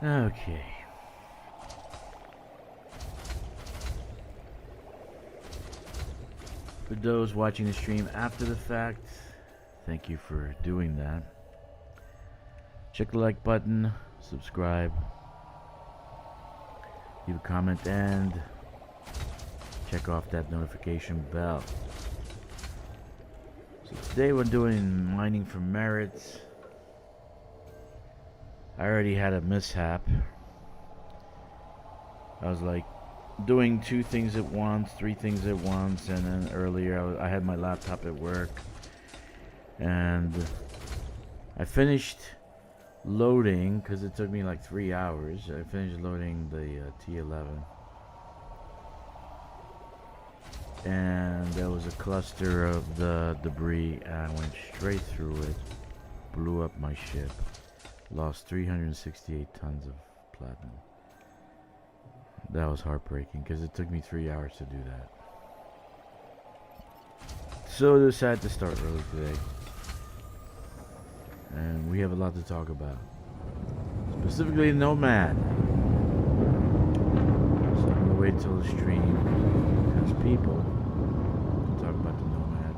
Okay. For those watching the stream after the fact, thank you for doing that. Check the like button, subscribe, leave a comment, and check off that notification bell. So today we're doing mining for merits. I already had a mishap. I was like doing 2 things at once, 3 things at once, and then earlier I had my laptop at work, and I finished loading because it took me like 3 hours. I finished loading the T11, and there was a cluster of the debris, and I went straight through it, blew up my ship, lost 368 tons of platinum. That was heartbreaking because it took me 3 hours to do that. So I decided to start early today, and we have a lot to talk about, specifically Nomad. So I'm gonna wait till the stream has people to talk about the Nomad.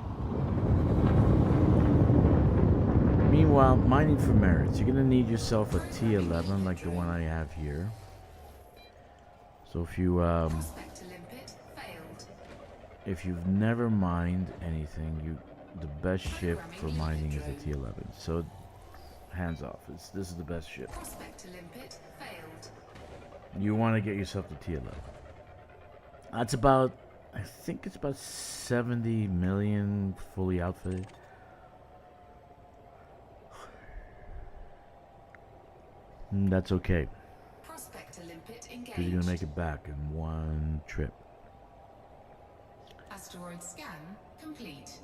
Meanwhile, mining for merits, you're gonna need yourself a T11 like the one I have here. So if you've never mined anything, the best ship for mining is a T11. So hands off, this is the best ship. You want to get yourself the T11. That's about, I think it's about 70 million fully outfitted. That's okay, because you're gonna make it back in one trip. Asteroid scan complete.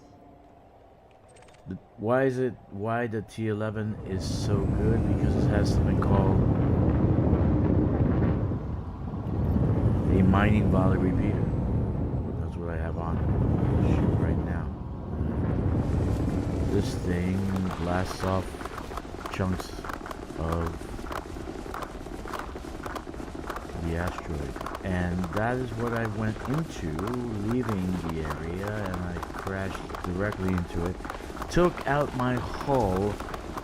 Why the T11 is so good? Because it has something called a mining volley repeater. That's what I have on the ship right now. This thing blasts off chunks of the asteroid, and that is what I went into leaving the area, and I crashed directly into it. Took out my hull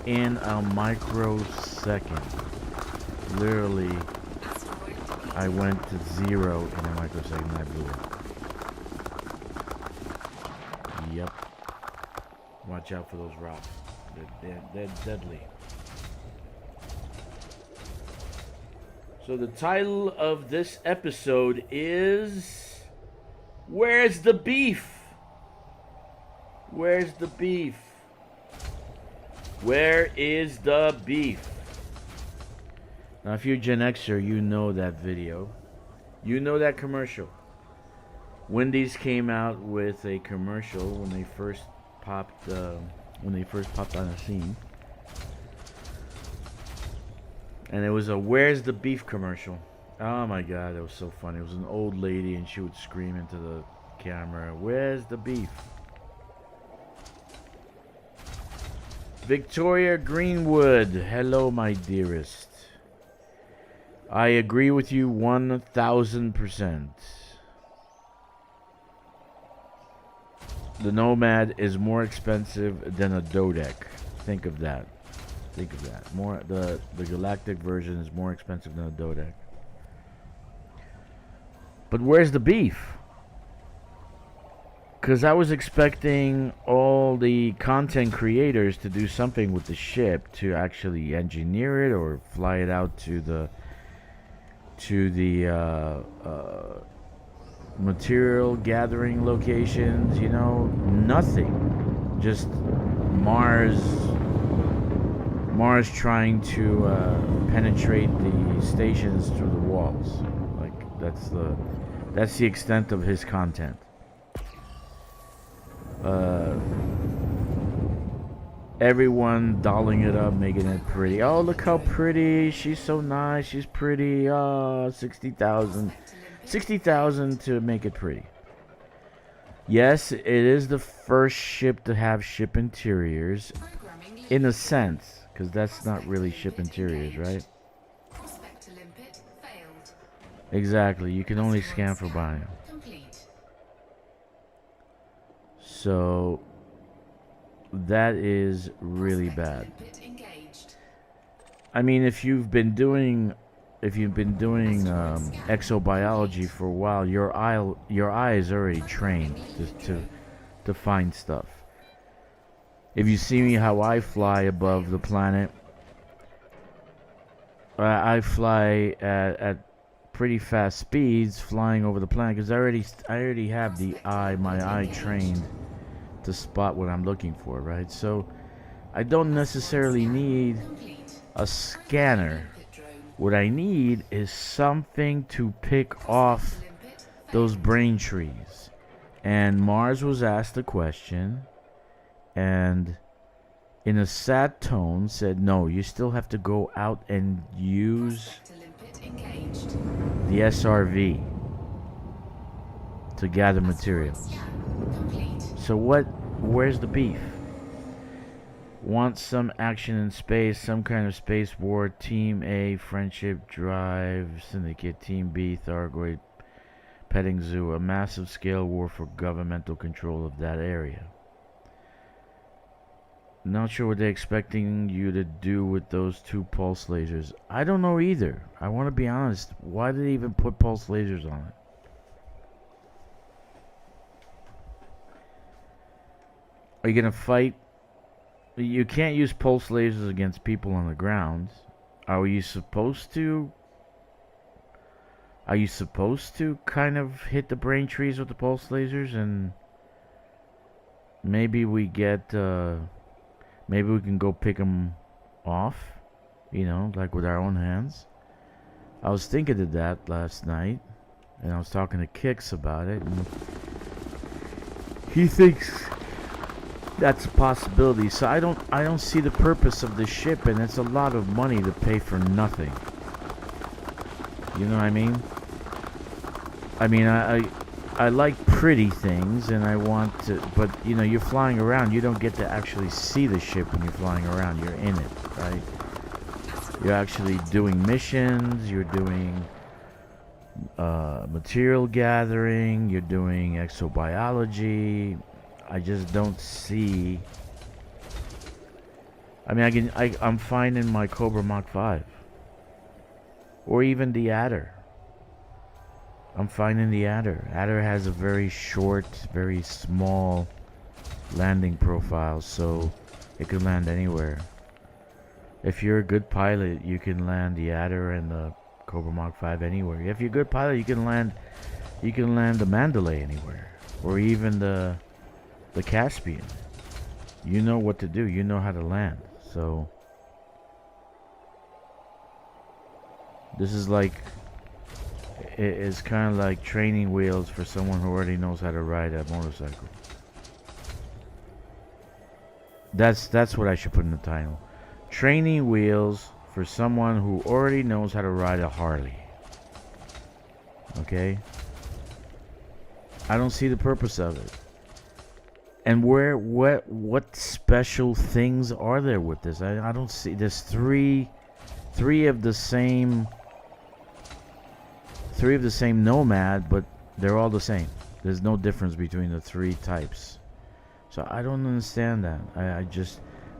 in a microsecond. Literally, I went to 0 in a microsecond and I blew it. Yep. Watch out for those rocks. They're deadly. So the title of this episode is Where's the Beef? Where's the beef? Where is the beef? Now if you're Gen Xer, you know that video. You know that commercial. Wendy's came out with a commercial when they first popped on the scene. And it was a Where's the Beef commercial. Oh my god, that was so funny. It was an old lady and she would scream into the camera, "Where's the beef?" Victoria Greenwood, hello my dearest. I agree with you 1000%. The Nomad is more expensive than a Dodec. Think of that. Think of that. The galactic version is more expensive than a Dodec. But where's the beef? Because I was expecting all the content creators to do something with the ship, to actually engineer it or fly it out to the material gathering locations. You know, nothing. Just Mars trying to penetrate the stations through the walls. Like that's the extent of his content. Everyone dolling it up, making it pretty. Oh, look how pretty. She's so nice. She's pretty. Oh, 60,000. 60,000 to make it pretty. Yes, it is the first ship to have ship interiors, in a sense, because that's not really ship interiors, right? Exactly. You can only scan for biome. Complete. So that is really bad. Limpet engaged. I mean, if you've been doing exobiology for a while, your eye is already trained to find stuff. If you see me how I fly above the planet, I fly at pretty fast speeds, flying over the planet because I already have my eye trained to spot what I'm looking for, right? So I don't necessarily need Complete. a scanner. Limpet drone. What I need is something to pick off Limpet those failed. brain trees. And Mars was asked a question, and in a sad tone said, no, you still have to go out and use Limpet engaged. the SRV to gather materials. Scan complete. So where's the beef? Want some action in space, some kind of space war, Team A, Friendship Drive, Syndicate, Team B, Thargoid, Petting Zoo, a massive scale war for governmental control of that area. Not sure what they're expecting you to do with those 2 pulse lasers. I don't know either. I want to be honest. Why did they even put pulse lasers on it? Are you going to fight? You can't use pulse lasers against people on the ground. Are you supposed to? Are you supposed to kind of hit the brain trees with the pulse lasers, and maybe we get, maybe we can go pick them off, you know, like with our own hands? I was thinking of that last night, and I was talking to Kix about it, and he thinks that's a possibility. So I don't see the purpose of the ship, and it's a lot of money to pay for nothing. You know what I mean? I like pretty things, and I want to, but you know, you're flying around, you don't get to actually see the ship when you're flying around. You're in it, right? You're actually doing missions, you're doing material gathering, you're doing exobiology. I just don't see. I mean, I'm fine in my Cobra Mach 5, or even the Adder. I'm fine in the Adder. Adder has a very short, very small landing profile, so it can land anywhere. If you're a good pilot, you can land the Adder and the Cobra Mach 5 anywhere. If you're a good pilot, you can land the Mandalay anywhere, or even the Caspian. You know what to do. You know how to land. So this is like, it's kind of like training wheels for someone who already knows how to ride a motorcycle. That's what I should put in the title. Training wheels for someone who already knows how to ride a Harley. Okay? I don't see the purpose of it. And what special things are there with this? I don't see. There's three of the same Nomad, but they're all the same. There's no difference between the 3 types. So I don't understand that. I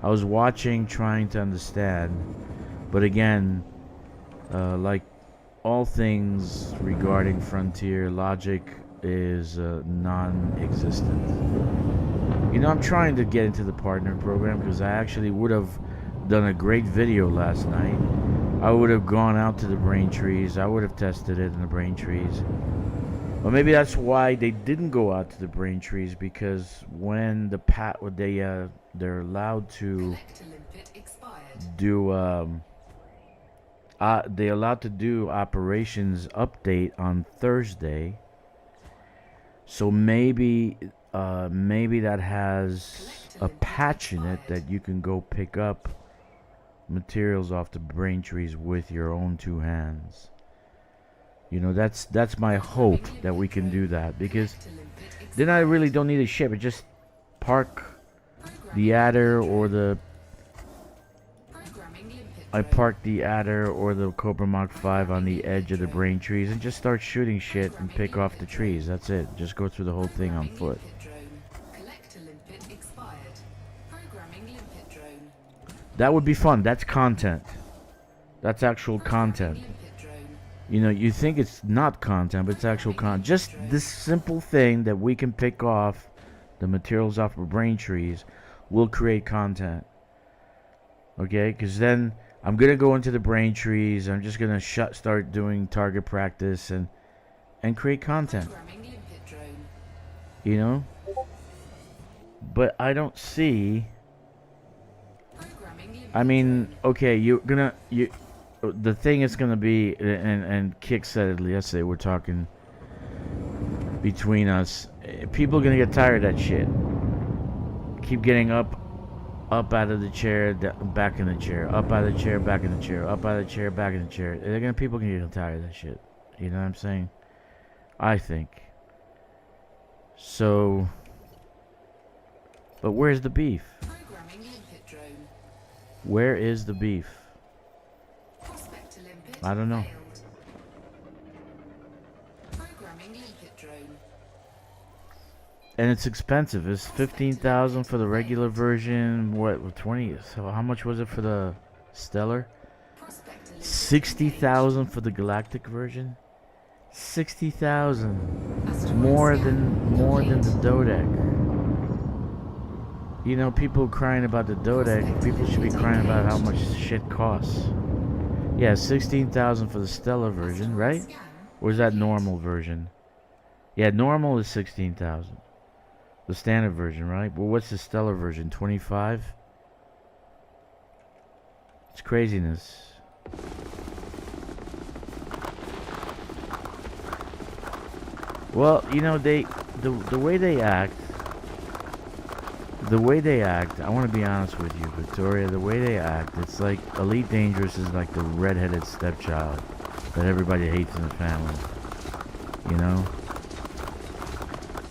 was watching, trying to understand, but again, like all things regarding Frontier, logic is non-existent. You know, I'm trying to get into the partner program because I actually would have done a great video last night. I would have gone out to the brain trees. I would have tested it in the brain trees. Or maybe that's why they didn't go out to the brain trees, because when they're allowed to do they're allowed to do operations update on Thursday. So maybe that has a patch in it that you can go pick up materials off the brain trees with your own 2 hands. You know, that's my hope that we can do that, because then I really don't need a ship. I just park the Adder or the I park the Adder or the Cobra Mach 5 on the edge of the brain trees and just start shooting shit and pick off the trees. That's it. Just go through the whole thing on foot. That would be fun. That's content. That's actual content. You know, you think it's not content, but it's actual content. Just this simple thing that we can pick off the materials off of brain trees will create content. Okay? Because then I'm going to go into the brain trees. I'm just going to start doing target practice and create content. You know? But I don't see... I mean, okay, the thing is gonna be, and Kick said it yesterday, we're talking between us, people are gonna get tired of that shit. Keep getting up out of the chair, back in the chair, up out of the chair, back in the chair, up out of the chair, back in the chair. People can get tired of that shit. You know what I'm saying? I think. So, but where's the beef? Where is the beef? I don't know. And it's expensive. It's 15,000 for the regular version. What, 20? So how much was it for the Stellar? 60,000 for the Galactic version. 60,000. More than the Dodec. You know, people crying about the Dodec. People should be crying about how much shit costs. Yeah, 16,000 for the Stellar version, right? Or is that normal version? Yeah, normal is 16,000. The standard version, right? Well, what's the Stellar version? 25? It's craziness. Well, you know, the way they act. The way they act, I want to be honest with you, Victoria, the way they act, it's like Elite Dangerous is like the redheaded stepchild that everybody hates in the family. You know?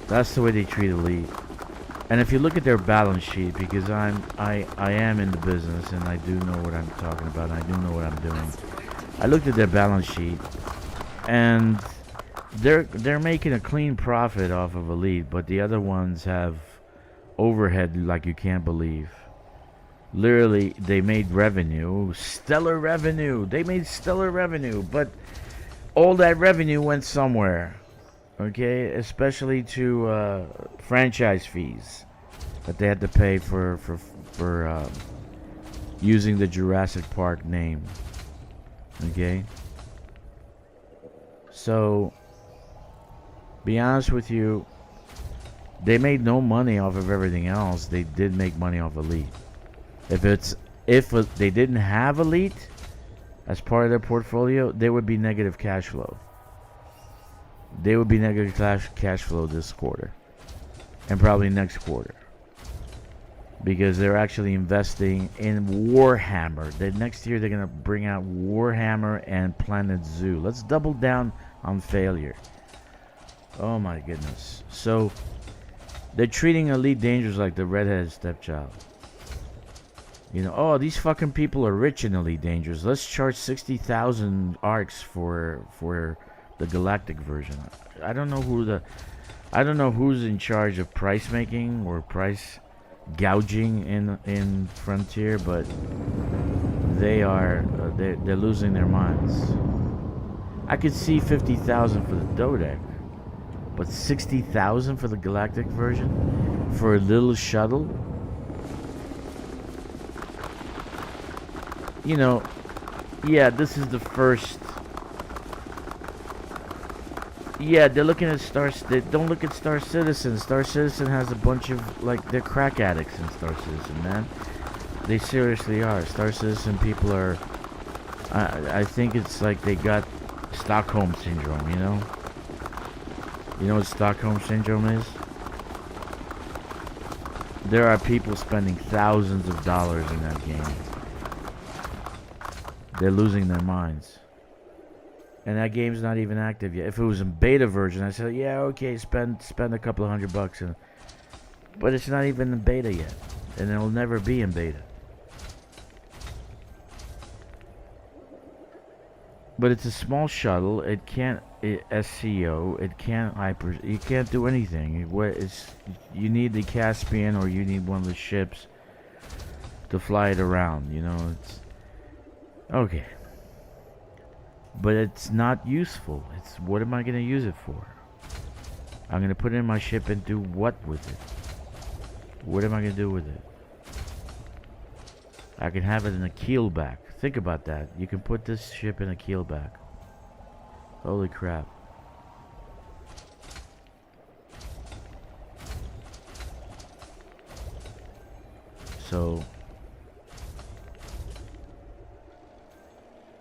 That's the way they treat Elite. And if you look at their balance sheet, because I am in the business and I do know what I'm talking about, and I do know what I'm doing. I looked at their balance sheet and they're making a clean profit off of Elite, but the other ones have overhead like you can't believe. Literally, they made revenue, stellar revenue. They made stellar revenue, but all that revenue went somewhere. Okay, especially to franchise fees that they had to pay for using the Jurassic Park name. Okay, so be honest with you. They made no money off of everything else. They did make money off Elite. If they didn't have Elite as part of their portfolio, there would be negative cash flow. They would be negative cash flow this quarter, and probably next quarter, because they're actually investing in Warhammer. Next year they're gonna bring out Warhammer and Planet Zoo. Let's double down on failure. Oh my goodness. So they're treating Elite Dangerous like the redheaded stepchild. You know, oh, these fucking people are rich in Elite Dangerous. Let's charge 60,000 arcs for the Galactic version. I don't know who's in charge of price making or price gouging in Frontier, but they're losing their minds. I could see 50,000 for the Dodec. But 60,000 for the Galactic version? For a little shuttle? You know, yeah, this is the first. Yeah, they're looking at don't look at Star Citizen. Star Citizen has a bunch of, like, they're crack addicts in Star Citizen, man. They seriously are. Star Citizen people are, I think it's like they got Stockholm Syndrome, you know? You know what Stockholm Syndrome is? There are people spending thousands of dollars in that game. They're losing their minds. And that game's not even active yet. If it was in beta version, I said, yeah, okay, spend a couple of $100. But it's not even in beta yet. And it'll never be in beta. But it's a small shuttle. It can't SCO. It can't hyper. You can't do anything. You need the Caspian or you need one of the ships to fly it around. You know, it's okay. But it's not useful. It's what am I gonna use it for? I'm gonna put it in my ship and do what with it? What am I gonna do with it? I can have it in a keelback. Think about that. You can put this ship in a keelback. Holy crap. So,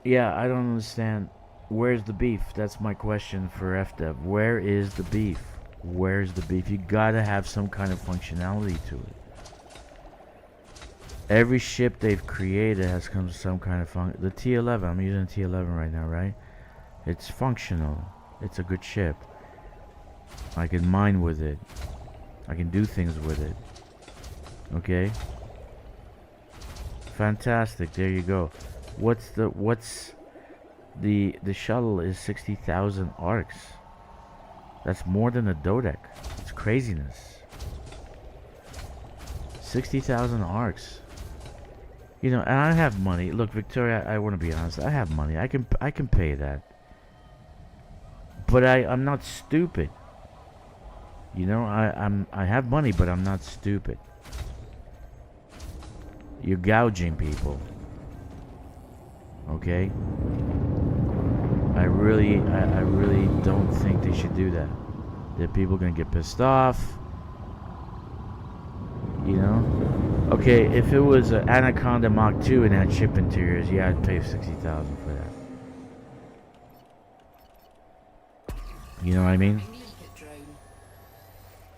yeah, I don't understand. Where's the beef? That's my question for FDev. Where is the beef? Where's the beef? You gotta have some kind of functionality to it. Every ship they've created has come to some kind of function. The T11, I'm using T11 right now, right? It's functional. It's a good ship. I can mine with it. I can do things with it. Okay? Fantastic. There you go. The shuttle is 60,000 arcs. That's more than a Dodec. It's craziness. 60,000 arcs. You know, and I have money. Look, Victoria, I want to be honest. I have money. I can pay that. But I'm not stupid. You know, I have money, but I'm not stupid. You're gouging people. Okay? I really don't think they should do that. That people gonna get pissed off. You know? Okay, if it was an Anaconda Mach 2 and had ship interiors, yeah, I'd pay 60,000 for that. You know what I mean?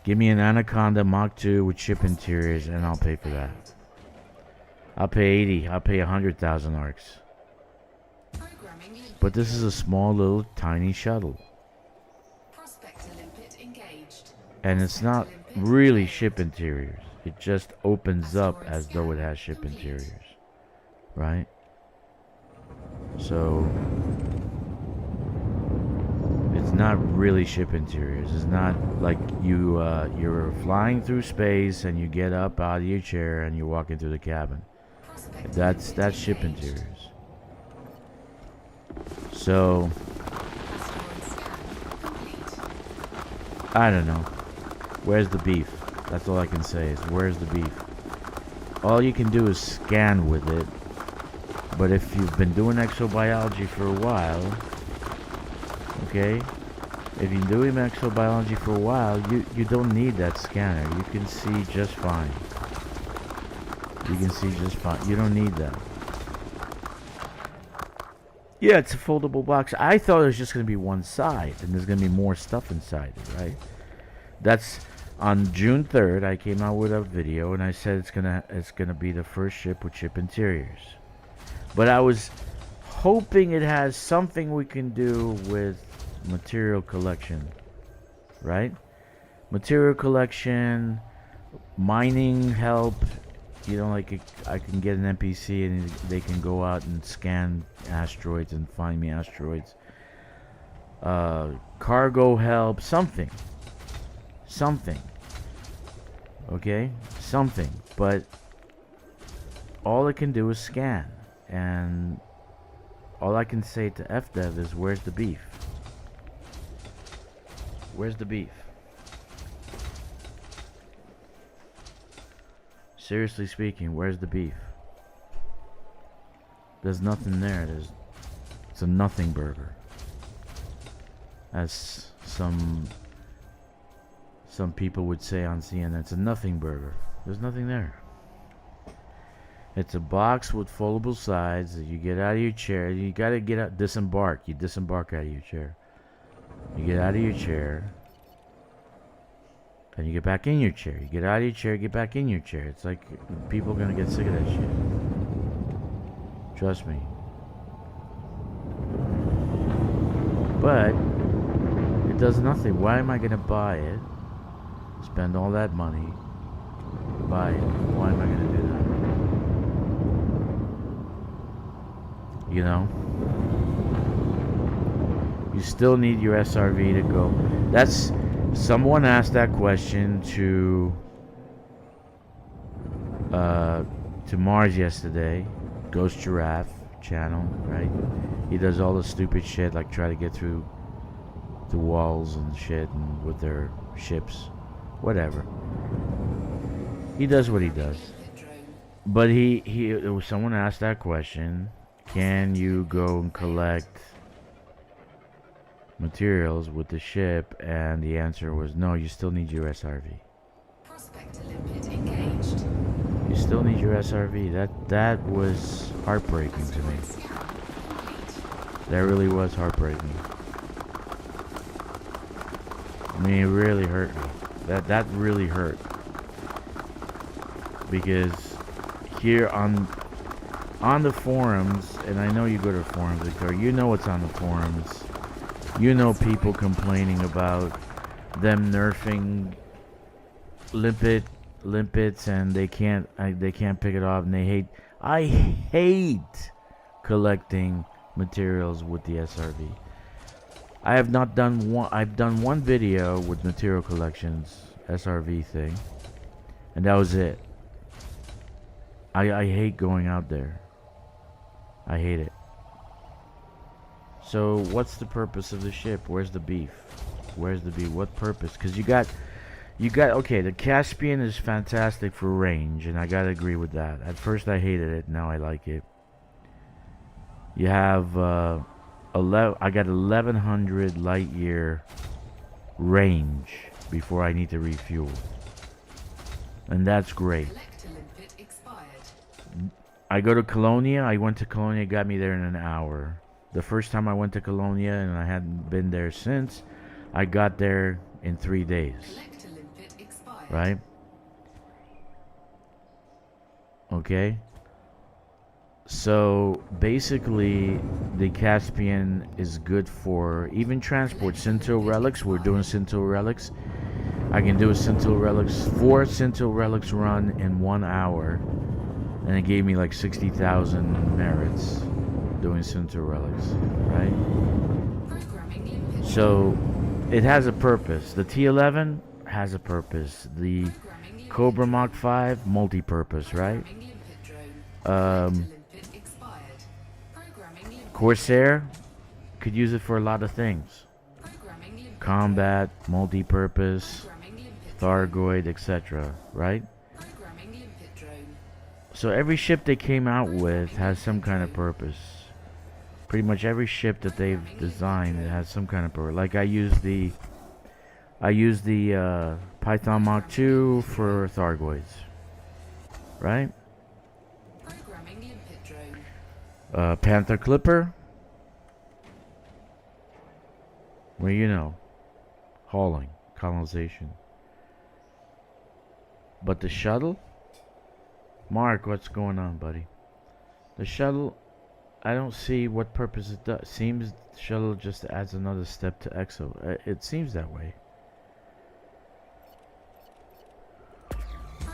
Give me an Anaconda Mach 2 with ship interiors and I'll pay for that. I'll pay 80. I'll pay 100,000 arcs. But this is a small little tiny shuttle. And it's not really ship interiors. It just opens up as though it has ship interiors. Right? So it's not really ship interiors. It's not like you're flying through space and you get up out of your chair and you walk into the cabin. That's ship interiors. So I don't know. Where's the beef? That's all I can say is where's the beef? All you can do is scan with it. But if you've been doing exobiology for a while, okay? If you're doing exobiology for a while, you don't need that scanner. You can see just fine. You can see just fine. You don't need that. Yeah, it's a foldable box. I thought it was just going to be one side, and there's going to be more stuff inside it, right? That's on June 3rd. I came out with a video, and I said it's gonna be the first ship with ship interiors. But I was hoping it has something we can do with material collection, right? Material collection, mining help. You know, like I can get an NPC and they can go out and scan asteroids and find me asteroids. Cargo help, something. Okay? Something. But all it can do is scan. And all I can say to FDev is, where's the beef? Where's the beef? Seriously speaking, where's the beef? There's nothing there. It's a nothing burger. As some people would say on CNN, it's a nothing burger. There's nothing there. It's a box with foldable sides that you get out of your chair. You gotta get out, disembark. You disembark out of your chair. You get out of your chair. And you get back in your chair. You get out of your chair, get back in your chair. It's like people are gonna get sick of that shit. Trust me. But it does nothing. Why am I gonna buy it? Spend all that money. Buy it. Why am I gonna do that? You know? You still need your SRV to go. That's someone asked that question to Mars yesterday. Ghost Giraffe channel, right? He does all the stupid shit like try to get through the walls and shit and with their ships, whatever. He does what he does. But someone asked that question, can you go and collect materials with the ship? And the answer was no, you still need your SRV. Prospector limpet engaged. You still need your SRV. That was heartbreaking to me. Scan complete. That really was heartbreaking. I mean, it really hurt me. That really hurt. Because here on the forums, and I know you go to forums, Victor, you know what's on the forums. You know people complaining about them nerfing limpets and they can't pick it off, and I hate collecting materials with the SRV. I've done one video with material collections SRV thing, and that was it. I hate going out there. I hate it. So what's the purpose of the ship? Where's the beef? Where's the beef? What purpose? Because you got okay, the Caspian is fantastic for range, and I gotta agree with that. At first I hated it, now I like it. You have I got 1100 light year range before I need to refuel, and that's great. Collector limpet expired. I go to Colonia. I went to Colonia, got me there in an hour. The first time I went to Colonia, and I hadn't been there since, I got there in 3 days. Collector limpet expired. Right? Okay. So basically, the Caspian is good for even transport. Scintille relics. We're doing scintille relics. I can do a scintille relics, 4 scintille relics run in 1 hour, and it gave me like 60,000 merits doing scintille relics, right? Programming limpet. So it has a purpose. The T11 has a purpose. The Programming limpet. Cobra Mach 5 multi-purpose, right? Programming limpet drone. Collector limpet expired. Programming limpet. Corsair could use it for a lot of things. Programming limpet. Combat, multi-purpose, Programming limpet. Thargoid, etc. Right? Programming limpet drone. So every ship they came out with has some kind of purpose. Pretty much every ship that they've designed, it has some kind of purpose. Like I use the Python Mach 2 for Thargoids. Right? Programming limpet drone. Panther Clipper. Well, you know, hauling, colonization. But the shuttle? Mark, what's going on, buddy? The shuttle, I don't see what purpose it does. Seems the shuttle just adds another step to EXO. It seems that way.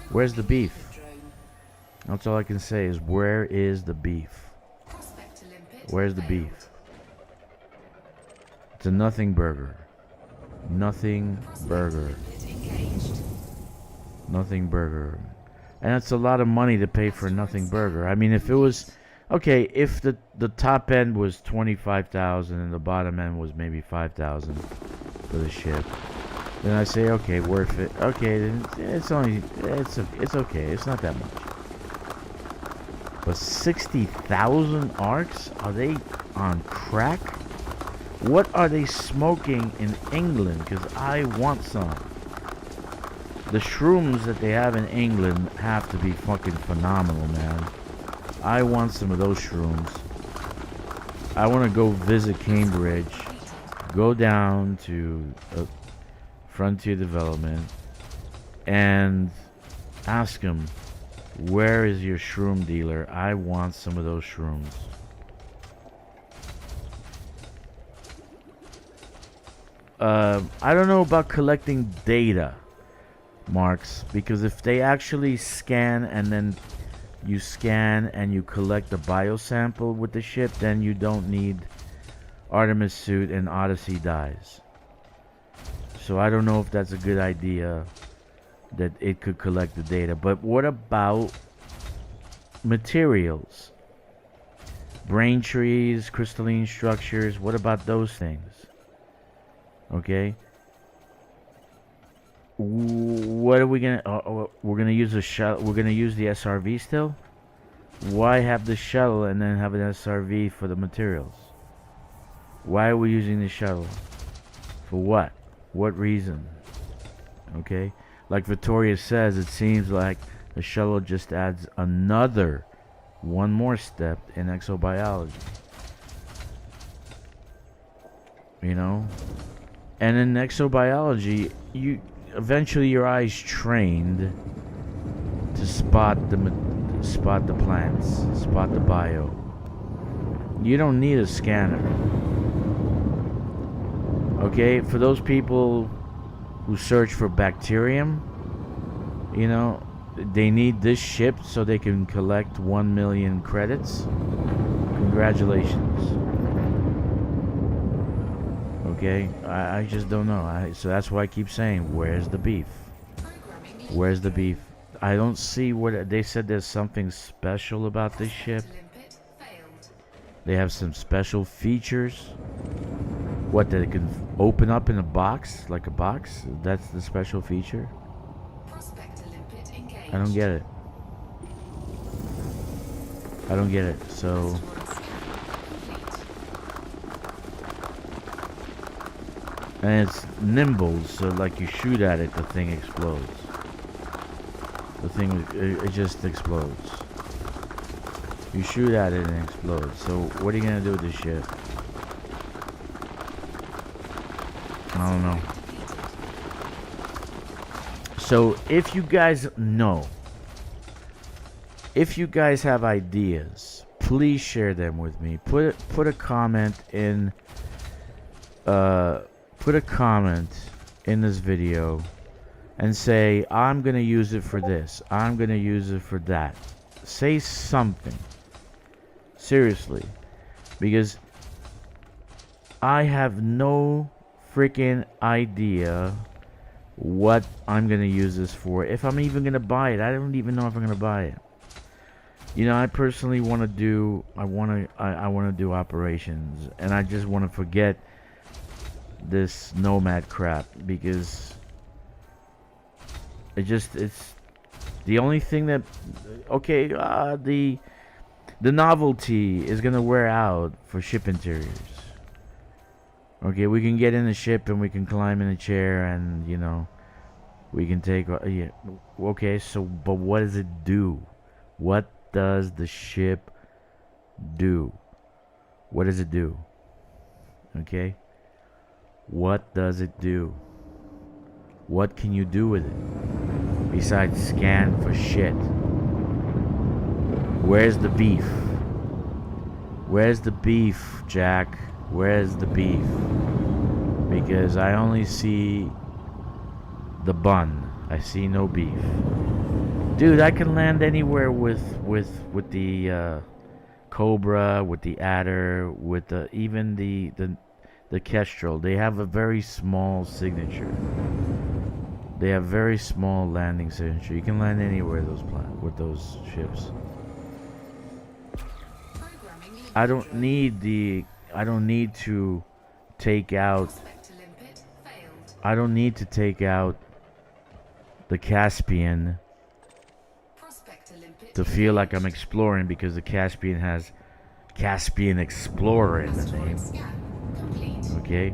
Where's the beef? Drone. That's all I can say is, where is the beef? Prospector limpet. Where's the failed. beef? It's a nothing burger. Nothing burger. Limpet engaged. Nothing burger. And that's a lot of money to pay for a nothing burger. I mean, if it was... Okay, if the top end was 25,000 and the bottom end was maybe 5,000 for the ship, then I say, okay, worth it. Okay, then it's okay. It's not that much. But 60,000 arcs? Are they on crack? What are they smoking in England? Because I want some. The shrooms that they have in England have to be fucking phenomenal, man. I want some of those shrooms. I want to go visit Cambridge, go down to Frontier Development, and ask them, where is your shroom dealer? I want some of those shrooms. I don't know about collecting data, Marks, because if they actually scan and then you scan and you collect the biosample with the ship, then you don't need Artemis suit, and Odyssey dies. So I don't know if that's a good idea that it could collect the data. But what about materials? Brain trees, crystalline structures, what about those things? Okay. What are we gonna? We're gonna use a shuttle. We're gonna use the SRV still. Why have the shuttle and then have an SRV for the materials? Why are we using the shuttle? For what? What reason? Okay. Like Victoria says, it seems like the shuttle just adds one more step in exobiology. You know? And in exobiology, eventually your eye's trained to spot the plants, spot the bio. You don't need a scanner. Okay, for those people who search for bacterium, you know, they need this ship so they can collect 1 million credits. Congratulations. Okay, I just don't know. So that's why I keep saying, where's the beef? Where's the beef? I don't see what they said. There's something special about this ship. They have some special features. What, that it can open up in a box, like a box? That's the special feature? I don't get it. I don't get it. So and it's nimble, so like you shoot at it, the thing explodes. The thing, it just explodes. You shoot at it and it explodes. So what are you gonna do with this shit? I don't know. So if you guys know, if you guys have ideas, please share them with me. Put a comment in this video and say, I'm gonna use it for this, I'm gonna use it for that. Say something. Seriously. Because I have no freaking idea what I'm gonna use this for. If I'm even gonna buy it, I don't even know if I'm gonna buy it. You know, I personally want to do. I want to do operations, and I just want to forget this Nomad crap because it's the only thing that. Okay, the novelty is gonna wear out for ship interiors. Okay, we can get in the ship and we can climb in a chair and, you know, we can take... yeah. Okay, so, but what does it do? What does the ship do? What does it do? Okay? What does it do? What can you do with it? Besides scan for shit. Where's the beef? Where's the beef, Jack? Where's the beef? Because I only see the bun. I see no beef. Dude, I can land anywhere with the Cobra, with the Adder, with even the Kestrel. They have a very small signature. They have very small landing signature. You can land anywhere with those ships. I don't need to take out. I don't need to take out the Caspian to feel like I'm exploring, because the Caspian has Caspian Explorer in the name. Okay.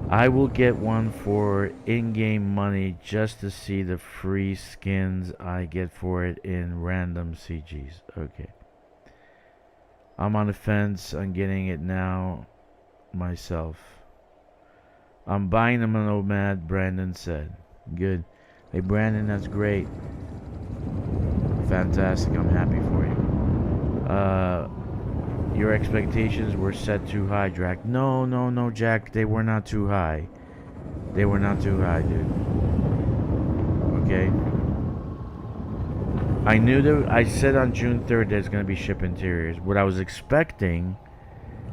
I will get one for in-game money just to see the free skins I get for it in random CGs. Okay. I'm on the fence on getting it now myself. I'm buying them on Nomad, Brandon said. Good. Hey Brandon, that's great. Fantastic, I'm happy for you. Your expectations were set too high, Drac. No, Jack, they were not too high. They were not too high, dude. Okay? I knew that. I said on June 3rd there's going to be ship interiors. What I was expecting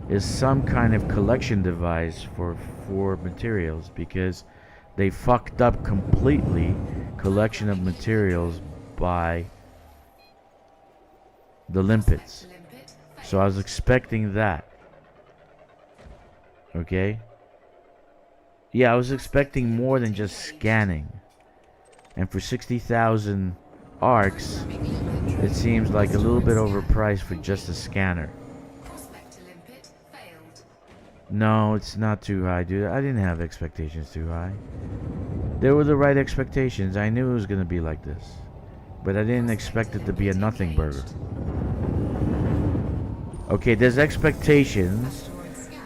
is some kind of collection device for materials, because they fucked up completely collection of materials by the limpets. So I was expecting that. Okay? Yeah, I was expecting more than just scanning. And for 60,000 arcs, it seems like a little bit overpriced for just a scanner. No, it's not too high, dude. I didn't have expectations too high. They were the right expectations. I knew it was going to be like this. But I didn't expect it to be a nothing burger. Okay, there's expectations.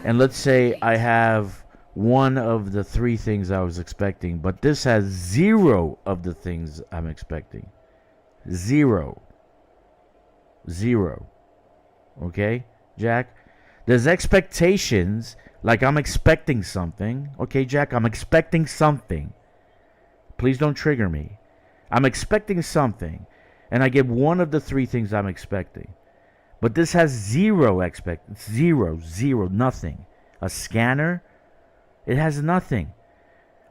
And let's say I have one of the three things I was expecting, but this has zero of the things I'm expecting. Zero. Okay, Jack? There's expectations, like I'm expecting something. Okay, Jack, I'm expecting something. Please don't trigger me. I'm expecting something, and I get one of the three things I'm expecting. But this has zero, nothing. A scanner? It has nothing.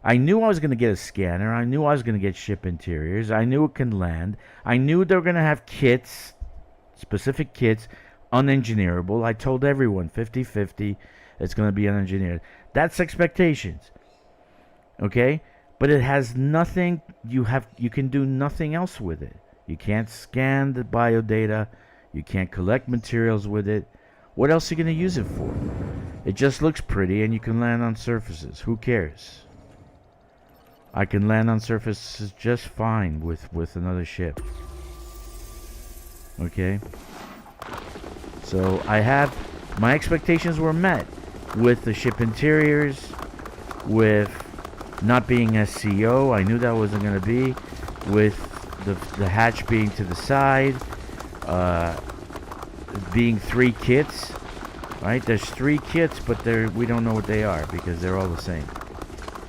I knew I was going to get a scanner. I knew I was going to get ship interiors. I knew it can land. I knew they were going to have kits, specific kits, unengineerable. I told everyone 50-50, it's going to be unengineered. That's expectations. Okay? But it has nothing. You can do nothing else with it. You can't scan the biodata. You can't collect materials with it. What else are you going to use it for? It just looks pretty, and you can land on surfaces. Who cares? I can land on surfaces just fine with another ship. Okay? So my expectations were met with the ship interiors, with not being SCO. I knew that wasn't going to be. With the hatch being to the side, being 3 kits, right? There's 3 kits, but we don't know what they are because they're all the same.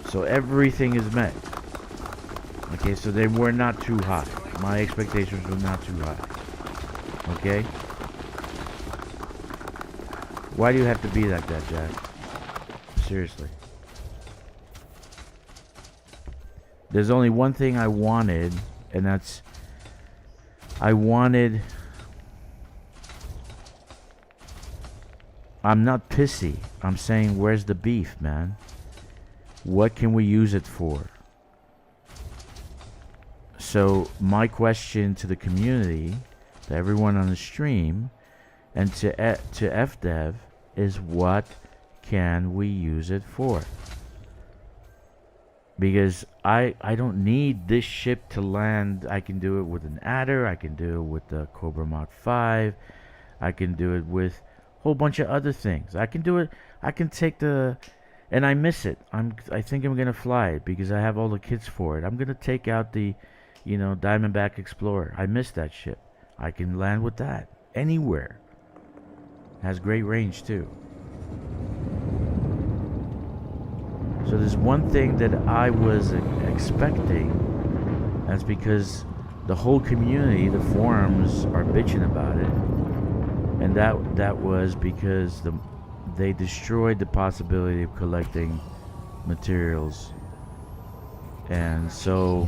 So everything is met. Okay, so they were not too high. My expectations were not too high. Okay? Why do you have to be like that, Jack? Seriously. There's only one thing I wanted, and that's... I'm not pissy. I'm saying, where's the beef, man? What can we use it for? So, my question to the community, to everyone on the stream, and to FDev is, what can we use it for? Because I don't need this ship to land. I can do it with an adder. I can do it with the Cobra Mach 5. I can do it with a whole bunch of other things. I can do it. I can take the... And I miss it. I think I'm going to fly it because I have all the kits for it. I'm going to take out the, Diamondback Explorer. I miss that ship. I can land with that. Anywhere. Has great range too. So there's one thing that I was expecting. That's because the whole community, the forums, are bitching about it. And that was because they destroyed the possibility of collecting materials. And so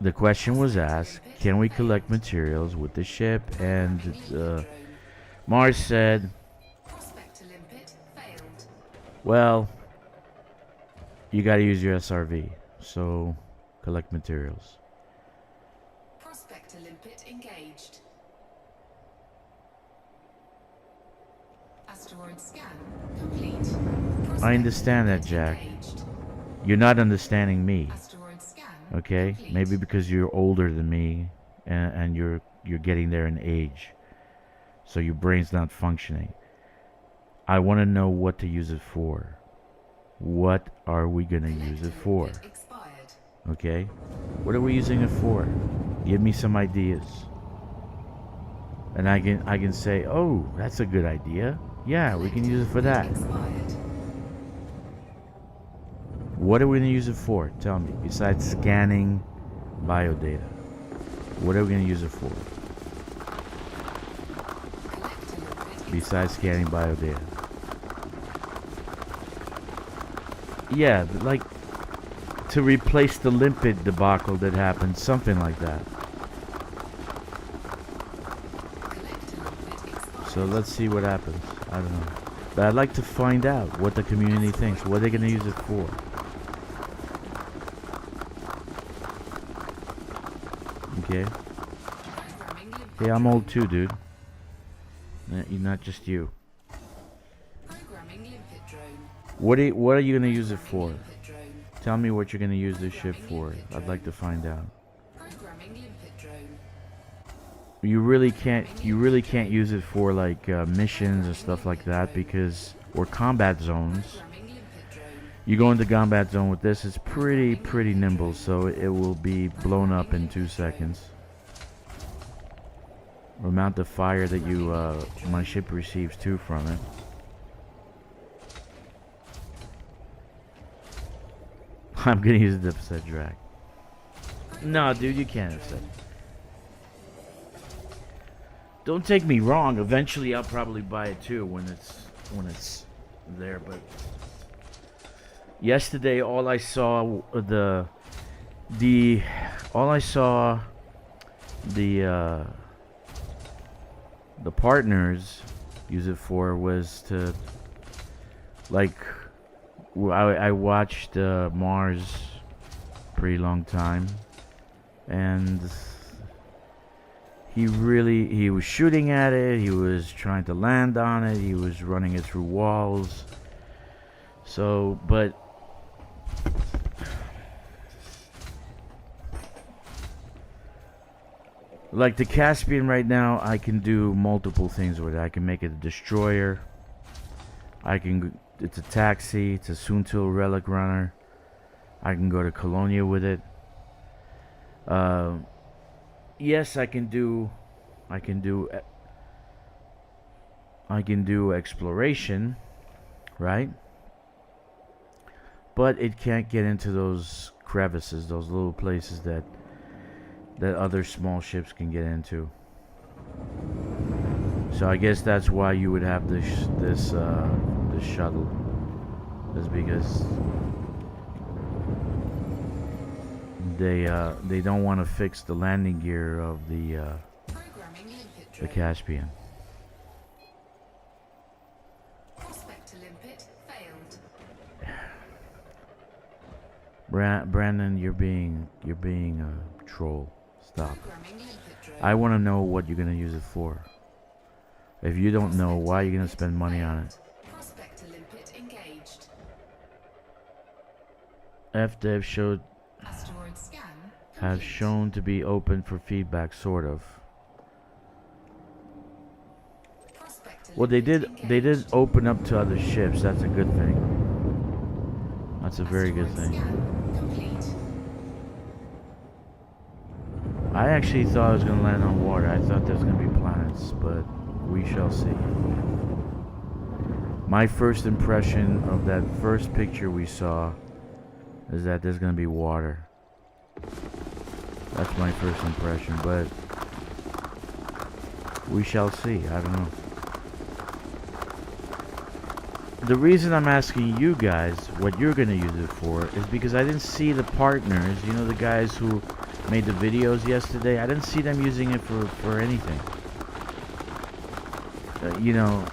the question was asked, can we collect materials with the ship? And Mars said, well, you gotta use your SRV, so collect materials. Prospector limpet engaged. Asteroid scan complete. I understand that, Jack. You're not understanding me. Asteroid scan Okay? complete. Maybe because you're older than me and you're getting there in age. So your brain's not functioning. I want to know what to use it for. What are we going to use it for? Expired. Okay? What are we using it for? Give me some ideas. And I can say, "Oh, that's a good idea. Yeah, we can use it for that." Expired. What are we going to use it for? Tell me. Besides scanning biodata. What are we going to use it for? besides scanning biodata. Yeah, like to replace the limpet debacle that happened, something like that. So let's see what happens. I don't know. But I'd like to find out what the community thinks. What are they going to use it for? Okay. Hey, I'm old too, dude. Not just you. What are you going to use it for? Tell me what you're going to use this ship for. I'd like to find out. You really can't use it for like missions and stuff like that, because, or combat zones. You go into combat zone with this, it's pretty nimble, so it will be blown up in 2 seconds. The amount of fire that my ship receives too from it. I'm gonna use the upset drag. No, dude, you can't upset. Don't take me wrong. Eventually, I'll probably buy it too when it's there. But yesterday, all I saw the partners use it for was to, like, I watched Mars pretty long time, and he was shooting at it, he was trying to land on it, he was running it through walls. So, but like the Caspian right now, I can do multiple things with it. I can make it a destroyer. It's a taxi, it's a soon-to relic runner. I can go to Colonia with it. Yes, I can do exploration, right? But it can't get into those crevices, those little places that other small ships can get into. So I guess that's why you would have this shuttle, is because they don't want to fix the landing gear of the Caspian. Brandon, you're being a troll. Stop. I want to know what you're gonna use it for. If you don't know, why are you gonna spend money on it? FDev have shown to be open for feedback, sort of. Well, they did open up to other ships. That's a good thing. That's a very good thing. I actually thought I was going to land on water. I thought there was going to be planets, but we shall see. My first impression of that first picture we saw is that there's going to be water. That's my first impression, but we shall see. I don't know. The reason I'm asking you guys what you're going to use it for is because I didn't see the partners, you know, the guys who made the videos yesterday. I didn't see them using it for anything. You know,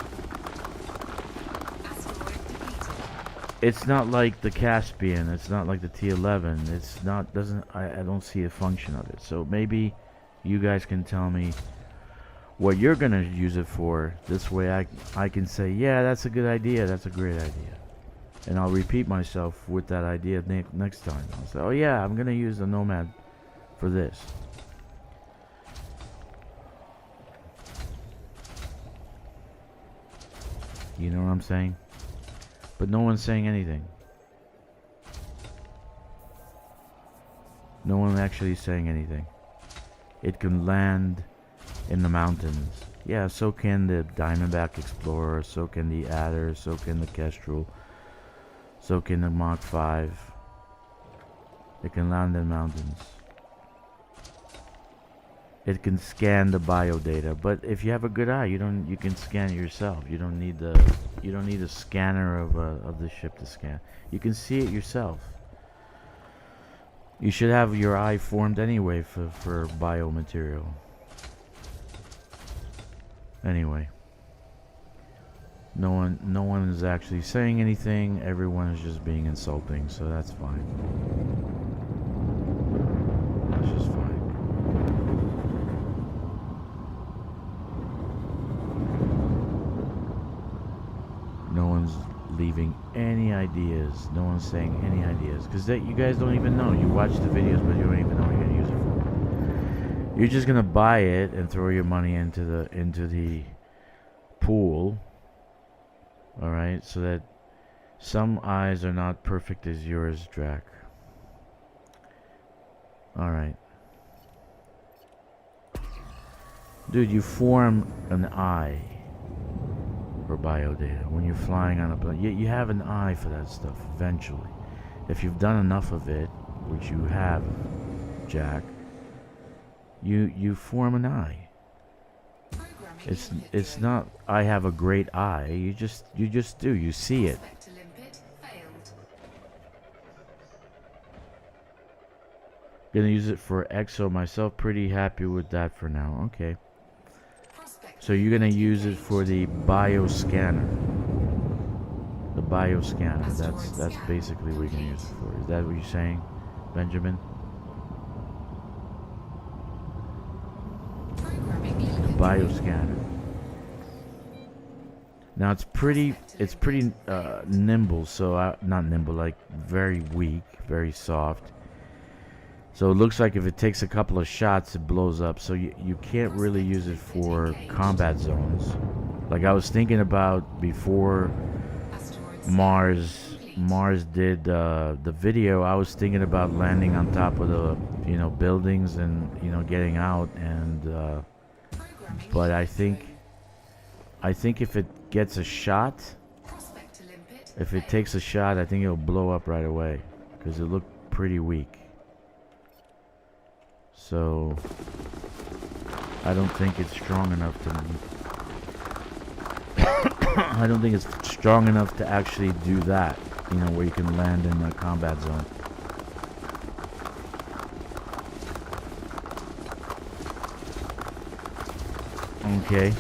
it's not like the Caspian, it's not like the T11. It's not, I don't see a function of it. So maybe you guys can tell me what you're gonna use it for. This way I can say, yeah, that's a good idea, that's a great idea, and I'll repeat myself with that idea next time. I'll say, oh yeah, I'm gonna use the Nomad for this. You know what I'm saying? But no one's saying anything. No one actually saying anything. It can land in the mountains. Yeah, so can the Diamondback Explorer, so can the Adder, so can the Kestrel, so can the Mach 5. It can land in mountains. it can scan the bio data. But if you have a good eye, you can scan it yourself. You don't need a scanner of the ship to scan. You can see it yourself. You should have your eye formed anyway for biomaterial. Anyway, no one is actually saying anything. Everyone is just being insulting, so that's fine. That's just fine. No one's leaving any ideas. No one's saying any ideas, because you guys don't even know. You watch the videos, but you don't even know what you're gonna use it for. You're just gonna buy it and throw your money into the pool. All right, so that some eyes are not perfect as yours, Drac. All right, dude, you form an eye for biodata when you're flying on a plane. You have an eye for that stuff eventually, if you've done enough of it, which you have, Jack. You form an eye. It's not I have a great eye. You just do. You see it. Gonna use it for EXO myself. Pretty happy with that for now. Okay. So you're gonna use it for the bioscanner. The bioscanner. That's basically what you're gonna use it for. Is that what you're saying, Benjamin? The bioscanner. Now it's pretty nimble. So not nimble, like very weak, very soft. So it looks like if it takes a couple of shots, it blows up. So you can't really use it for combat zones. Like I was thinking about before Mars did the video. I was thinking about landing on top of the buildings and getting out. And but I think if it gets a shot, if it takes a shot, I think it'll blow up right away because it looked pretty weak. So I don't think it's strong enough I don't think it's strong enough to actually do that, where you can land in a combat zone. Okay.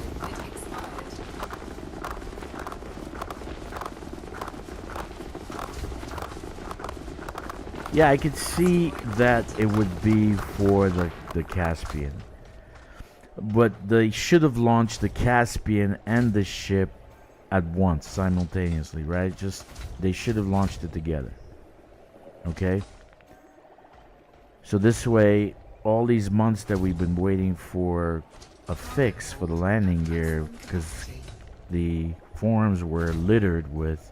Yeah, I could see that it would be for the Caspian. But they should have launched the Caspian and the ship at once, simultaneously, right? They should have launched it together. Okay? So this way, all these months that we've been waiting for a fix for the landing gear, because the forums were littered with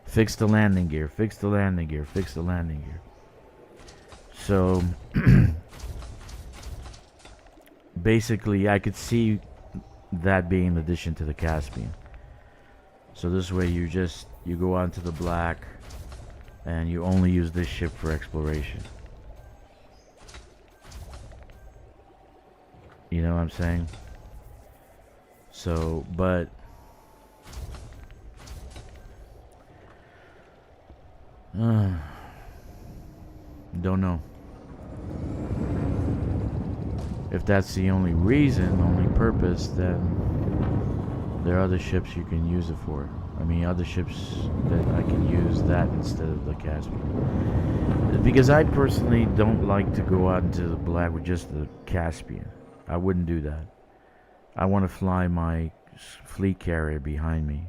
fix the landing gear, fix the landing gear, fix the landing gear. So basically I could see that being an addition to the Caspian. So this way you go out into the black and you only use this ship for exploration. You know what I'm saying? So, but don't know. If that's the only reason, only purpose, then there are other ships you can use it for. I mean, other ships that I can use that instead of the Caspian. Because I personally don't like to go out into the black with just the Caspian. I wouldn't do that. I want to fly my fleet carrier behind me.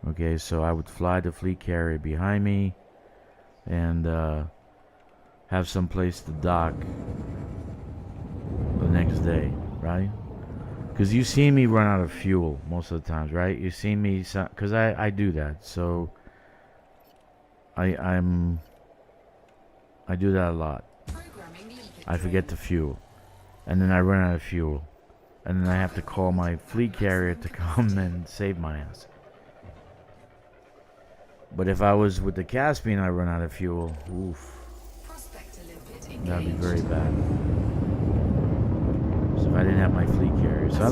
Okay, so I would fly the fleet carrier behind me and have some place to dock the next day, right? Because you see me run out of fuel most of the times, right? You see me, because I do that. So I do that a lot. I forget to fuel, and then I run out of fuel, and then I have to call my fleet carrier to come and save my ass. But if I was with the Caspian, I run out of fuel. Oof, that'd be very bad. So if I didn't have my fleet carrier, so I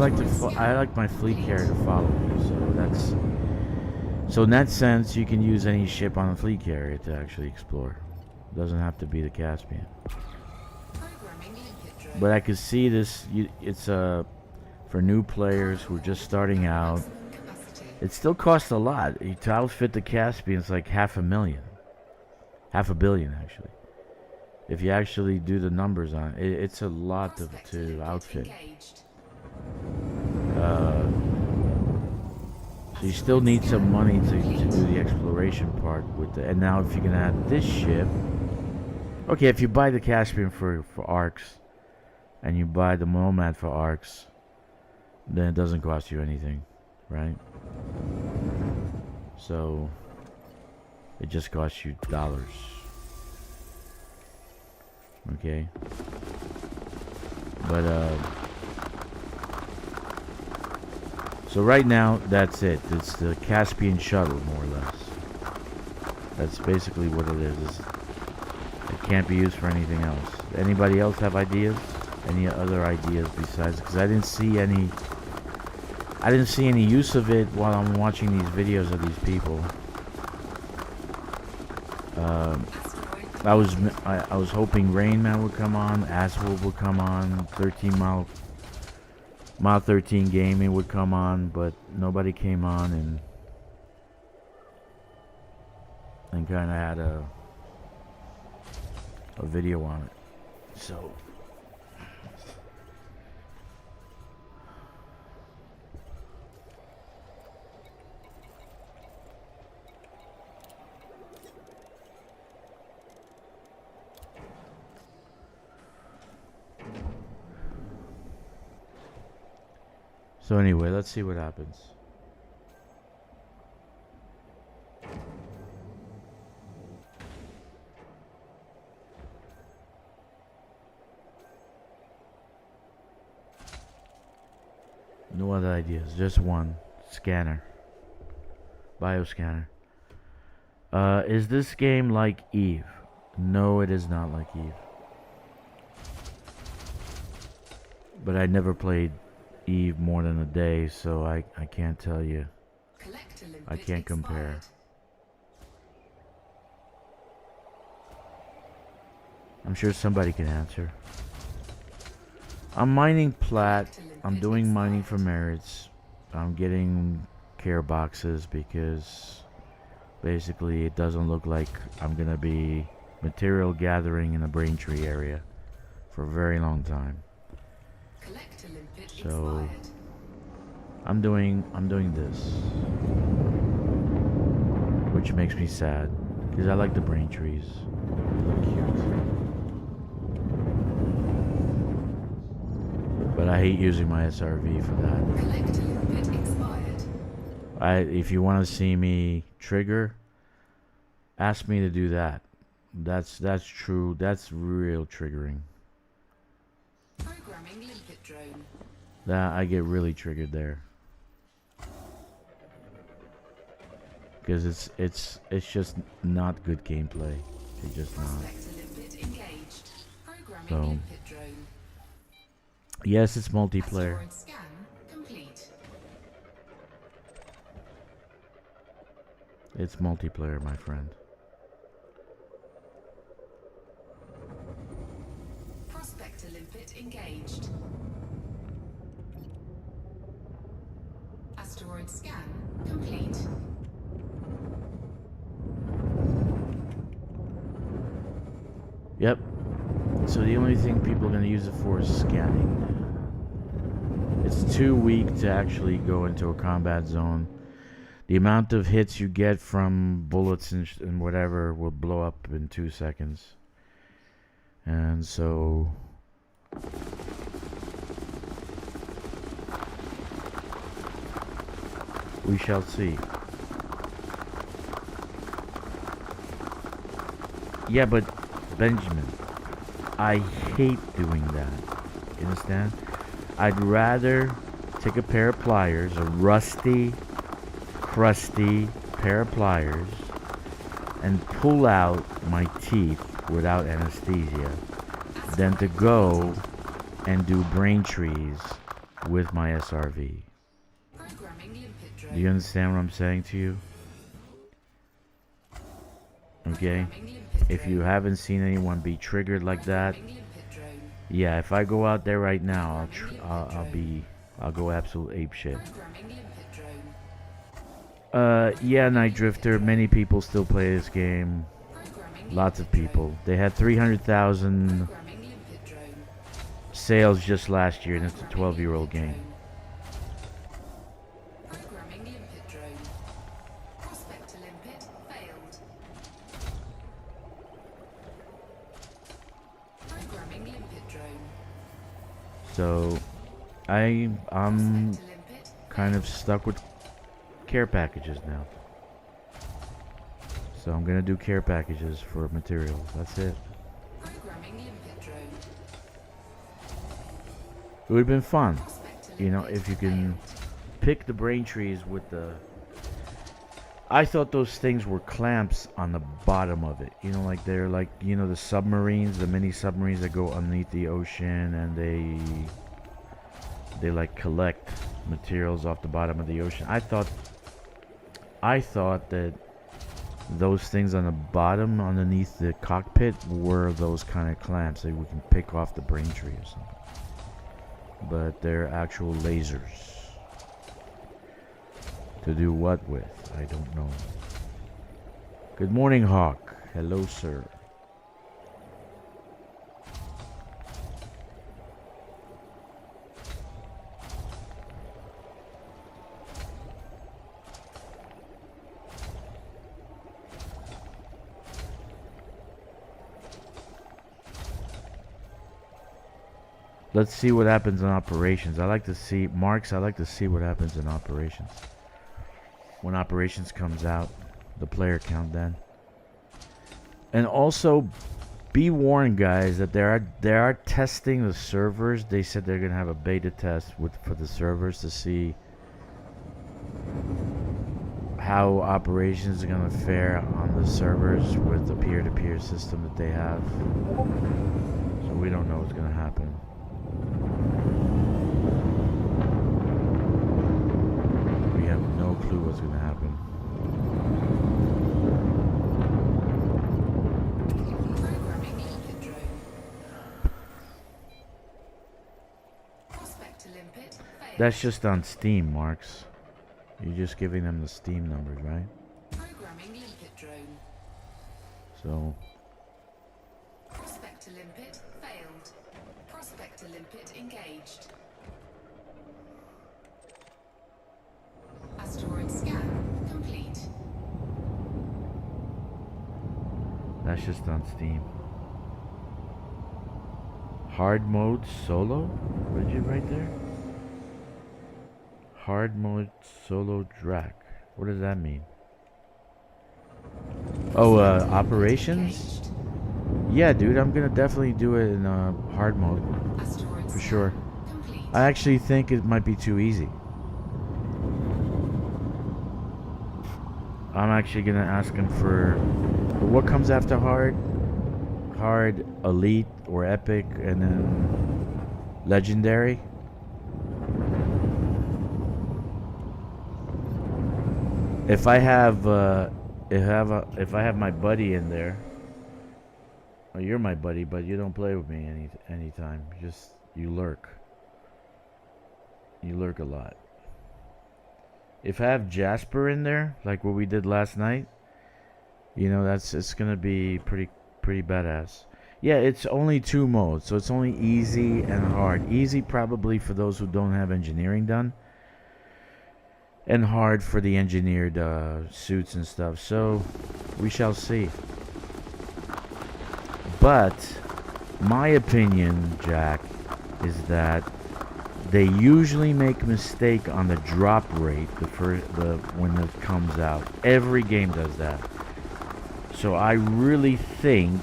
like my fleet carrier to follow me. So in that sense, you can use any ship on a fleet carrier to actually explore. It doesn't have to be the Caspian. But I could see this. It's for new players who are just starting out. It still costs a lot to outfit the Caspian. It's like $500,000, $500 million actually. If you actually do the numbers on it, it's a lot to outfit. So you still need some money to do the exploration part with it. And now if you can add this ship, okay, if you buy the Caspian for arcs, and you buy the Nomad for arcs, then it doesn't cost you anything, right? So it just costs you dollars. Okay, but so right now that's it. It's the Caspian shuttle, more or less. That's basically what it is. It can't be used for anything else. Anybody else have ideas? Any other ideas besides? Because I didn't see any use of it while I'm watching these videos of these people. I was hoping Rain Man would come on, Aswell would come on, 13 Mile 13 Gaming would come on, but nobody came on and kind of had a video on it. So anyway, let's see what happens. No other ideas, just one scanner. Bioscanner. Is this game like Eve? No, it is not like Eve. But I never played Eve more than a day, so I can't tell you. I can't compare. I'm sure somebody can answer. I'm mining plat. I'm doing mining for merits. I'm getting care boxes because basically it doesn't look like I'm gonna be material gathering in the Braintree area for a very long time. So I'm doing this, which makes me sad because I like the Braintrees. They look cute. But I hate using my SRV for that. If you want to see me trigger, ask me to do that. That's true. That's real triggering. Programming limpet drone. That I get really triggered there. Because it's just not good gameplay. It's just not. So yes, it's multiplayer. It's multiplayer, my friend. Prospector limpet engaged. Asteroid scan complete. Yep. So the only thing people are going to use it for is scanning. It's too weak to actually go into a combat zone. The amount of hits you get from bullets and whatever will blow up in 2 seconds. And so we shall see. Yeah, but Benjamin, I hate doing that. You understand? I'd rather take a pair of pliers, a rusty, crusty pair of pliers, and pull out my teeth without anesthesia than to go and do brain trees with my SRV. Programming limpet drone. Do you understand what I'm saying to you? Okay? Programming limpet If you drone. haven't seen anyone be triggered like that, Programming limpet drone. yeah, if I go out there right now, I'll go absolute ape shit. Programming limpet drone. Yeah, Night Drifter, many people still play this game. Programming Lots of limpet drone. people. They had 300,000 Programming limpet drone. sales just last year, and it's a 12-year-old game. Programming limpet drone. Prospector limpet failed. Programming limpet drone. So, I'm Prospector limpet kind of stuck with care packages now. So I'm gonna do care packages for materials. That's it. programming limpet drone. It would have been fun, Prospector you know, limpet if you can failed. pick the brain trees with the. I thought those things were clamps on the bottom of it. You know, like they're like, you know, the submarines, the mini submarines that go underneath the ocean, and they like collect materials off the bottom of the ocean. I thought that those things on the bottom underneath the cockpit were those kind of clamps that we can pick off the brain tree or something. But they're actual lasers. To do what with? I don't know. Good morning, Hawk. Hello, sir. Let's see what happens in operations. I like to see what happens in operations. When operations comes out, the player count then. And also, be warned, guys, that they are testing the servers. They said they're gonna have a beta test for the servers to see how operations are gonna fare on the servers with the peer-to-peer system that they have. So we don't know what's gonna happen. We have no clue what's gonna happen. Programming limpet drone. Prospector limpet failed. That's just on Steam, Marks. You're just giving them the Steam numbers, right? Programming limpet drone. So, Prospector limpet failed. Prospector limpet engaged. Asteroid scan complete. that's just on Steam. Hard mode solo? What did you write there? Hard mode solo Drac. What does that mean? Oh, operations? Engaged. Yeah, dude, I'm gonna definitely do it in hard mode. Asteroid For scan sure. complete. I actually think it might be too easy. I'm actually gonna ask him for what comes after hard? Hard, elite, or epic, and then legendary. If I have if I have my buddy in there, well, you're my buddy, but you don't play with me anytime. Just you lurk. You lurk a lot. If I have Jasper in there, like what we did last night, you know, it's gonna be pretty badass. Yeah, it's only 2 modes, so it's only easy and hard. Easy probably for those who don't have engineering done, and hard for the engineered suits and stuff. So we shall see. But my opinion, Jack, is that they usually make a mistake on the drop rate when it comes out. Every game does that. So I really think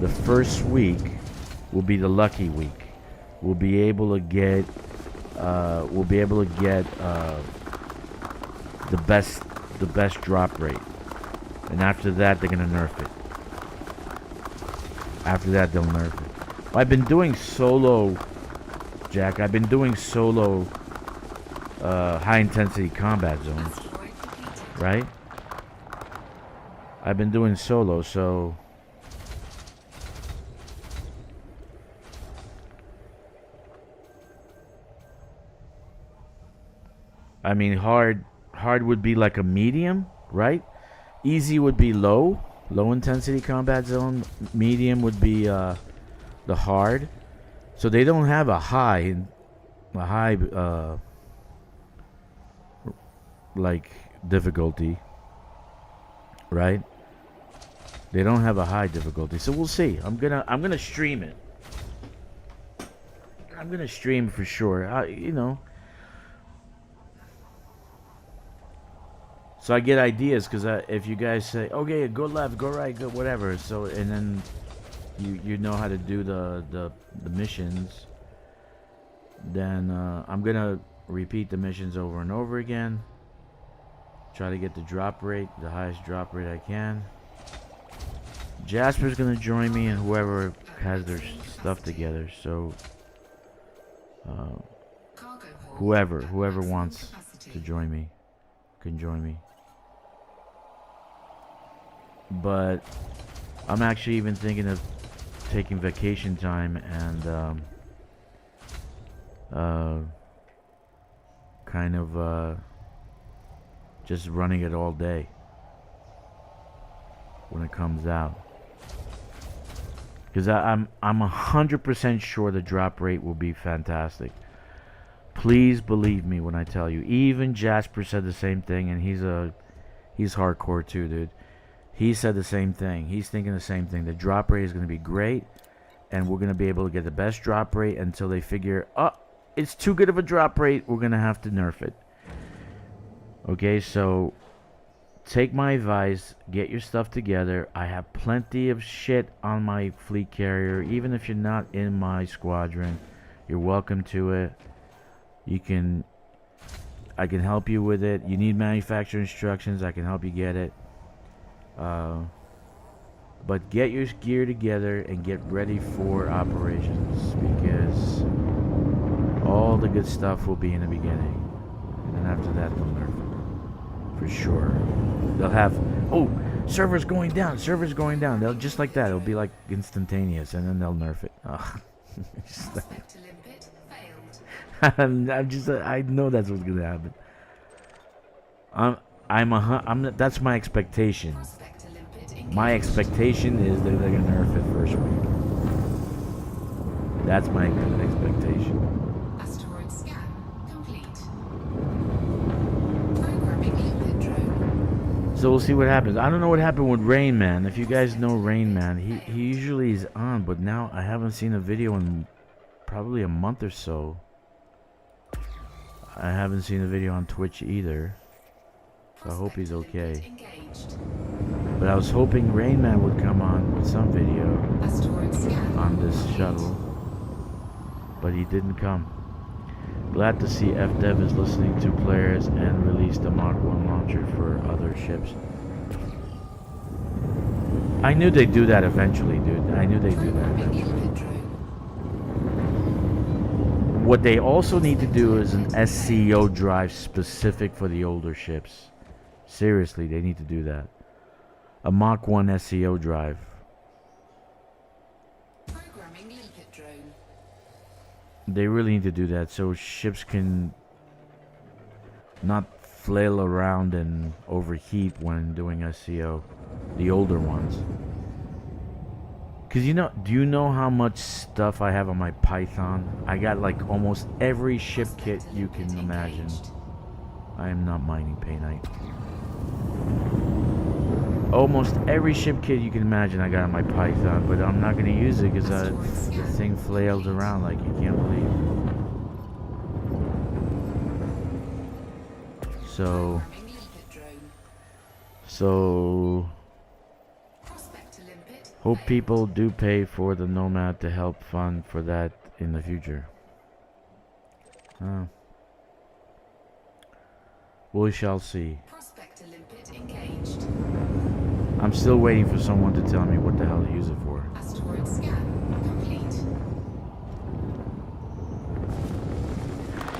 the first week will be the lucky week. We'll be able to get the best drop rate, and after that they're gonna nerf it. After that, they'll nerf it. I've been doing solo, Jack. I've been doing solo high-intensity combat zones, Asteroid depleted. right? I've been doing solo, so... I mean, hard would be like a medium, right? Easy would be low intensity combat zone. Medium would be the hard. So they don't have a high like difficulty, right? They don't have a high difficulty. So we'll see. I'm gonna stream it. I'm gonna stream for sure. You know. So I get ideas because if you guys say, okay, go left, go right, go whatever. So and then you know how to do the missions. Then I'm gonna repeat the missions over and over again. Try to get the drop rate, the highest drop rate I can. Jasper's gonna join me and whoever has their stuff together. So Cargo hold whoever at maximum wants capacity. to join me can join me. But I'm actually even thinking of taking vacation time and kind of just running it all day when it comes out, because I'm 100% sure the drop rate will be fantastic. Please believe me when I tell you. Even Jasper said the same thing, and he's hardcore too, dude. He said the same thing. He's thinking the same thing. The drop rate is going to be great, and we're going to be able to get the best drop rate until they figure, oh, it's too good of a drop rate. We're going to have to nerf it. Okay, so take my advice. Get your stuff together. I have plenty of shit on my fleet carrier. Even if you're not in my squadron, you're welcome to it. I can help you with it. You need manufacturer instructions, I can help you get it. But get your gear together and get ready for operations, because all the good stuff will be in the beginning, and after that they'll nerf it for sure. They'll have, oh, server's going down. They'll just like that. It'll be like instantaneous, and then they'll nerf it. Ugh. Prospect to limpet failed. I know that's what's gonna happen. That's my expectation. Prospect to limpet engaged. My expectation is that they're gonna nerf it first week. That's my expectation. Asteroid scan complete. Programming limpet drone. So we'll see what happens. I don't know what happened with Rain Man. If you guys know Rain Man, he usually is on, but now I haven't seen a video in probably a month or so. I haven't seen a video on Twitch either. So I hope he's okay. Engaged. But I was hoping Rain Man would come on with some video Asteroid scan on this shuttle, but he didn't come. Glad to see FDev is listening to players and released a Mach 1 launcher for other ships. I knew they'd do that eventually, dude. I knew they'd do that Programming eventually. limpet drone. What they also need to do is an SCO drive specific for the older ships. Seriously, they need to do that. A Mach 1 SCO drive. Programming limpet drone. They really need to do that so ships can not flail around and overheat when doing SCO. The older ones. Because do you know how much stuff I have on my Python? I got like almost every ship kit you can imagine. I am not mining Paynite. Almost every ship kit you can imagine I got on my Python, but I'm not going to use it because the thing flails around like you can't believe. So Programming limpet drone. Prospect to limpet hope failed. people do pay for the Nomad to help fund for that in the future. We shall see. Prospect to limpet engaged. I'm still waiting for someone to tell me what the hell to use it for. Asteroid scan complete.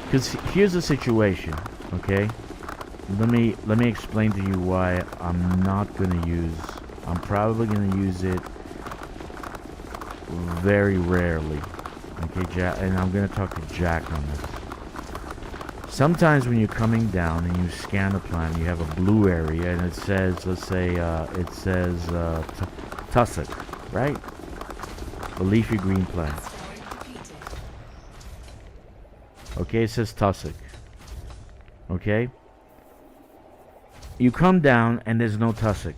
Because here's the situation, okay? Let me explain to you why I'm not gonna use. I'm probably gonna use it very rarely. Okay, Jack, and I'm gonna talk to Jack on this. Sometimes when you're coming down and you scan the planet, you have a blue area and it says, let's say, it says tussock, right? A leafy green plant. Asteroid defeated. Okay, it says tussock. Okay? You come down and there's no tussock.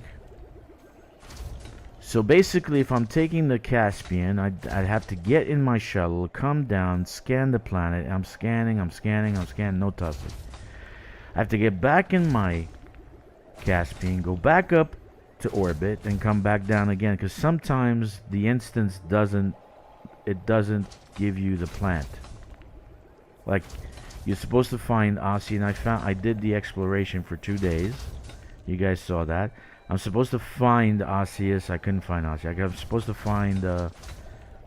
So basically, if I'm taking the Caspian, I'd have to get in my shuttle, come down, scan the planet. I'm scanning, no tussock. I have to get back in my Caspian, go back up to orbit, and come back down again. Because sometimes the instance doesn't give you the plant. Like, you're supposed to find Aussie, and I did the exploration for 2 days. You guys saw that. I'm supposed to find Osseous. I couldn't find Osseous. I'm supposed to find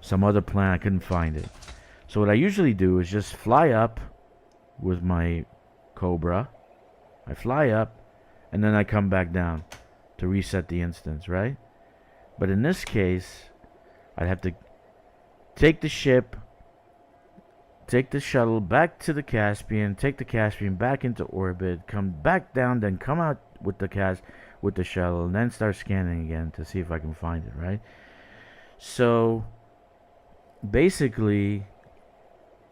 some other planet. I couldn't find it. So what I usually do is just fly up with my Cobra. I fly up, and then I come back down to reset the instance, right? But in this case, I'd have to take the ship, take the shuttle back to the Caspian, take the Caspian back into orbit, come back down, then come out with the shuttle, and then start scanning again to see if I can find it, right? So basically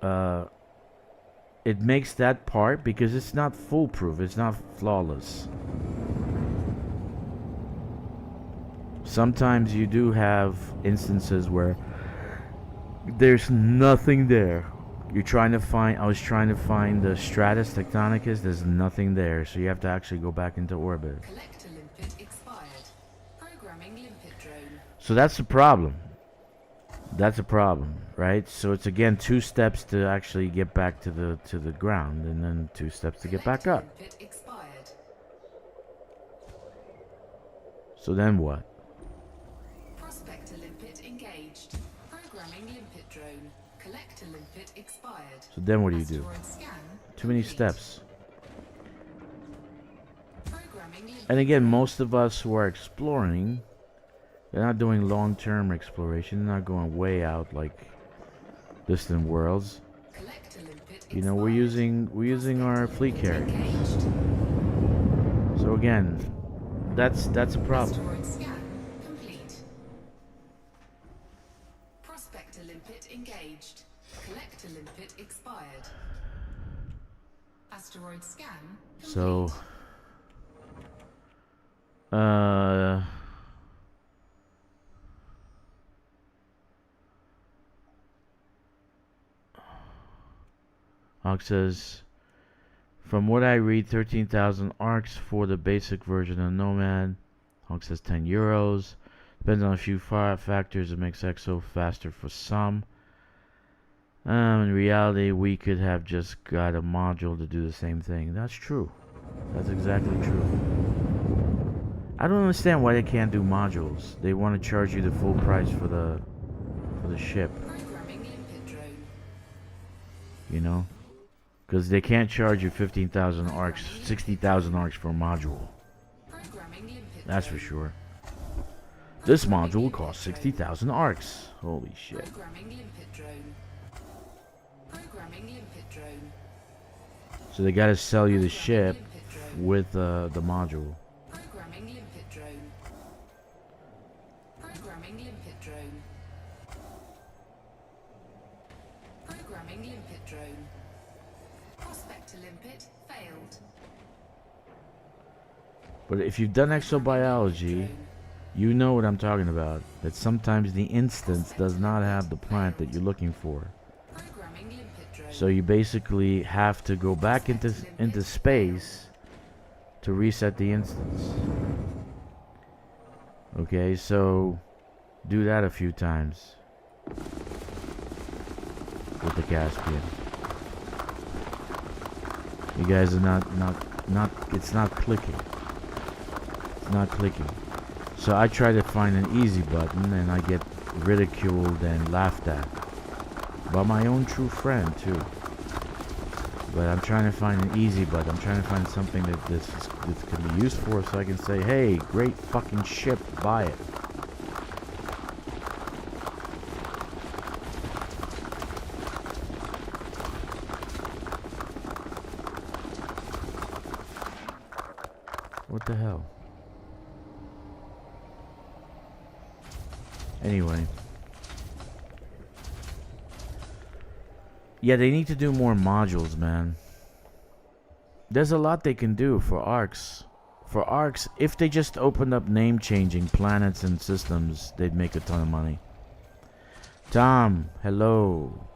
it makes that part, because it's not foolproof, it's not flawless. Sometimes you do have instances where there's nothing there. I was trying to find the Stratus Tectonicus. There's nothing there, so you have to actually go back into orbit. Collector limpet expired. Programming limpet drone. So that's the problem. That's a problem, right? So it's again 2 steps to actually get back to the ground, and then 2 steps to get back up. Collector limpet expired. So then what? Prospector limpet engaged. Programming limpet drone. Collector limpet expired. So then what do you do? Asteroid scan Too many complete. steps. Programming limpet And again, most of us who are exploring, they're not doing long-term exploration. They're not going way out like distant worlds. Collector limpet You know, we're using our fleet carrier. engaged. So again, that's a problem. Asteroid scan complete. Prospector limpet engaged. Collector limpet expired. Asteroid scan complete. So Hawk says, from what I read, 13,000 arcs for the basic version of Nomad. Hawk says 10 euros. Depends on a few factors. It makes EXO faster for some. In reality, we could have just got a module to do the same thing. That's true. That's exactly true. I don't understand why they can't do modules. They want to charge you the full price for the ship. Programming limpet drone. You know? Because they can't charge you 15,000 arcs, 60,000 arcs for a module. Programming limpet That's for drone. sure. This module will cost 60,000 arcs. Holy shit. Programming limpet drone. Programming limpet drone. So they gotta sell you the ship Limpet drone. with the module. Programming limpet drone. Programming limpet drone. Programming limpet drone. Prospector limpet failed. But if you've done exobiology, you know what I'm talking about. That sometimes the instance does not have the plant that you're looking for. Programming limpet drone. So you basically have to go back into space to reset the instance. Okay, so do that a few times with the Caspian. You guys are not it's not clicking. It's not clicking. So I try to find an easy button and I get ridiculed and laughed at. By my own true friend too. But I'm trying to find an easy button. I'm trying to find something that this can be used for so I can say, hey, great fucking ship, buy it. What the hell? Anyway. Yeah, they need to do more modules, man. There's a lot they can do for arcs. For arcs, if they just opened up name-changing planets and systems, they'd make a ton of money. Tom, hello.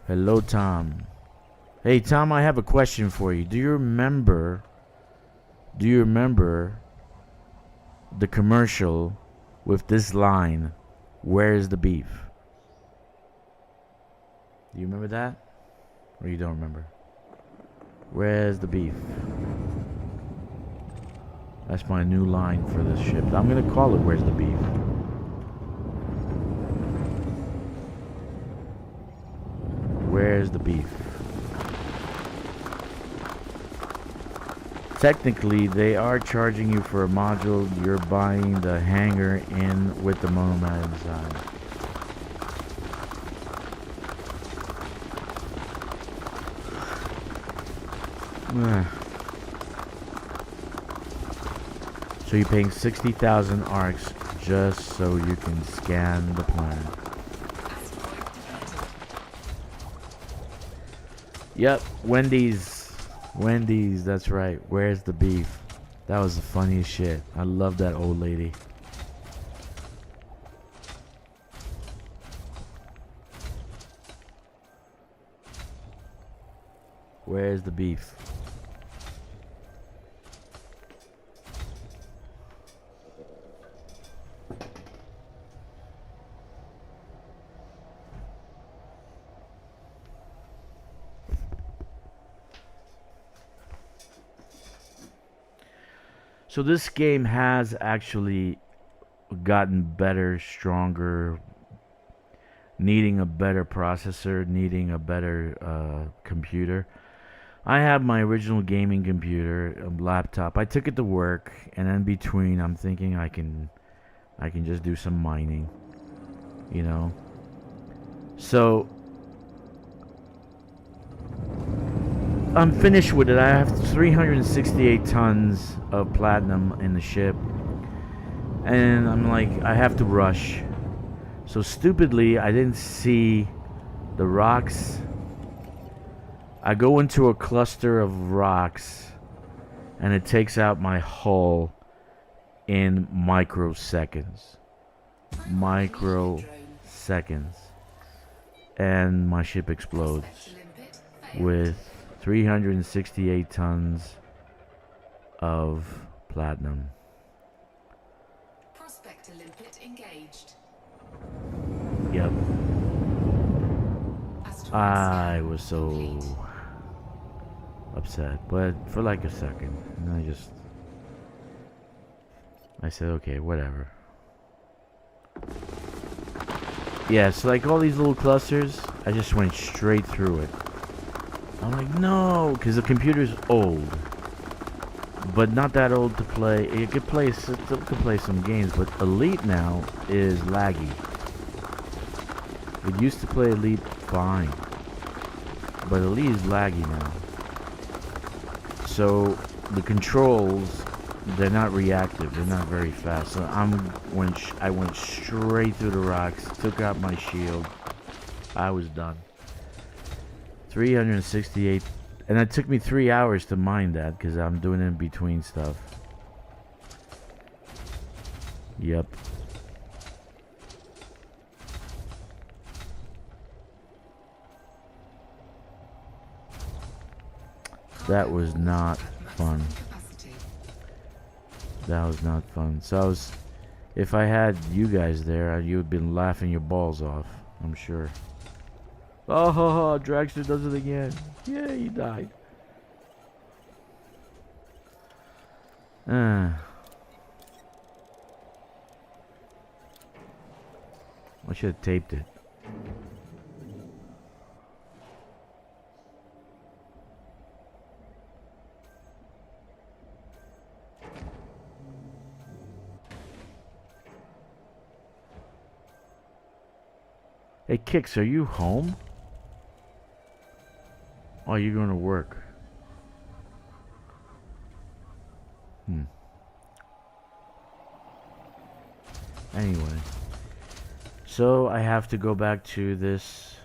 Hello, Tom. Hey, Tom, I have a question for you. Do you remember the commercial with this line, "Where's the beef"? Do you remember that? Or you don't remember? Where's the beef? That's my new line for this ship. I'm gonna call it "Where's the beef?" Where's the beef? Technically, they are charging you for a module. You're buying the hangar in with the Nomad inside. So you're paying 60,000 arcs just so you can scan the planet. Yep, Wendy's, that's right. Where's the beef? That was the funniest shit. I love that old lady. Where's the beef? So this game has actually gotten better, stronger, needing a better processor, needing a better computer. I have my original gaming computer, laptop. I took it to work, and in between, I'm thinking I can just do some mining, you know. So I'm finished with it. I have 368 tons of platinum in the ship, and I'm like, I have to rush. So stupidly, I didn't see the rocks. I go into a cluster of rocks, and it takes out my hull in microseconds. Microseconds. And my ship explodes with 368 tons of platinum. Prospector limpet engaged. Yep. I was so upset, but for like a second, and I said, okay, whatever. Yeah, so like all these little clusters, I just went straight through it. I'm like, no, because the computer's old, but not that old to play. It could play some games, but Elite now is laggy. It used to play Elite fine, but Elite is laggy now. So the controls, they're not reactive. They're not very fast. So I went straight through the rocks, took out my shield. I was done. 368, and it took me 3 hours to mine that because I'm doing it in between stuff. Yep. That was not fun. That was not fun. So if I had you guys there, you would have been laughing your balls off, I'm sure. Oh, ha, ha, Dragster does it again. Yeah, he died. should have taped it. Hey, Kix, are you home? Oh, you're going to work. Anyway. So, I have to go back to this.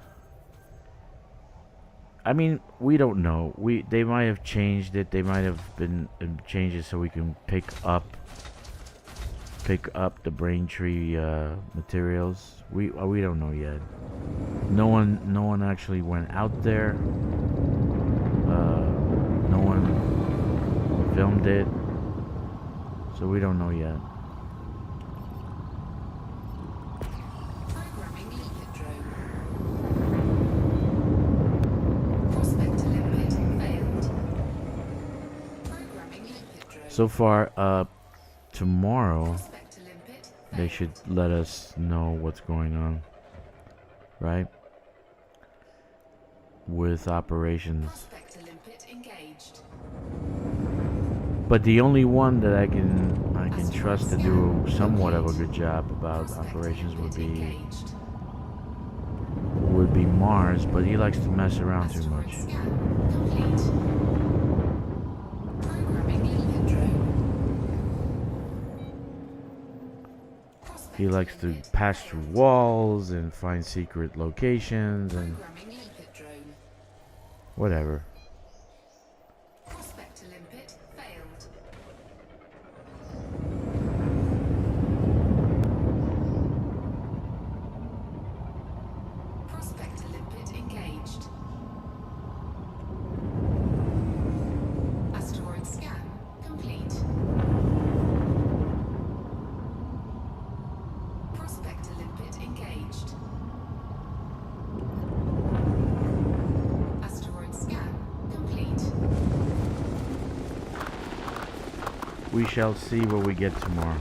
I mean, we don't know. They might have changed it. They might have been changes so we can pick up the Braintree materials. We don't know yet. No one actually went out there. No one filmed it, so we don't know yet. Programming liquid drone. Prospect limit failed. Programming liquid drone. So far, tomorrow Prospect limit they failed. should let us know what's going on, right? With operations. Prospect limit engaged. But the only one that I can trust to do somewhat of a good job about Prospect operations limit engaged. would be Mars, but he likes to mess around too much. Asteroid scan complete. Programming liquid drone. Prospect He likes to limit pass through failed. walls and find secret locations and Programming liquid drone. whatever. Prospect limpet failed. Prospect limpet engaged. Asteroid scan complete. Prospect limpet engaged. Asteroid scan complete. We shall see what we get tomorrow.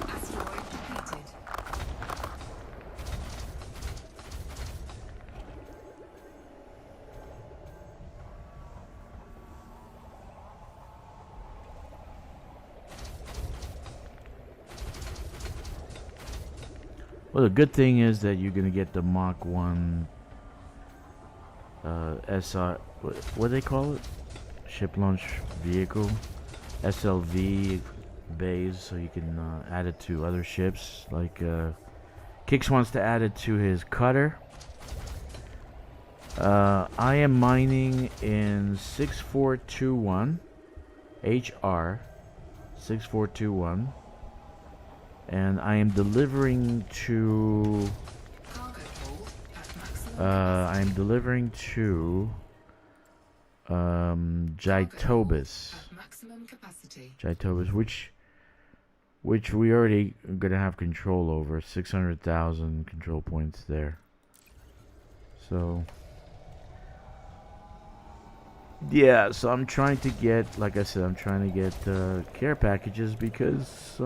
Asteroid depleted. Well, the good thing is that you're gonna get the Mach 1 SR. What do they call it? Ship launch vehicle, SLV bays, so you can add it to other ships. Like Kix wants to add it to his cutter. I am mining in 6421 HR 6421, and I am delivering to Cargo hold at maximum I am delivering to Jitobus. at maximum capacity. Jitobus, which we already gonna have control over. 600,000 control points there. So yeah, so I'm trying to get, like I said, I'm trying to get care packages because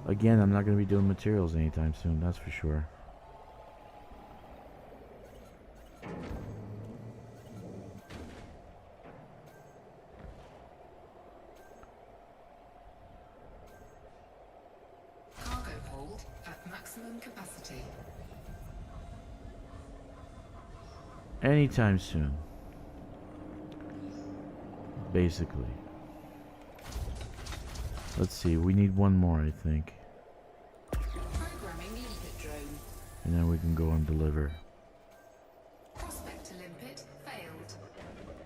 again, I'm not gonna be doing materials anytime soon. That's for sure. Cargo hold at maximum capacity. Anytime soon. Basically. Let's see, we need one more, I think. Programming limpet drone. And then we can go and deliver. Prospect limpet failed.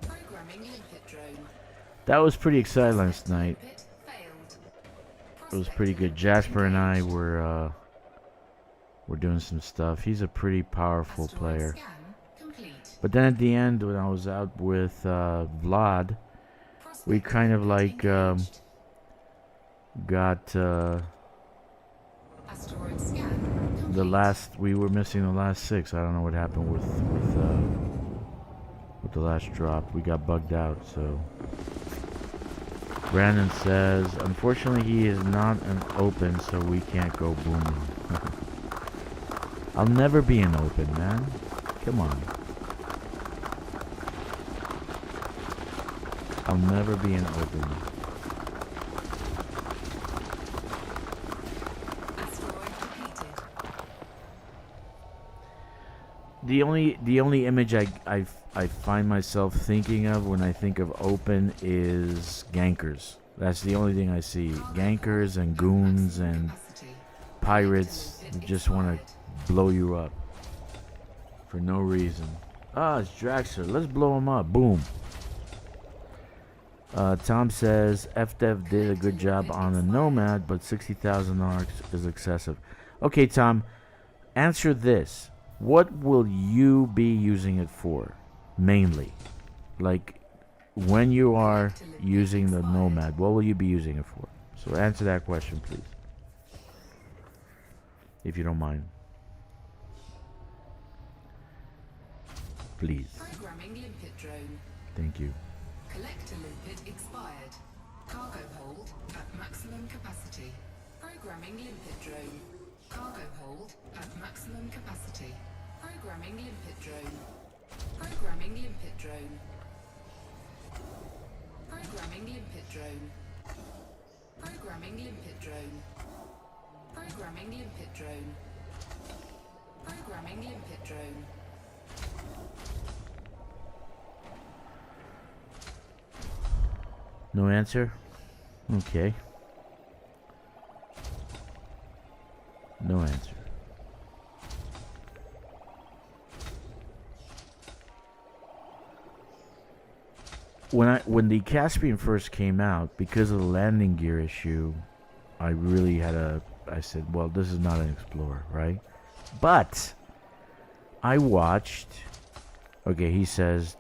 Programming limpet drone. That was pretty exciting last night. Limpet failed. It was pretty good. Jasper and I were doing some stuff. He's a pretty powerful player. Scan complete. But then at the end, when I was out with Vlad, we kind of like got Asteroid scan. the last. We were missing the last 6. I don't know what happened with the last drop. We got bugged out. So Brandon says, unfortunately, he is not an open, so we can't go booming. I'll never be an open, man. Come on. I'll never be an open. Asteroid depleted. The only image I find myself thinking of when I think of open is gankers. That's the only thing I see. Gankers and goons and pirates who just want to blow you up for no reason. Ah, it's Draxler. Let's blow him up. Boom. Tom says FDev did a good job on the Nomad, but 60,000 arcs is excessive. Okay, Tom, answer this. What will you be using it for, mainly? Like, when you are using the Nomad, what will you be using it for? So answer that question, please. If you don't mind. Please. Programming limpet drone. Thank you. Collector limpet expired. Cargo hold at maximum capacity. Programming limpet drone. Cargo hold at maximum capacity. Programming limpet drone. Programming limpet drone. Programming limpet drone. Programming limpet drone. Programming limpet drone. Programming limpet drone. No answer? Okay. No answer. When the Caspian first came out, because of the landing gear issue, I said, well, this is not an Explorer, right? But I watched. Okay,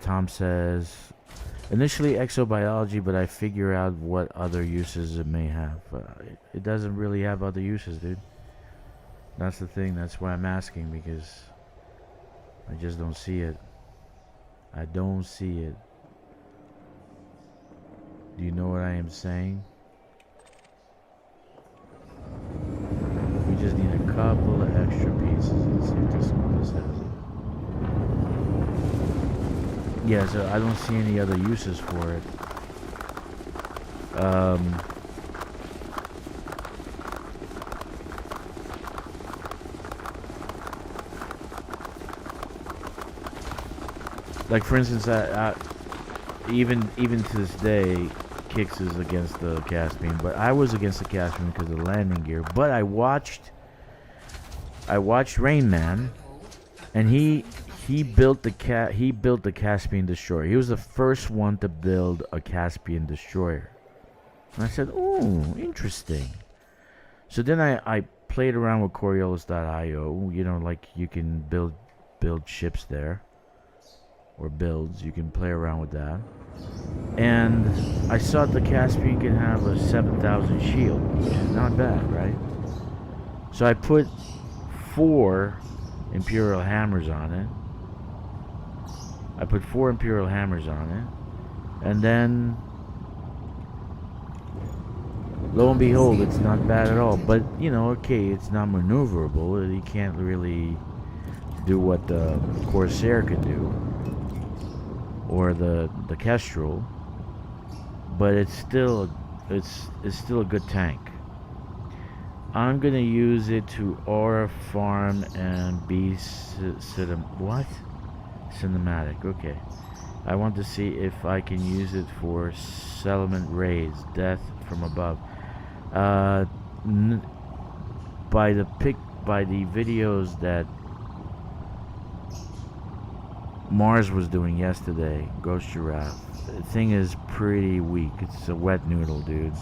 Tom says, initially exobiology, but I figure out what other uses it may have. It doesn't really have other uses, dude. That's the thing. That's why I'm asking, because I just don't see it. I don't see it. Do you know what I am saying? We just need a couple of extra pieces. Let's see if this has it. Yeah, so I don't see any other uses for it. Like, for instance, even to this day, Kix is against the Caspian, but I was against the Caspian because of the landing gear. But I watched Rain Man, and he built the Caspian destroyer. He was the first one to build a Caspian destroyer, and I said, "Oh, interesting." So then I played around with Coriolis.io. You know, like, you can build ships there, or builds. You can play around with that. And I saw the Caspian can have a 7,000 shield, which is not bad, right? So I put 4 Imperial Hammers on it. And then, lo and behold, it's not bad at all. But, you know, okay, it's not maneuverable. You can't really do what the Corsair can do, or the Kestrel, but it's still a good tank. I'm gonna use it to aura farm and be cinematic. Okay, I want to see if I can use it for settlement raids, death from above. By the videos that Mars was doing yesterday, Ghost Giraffe, the thing is pretty weak. It's a wet noodle, dude.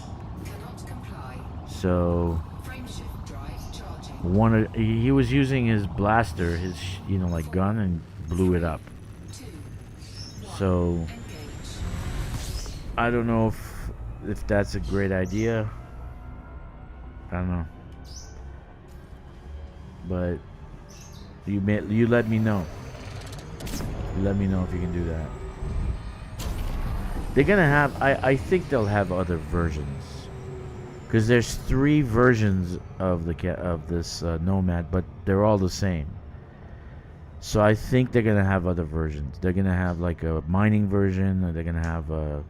Cannot comply. So Frameshift drive charging. he was using his blaster, his like gun, and blew it up. 2, 1, So engage. I don't know if that's a great idea. I don't know. But you let me know. You let me know if you can do that. They're gonna have. I think they'll have other versions. Because there's 3 versions of this Nomad, but they're all the same. So I think they're gonna have other versions. They're gonna have like a mining version, or they're gonna have a.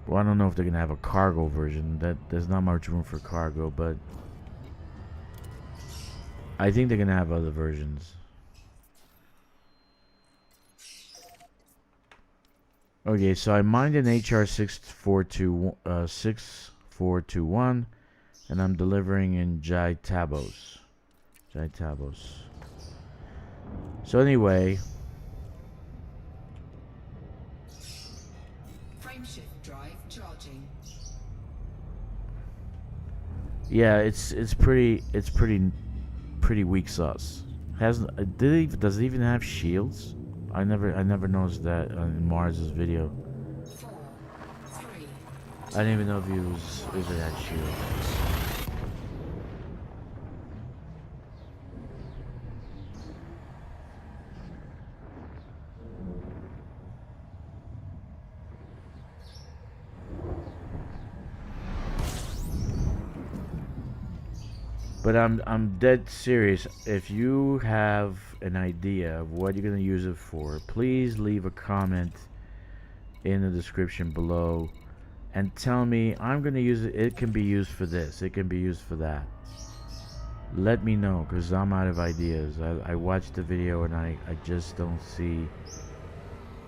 Well, I don't know if they're gonna have a cargo version. There's not much room for cargo, but I think they're gonna have other versions. Okay, so I mined an HR 6421, and I'm delivering in Jaitabos. So anyway, Frameshift drive charging. yeah, it's pretty weak sauce. Does it even have shields? I never noticed that in Mars's video. 4, 3. I didn't even know if it had shields. But I'm dead serious. If you have an idea of what you're gonna use it for, please leave a comment in the description below and tell me I'm gonna use it. It can be used for this. It can be used for that. Let me know, because I'm out of ideas. I watched the video and I just don't see.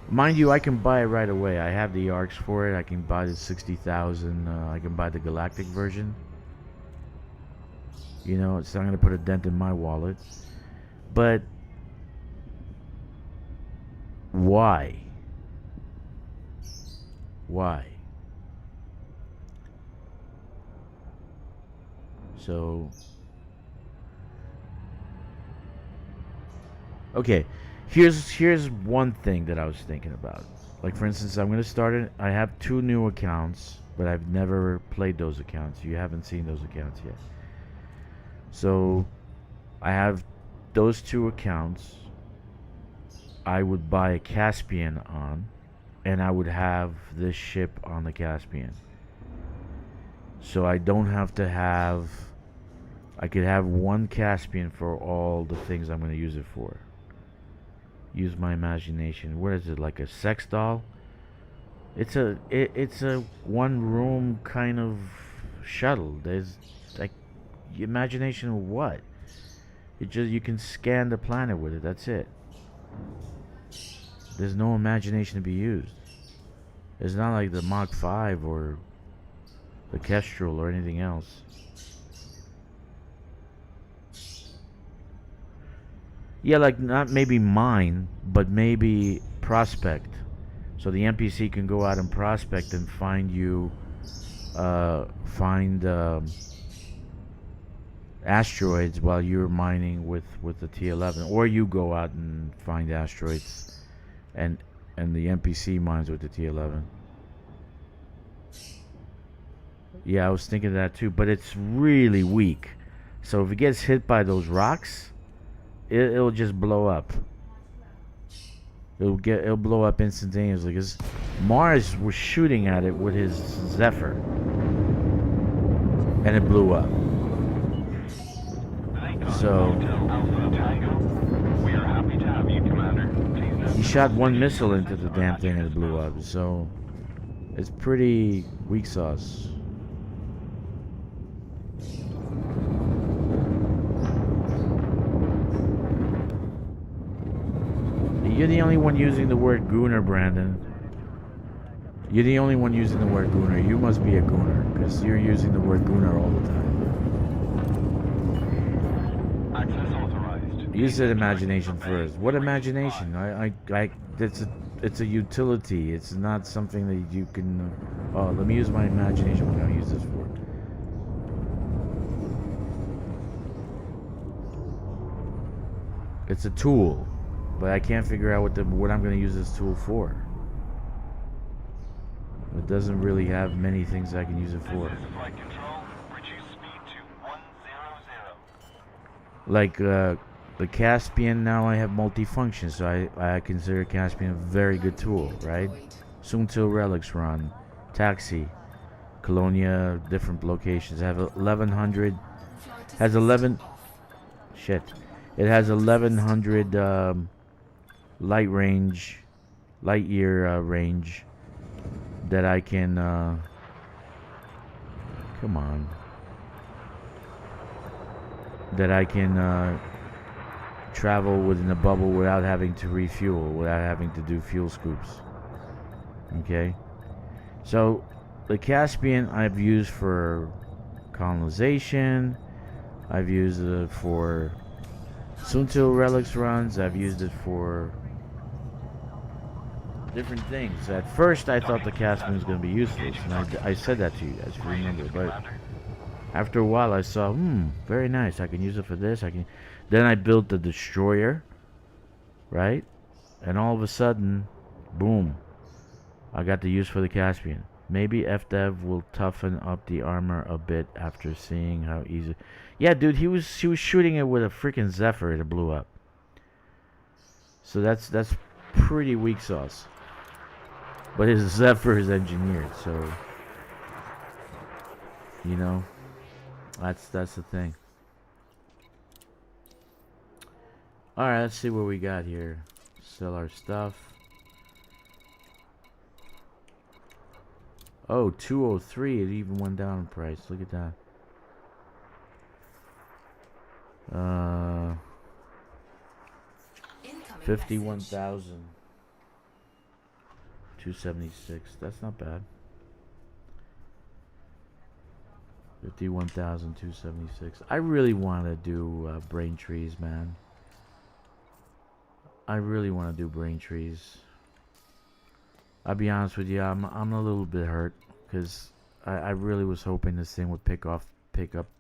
Mind you, I can buy it right away. I have the arcs for it. I can buy the 60,000. I can buy the galactic version. You know, it's not going to put a dent in my wallet. But why? Why? So, okay, here's one thing that I was thinking about. Like, for instance, I'm going to start it. I have 2 new accounts, but I've never played those accounts. You haven't seen those accounts yet. So I have those 2 accounts. I would buy a Caspian on, and I would have this ship on the Caspian. So I don't have to have. I could have 1 Caspian for all the things I'm going to use it for. Use my imagination. What is it, like a sex doll? It's a 1-room kind of shuttle. There's like. Imagination of what? You can scan the planet with it. That's it. There's no imagination to be used. It's not like the Mach 5 or the Kestrel or anything else. Yeah, like not maybe mine, but maybe prospect. So the NPC can go out and prospect and find you, asteroids while you're mining with the T11, or you go out and find asteroids and the NPC mines with the T11. Yeah, I was thinking of that too, but it's really weak. So if it gets hit by those rocks, it'll just blow up. It'll blow up instantaneously, because Mars was shooting at it with his Zephyr and it blew up. So he shot 1 missile into the damn thing and it blew up. So it's pretty weak sauce. You're the only one using the word gooner, Brandon. You're the only one using the word gooner. You must be a gooner, because you're using the word gooner all the time. You said imagination first. What imagination? It's a utility. It's not something that you can. Oh, let me use my imagination. What can I use this for? It's a tool, but I can't figure out what I'm going to use this tool for. It doesn't really have many things I can use it for. This is flight control. Reduce speed to 100. Like the Caspian, now I have multifunction, so I consider Caspian a very good tool, right? Soon till relics run, taxi, Colonia, different locations. I have 1100. Has 11. Shit. It has 1100 light range, light year range that I can. Come on. That I can travel within a bubble without having to refuel, without having to do fuel scoops. Okay? So, the Caspian I've used for colonization. I've used it for soon till relics runs. I've used it for different things. At first, I thought the Caspian was going to be useless, and I said that to you guys, if you remember. But after a while, I saw, very nice. I can use it for this. Then I built the destroyer, right? And all of a sudden, boom, I got the use for the Caspian. Maybe FDev will toughen up the armor a bit after seeing how easy. Yeah, dude, he was shooting it with a freaking Zephyr that blew up. So that's pretty weak sauce. But his Zephyr is engineered, so you know, that's the thing. All right, let's see what we got here. Sell our stuff. Oh, 203. It even went down in price. Look at that. 51,000. 276. That's not bad. 51,276. I really want to do brain trees, man. I really want to do brain trees. I'll be honest with you, I'm a little bit hurt because I really was hoping this thing would pick up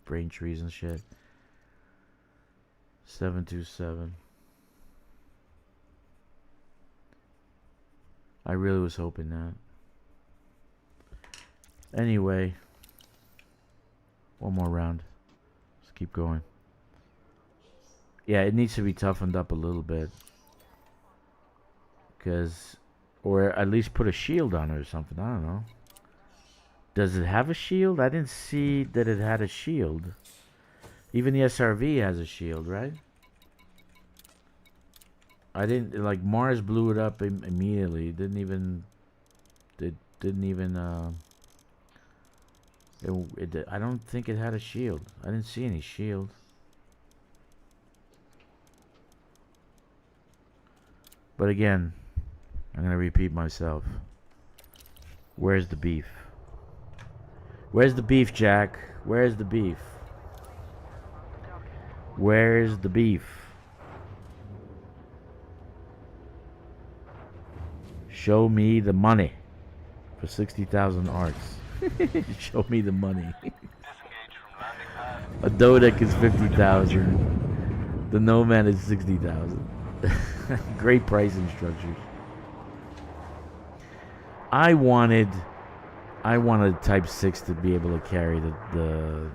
brain trees and shit. 727. I really was hoping that. Anyway, one more round. Let's keep going. Yeah, it needs to be toughened up a little bit. Or at least put a shield on it or something. I don't know. Does it have a shield? I didn't see that it had a shield. Even the SRV has a shield, right? I didn't like Mars blew it up immediately. It didn't even. I don't think it had a shield. I didn't see any shield. But again, I'm gonna repeat myself. Where's the beef? Where's the beef, Jack? Where's the beef? Where's the beef? Show me the money for 60,000 arts. Show me the money. A Dodec is 50,000. The Nomad is 60,000. Great pricing structures. I wanted Type 6 to be able to carry the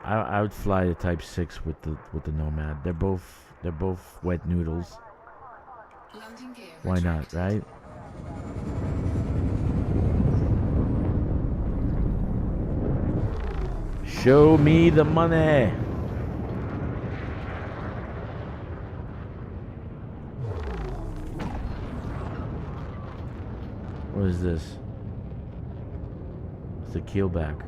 I would fly the Type 6 with the Nomad. They're both wet noodles. Why not, right? Show me the money. What is this? It's a keelback.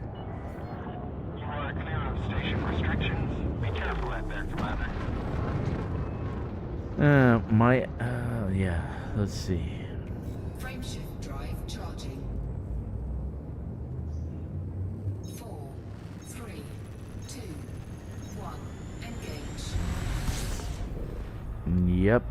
You are clear of station restrictions. Be careful out there, Commander. Yeah, let's see. Frameshift drive charging. 4, 3, 2, 1. Engage. Yep.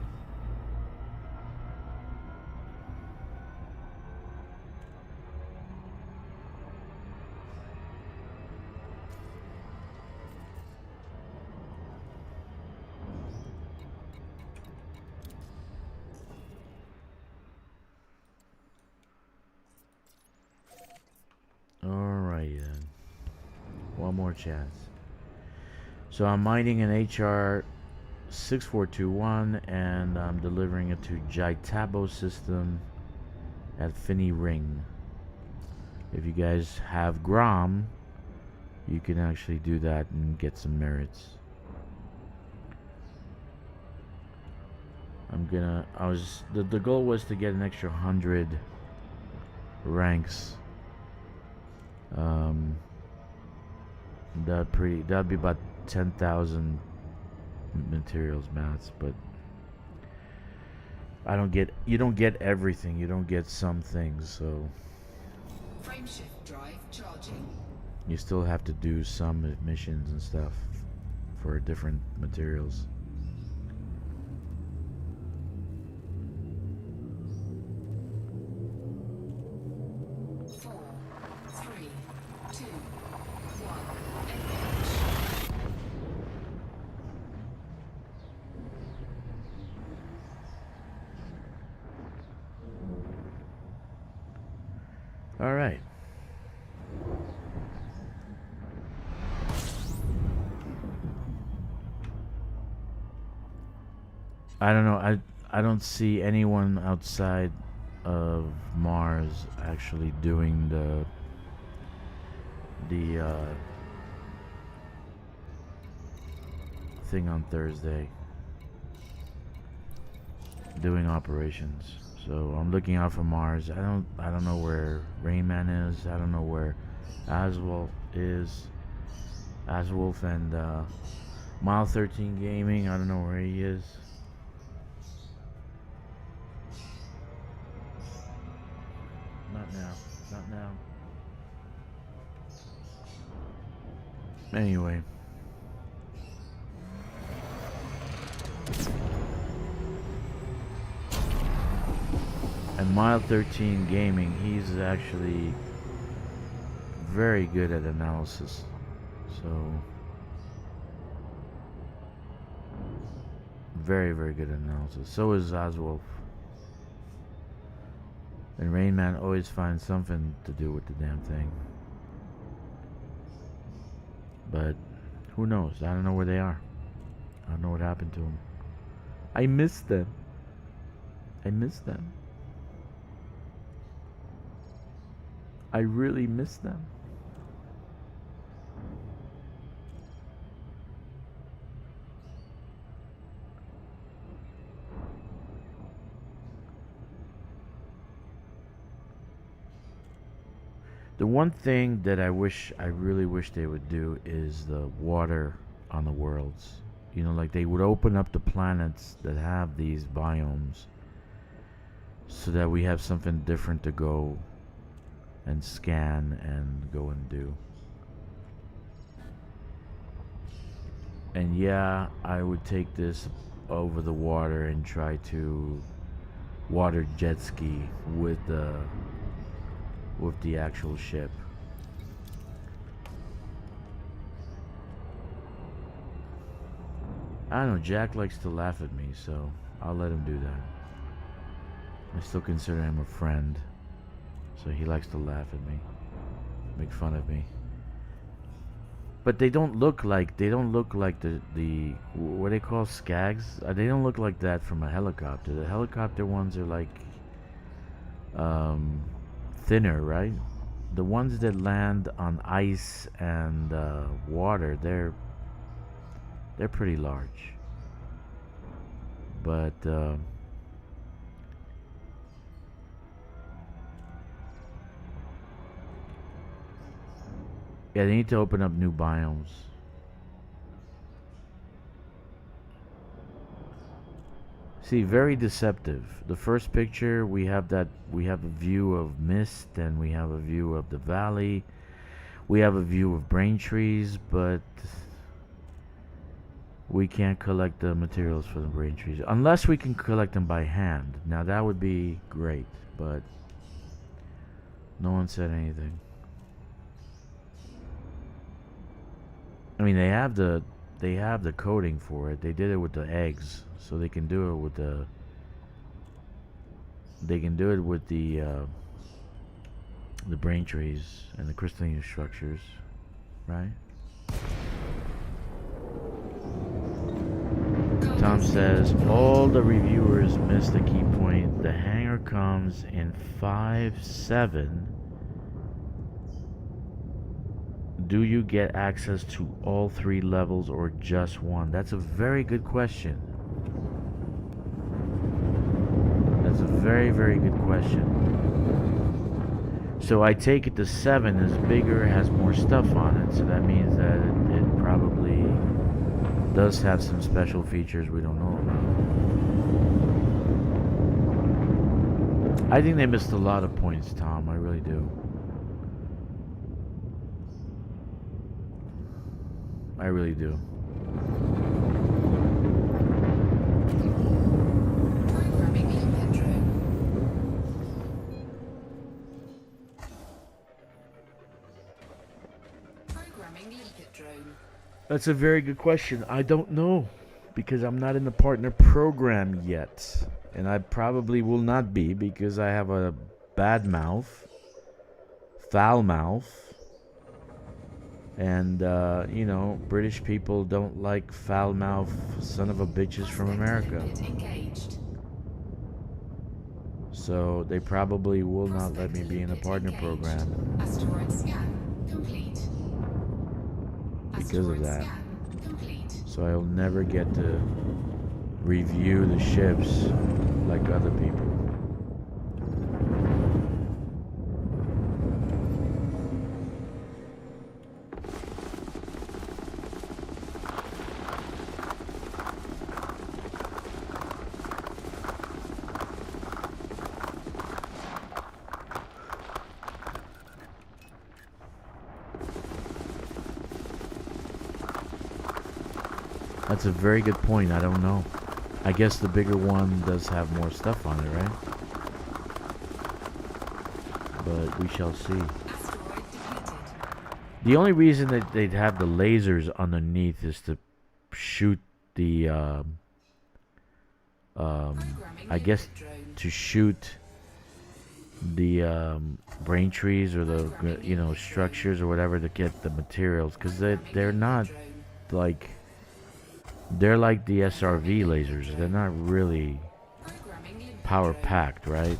more chance. So I'm mining an HR 6421 and I'm delivering it to Jaitabo system at Finney Ring. If you guys have Grom, you can actually do that and get some merits. The goal was to get an extra 100 ranks. That'd be about 10,000 materials mats, but you don't get everything, you don't get some things, so Frameshift drive charging. you still have to do some missions and stuff for different materials. All right. I don't know. I don't see anyone outside of Mars actually doing the thing on Thursday, doing operations. So I'm looking out for Mars. I don't know where Rayman is. I don't know where Aswolf is. Aswolf and Mile 13 Gaming. I don't know where he is. Not now. Not now. Anyway. And Mile 13 Gaming, he's actually very good at analysis. So very, very good at analysis. So is Oswolf. And Rainman always finds something to do with the damn thing. But who knows? I don't know where they are. I don't know what happened to them. I miss them. I miss them. I really miss them. The one thing that I really wish they would do is the water on the worlds. You know, like they would open up the planets that have these biomes so that we have something different to go and scan and go and do. And yeah, I would take this over the water and try to water jet ski with the actual ship. I don't know, Jack likes to laugh at me, so I'll let him do that. I still consider him a friend, so he likes to laugh at me, make fun of me. But they don't look like the what they call skags. They don't look like that from a helicopter. The helicopter ones are like thinner, right? The ones that land on ice and water, they're pretty large. But yeah, they need to open up new biomes. See, very deceptive. The first picture, we have a view of mist, and we have a view of the valley. We have a view of brain trees, but we can't collect the materials for the brain trees unless we can collect them by hand. Now that would be great, but no one said anything. I mean, they have the coding for it. They did it with the eggs, so they can do it with the brain trees and the crystalline structures, right? Tom says, all the reviewers missed the key point. The hangar comes in 5-7. Do you get access to all 3 levels or just one? That's a very good question. That's a very, very good question. So I take it the 7 is bigger, has more stuff on it. So that means that it probably does have some special features we don't know about. I think they missed a lot of points, Tom. I really do. I really do. Programming limpet drone. Programming limpet drone. That's a very good question. I don't know because I'm not in the partner program yet. And I probably will not be because I have a bad mouth, foul mouth. And, you know, British people don't like foul mouth son of a bitches from America. Engaged. So they probably will not let me be in the partner program Asteroid scan complete. because of that. Scan complete. So I'll never get to review the ships like other people. That's a very good point. I don't know. I guess the bigger one does have more stuff on it, right? But we shall see. Asteroid depleted. The only reason that they'd have the lasers underneath is to shoot the, I guess, to shoot the brain trees or the, you know, structures or whatever to get the materials, because they're not like. They're like the SRV lasers. They're not really power packed, right?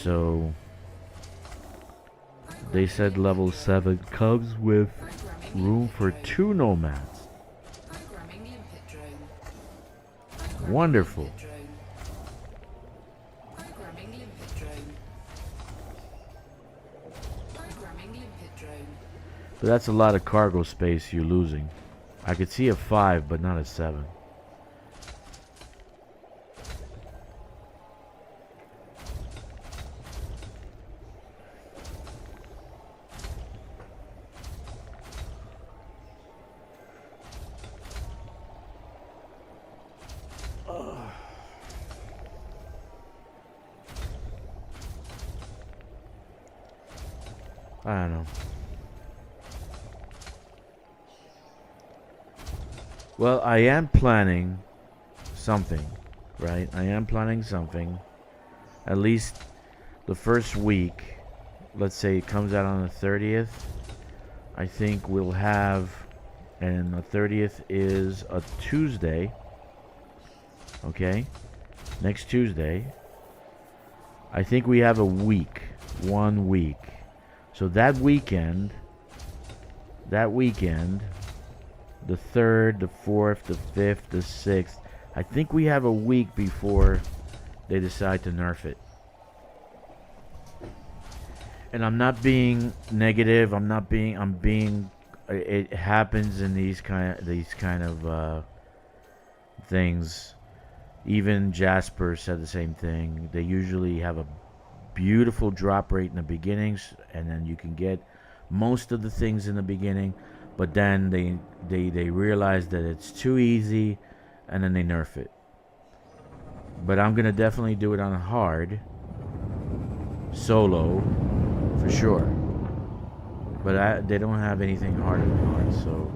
So they said level 7 comes with room for 2 Nomads. Wonderful. But that's a lot of cargo space you're losing. I could see a 5, but not a 7. I don't know. Well, I am planning something, right? I am planning something. At least the first week, let's say it comes out on the 30th. I think we'll have, and the 30th is a Tuesday. Okay? Next Tuesday. I think we have a week. 1 week. So that weekend, the 3rd, the 4th, the 5th, the 6th. I think we have a week before they decide to nerf it. And I'm not being negative. I'm being. It happens in these kind of things. Even Jasper said the same thing. They usually have a beautiful drop rate in the beginnings, and then you can get most of the things in the beginning. But then they realize that it's too easy, and then they nerf it. But I'm gonna definitely do it on hard, solo, for sure. But they don't have anything harder than hard, so.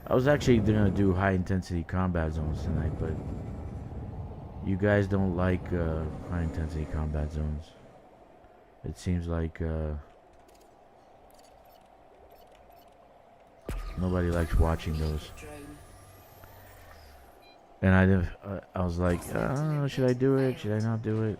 I was actually gonna do high intensity combat zones tonight, but you guys don't like high intensity combat zones. It seems like Nobody likes watching those. Limpet drone. And I was like, should I do it? Should I not do it?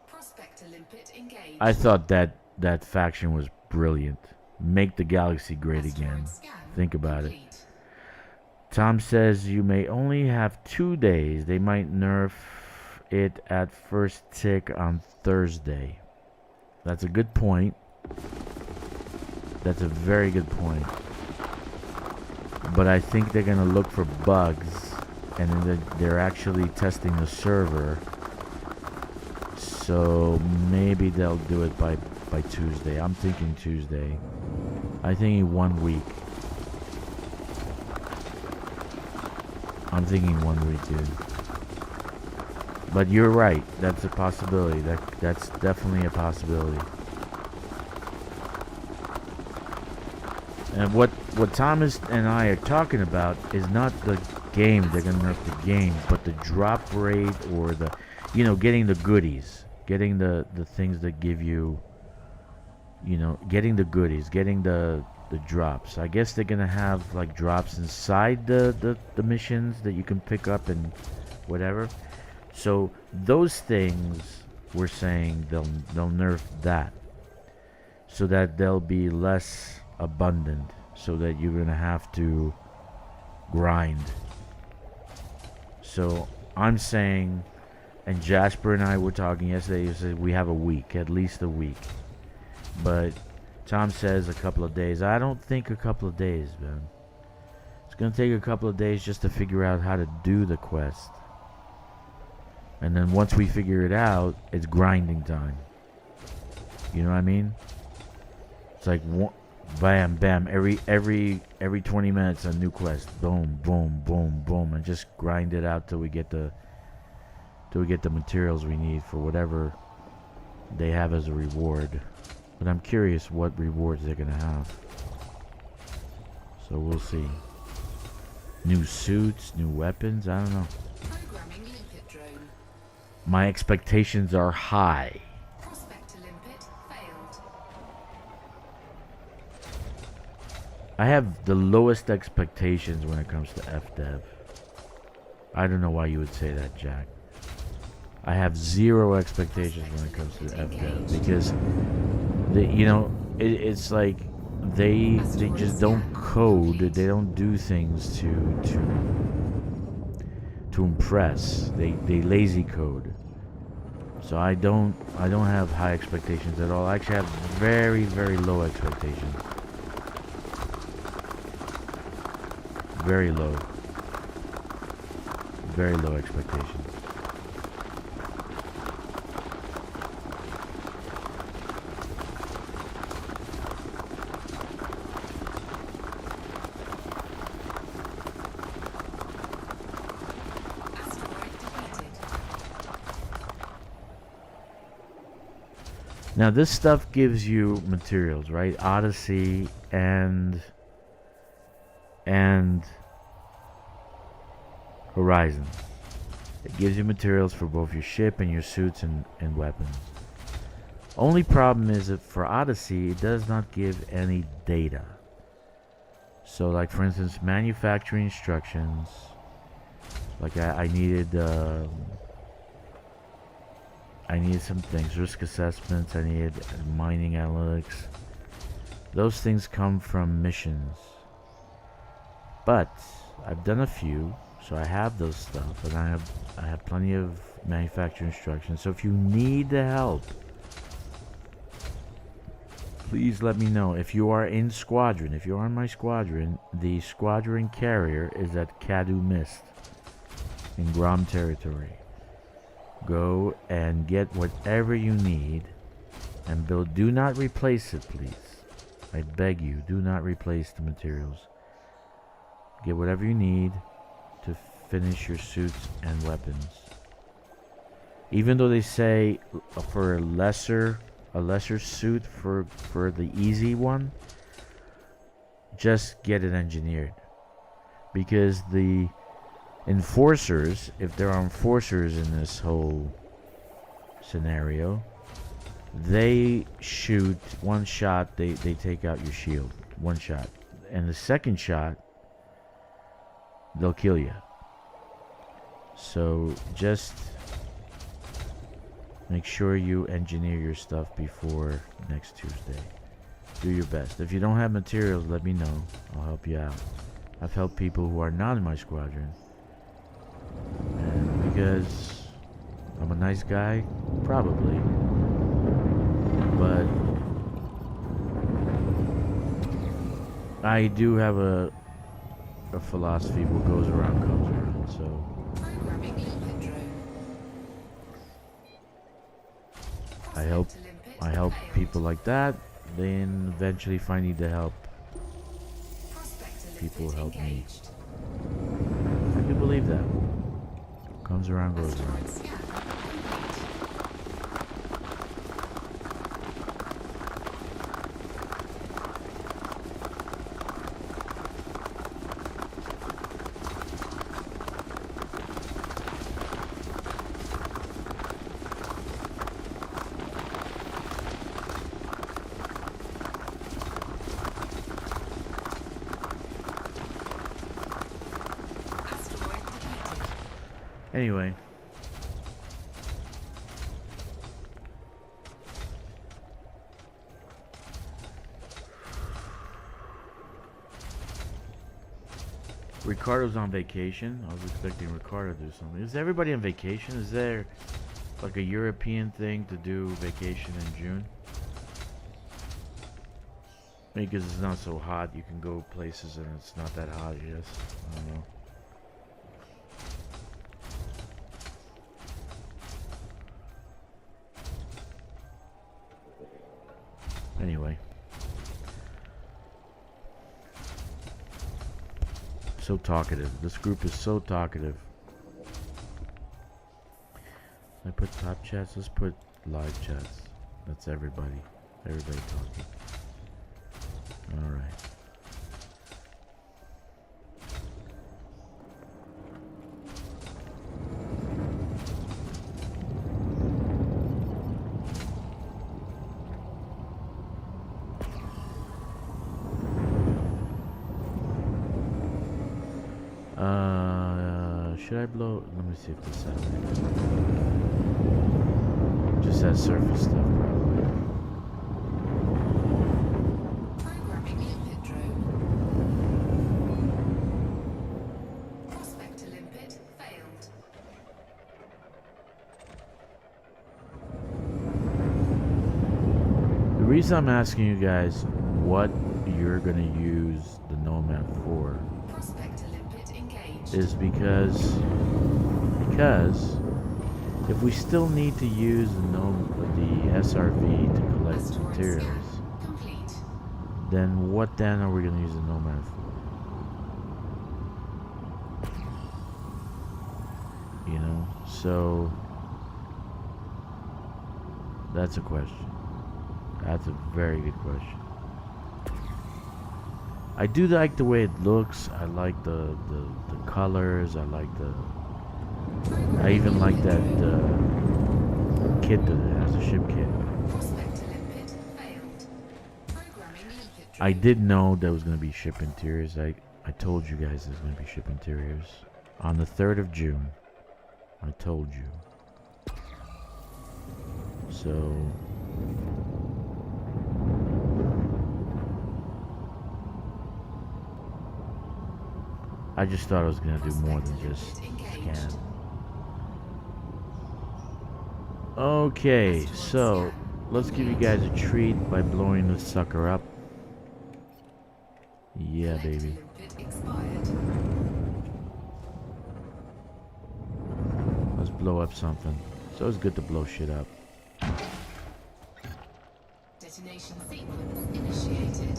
Prospector limpet engaged. I thought that faction was brilliant. Make the galaxy great again. Asteroid scan Think about it. complete. Tom says you may only have 2 days. They might nerf it at first tick on Thursday. That's a good point. That's a very good point. But I think they're gonna look for bugs, and then they're actually testing the server. So maybe they'll do it by Tuesday. I'm thinking Tuesday. I think 1 week. I'm thinking 1 week, dude. But you're right. That's a possibility. That's definitely a possibility. And what Thomas and I are talking about is not the game. They're gonna nerf the game, but the drop rate, or the, getting the goodies, getting the things that give you, getting the goodies, getting the drops. I guess they're gonna have like drops inside the missions that you can pick up and whatever. So those things, we're saying they'll nerf that, so that they'll be less abundant, so that you're gonna have to grind. So I'm saying, and Jasper and I were talking yesterday, he said we have a week, at least a week. But Tom says a couple of days. I don't think a couple of days, man. It's gonna take a couple of days just to figure out how to do the quest. And then once we figure it out, it's grinding time. You know what I mean? It's like bam, bam. Every 20 minutes a new quest. Boom, boom, boom, boom, and just grind it out till we get the materials we need for whatever they have as a reward. But I'm curious what rewards they're gonna have. So we'll see. New suits, new weapons. I don't know. Programming limpet drone. My expectations are high. Prospector limpet failed. I have the lowest expectations when it comes to FDev. I don't know why you would say that, Jack. I have zero expectations when it comes to FDev, because it's like they just don't code. They don't do things to impress. They lazy code. So I don't have high expectations at all. I actually have very, very low expectations. Very low. Very low expectations. Now this stuff gives you materials, right? Odyssey and Horizon. It gives you materials for both your ship and your suits and weapons. Only problem is that for Odyssey, it does not give any data. So like for instance, manufacturing instructions. Like I needed some things, risk assessments, I needed mining analytics. Those things come from missions. But I've done a few, so I have those stuff, and I have plenty of manufacturing instructions. So if you need the help, please let me know. If you are in Squadron, if you're on my squadron, the squadron carrier is at Cadu Mist in Grom territory. Go and get whatever you need and build. Do not replace it, please. I beg you, do not replace the materials. Get whatever you need to finish your suits and weapons. Even though they say for a lesser suit for the easy one, just get it engineered. Because the enforcers, if there are enforcers in this whole scenario, They shoot one shot, they take out your shield. One shot. And the second shot, they'll kill you. So just make sure you engineer your stuff before next Tuesday. Do your best. If you don't have materials, let me know. I'll help you out. I've helped people who are not in my squadron. And because I'm a nice guy, probably. But I do have a philosophy: what goes around comes around. So Programming limpet drone. I help people like that. Then eventually, if I need the help, people help me. I can believe that. Comes around, goes around. Anyway. Ricardo's on vacation. I was expecting Ricardo to do something. Is everybody on vacation? Is there like a European thing to do vacation in June? Because it's not so hot, you can go places and it's not that hot, yes. I don't know. Anyway. So talkative. This group is so talkative. I put top chats, let's put live chats. That's everybody. Everybody talking. Alright. Should I blow? Let me see if this has just has surface stuff probably. Programming limpet drone. Prospector limpet failed. The reason I'm asking you guys what you're gonna use the Nomad for is because if we still need to use the SRV to collect materials, then what then are we going to use the Nomad for? You know, so that's a question. That's a very good question. I do like the way it looks. I like the colors. I like I even like that kit that it has, the ship kit. I did know there was going to be ship interiors. I told you guys there's going to be ship interiors. On the 3rd of June. I told you. So I just thought I was going to do more than just scan. Okay, so let's give you guys a treat by blowing this sucker up. Yeah, baby. Let's blow up something. It's always good to blow shit up. Detonation sequence initiated.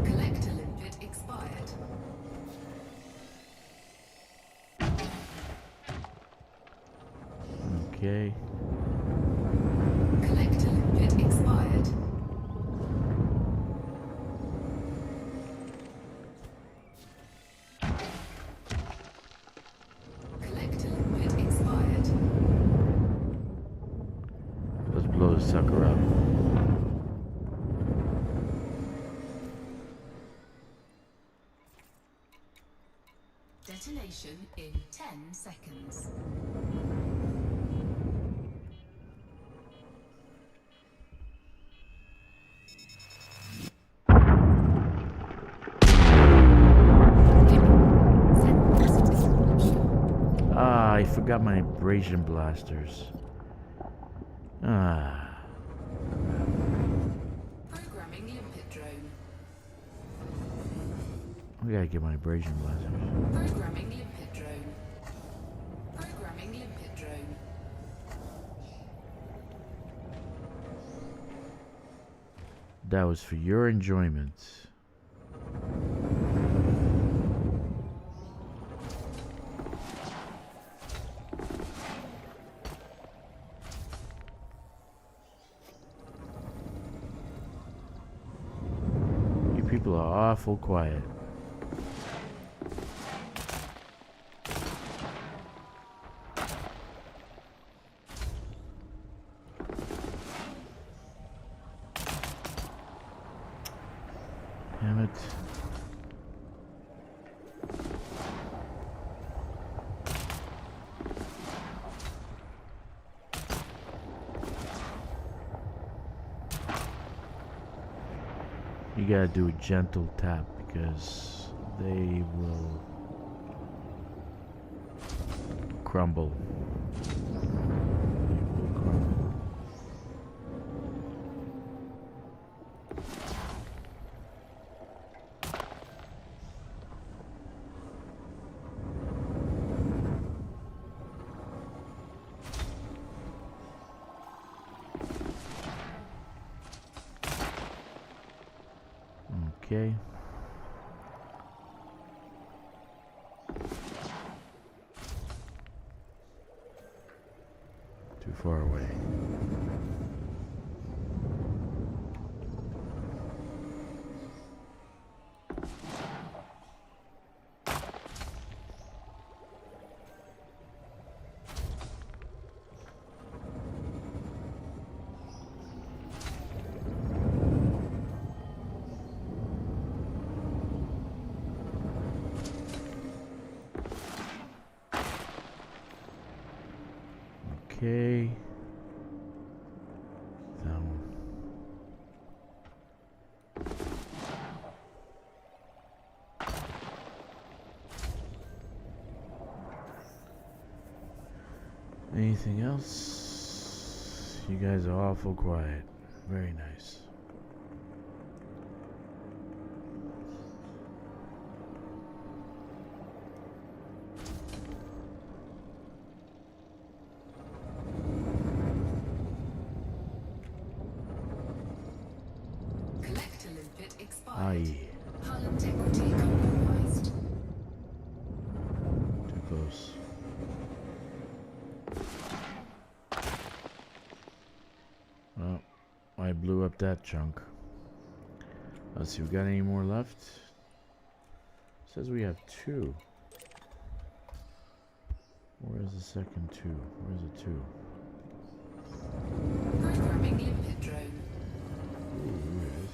Collector limpet expired. Okay. Collector limpet expired. Collector limpet expired. Let's blow the sucker up. Ventilation in 10 seconds. Ah, I forgot my abrasion blasters. Ah. Programming limpet drone. I gotta get my abrasion blasters. Programming limpet drone. Programming limpet drone. That was for your enjoyment. You people are awful quiet. Damn it. You gotta do a gentle tap because they will crumble. They will crumble. Okay. Too far away. Okay. Anything else? You guys are awful quiet. Very nice. Collector limpet expired. Aye. Hull integrity compromised. Too close. Well, I blew up that chunk. Let's see, we got any more left? Says we have 2. Where's the second 2? Where's the 2? Programming limpet drone. Ooh, here it is.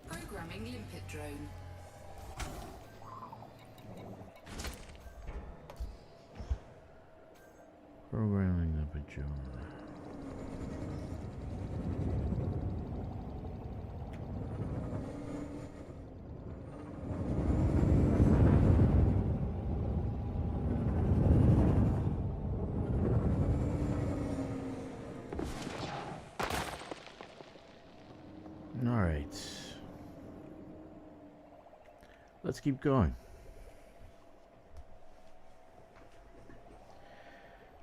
Programming limpet drone. Programming up a drone. All right. Let's keep going.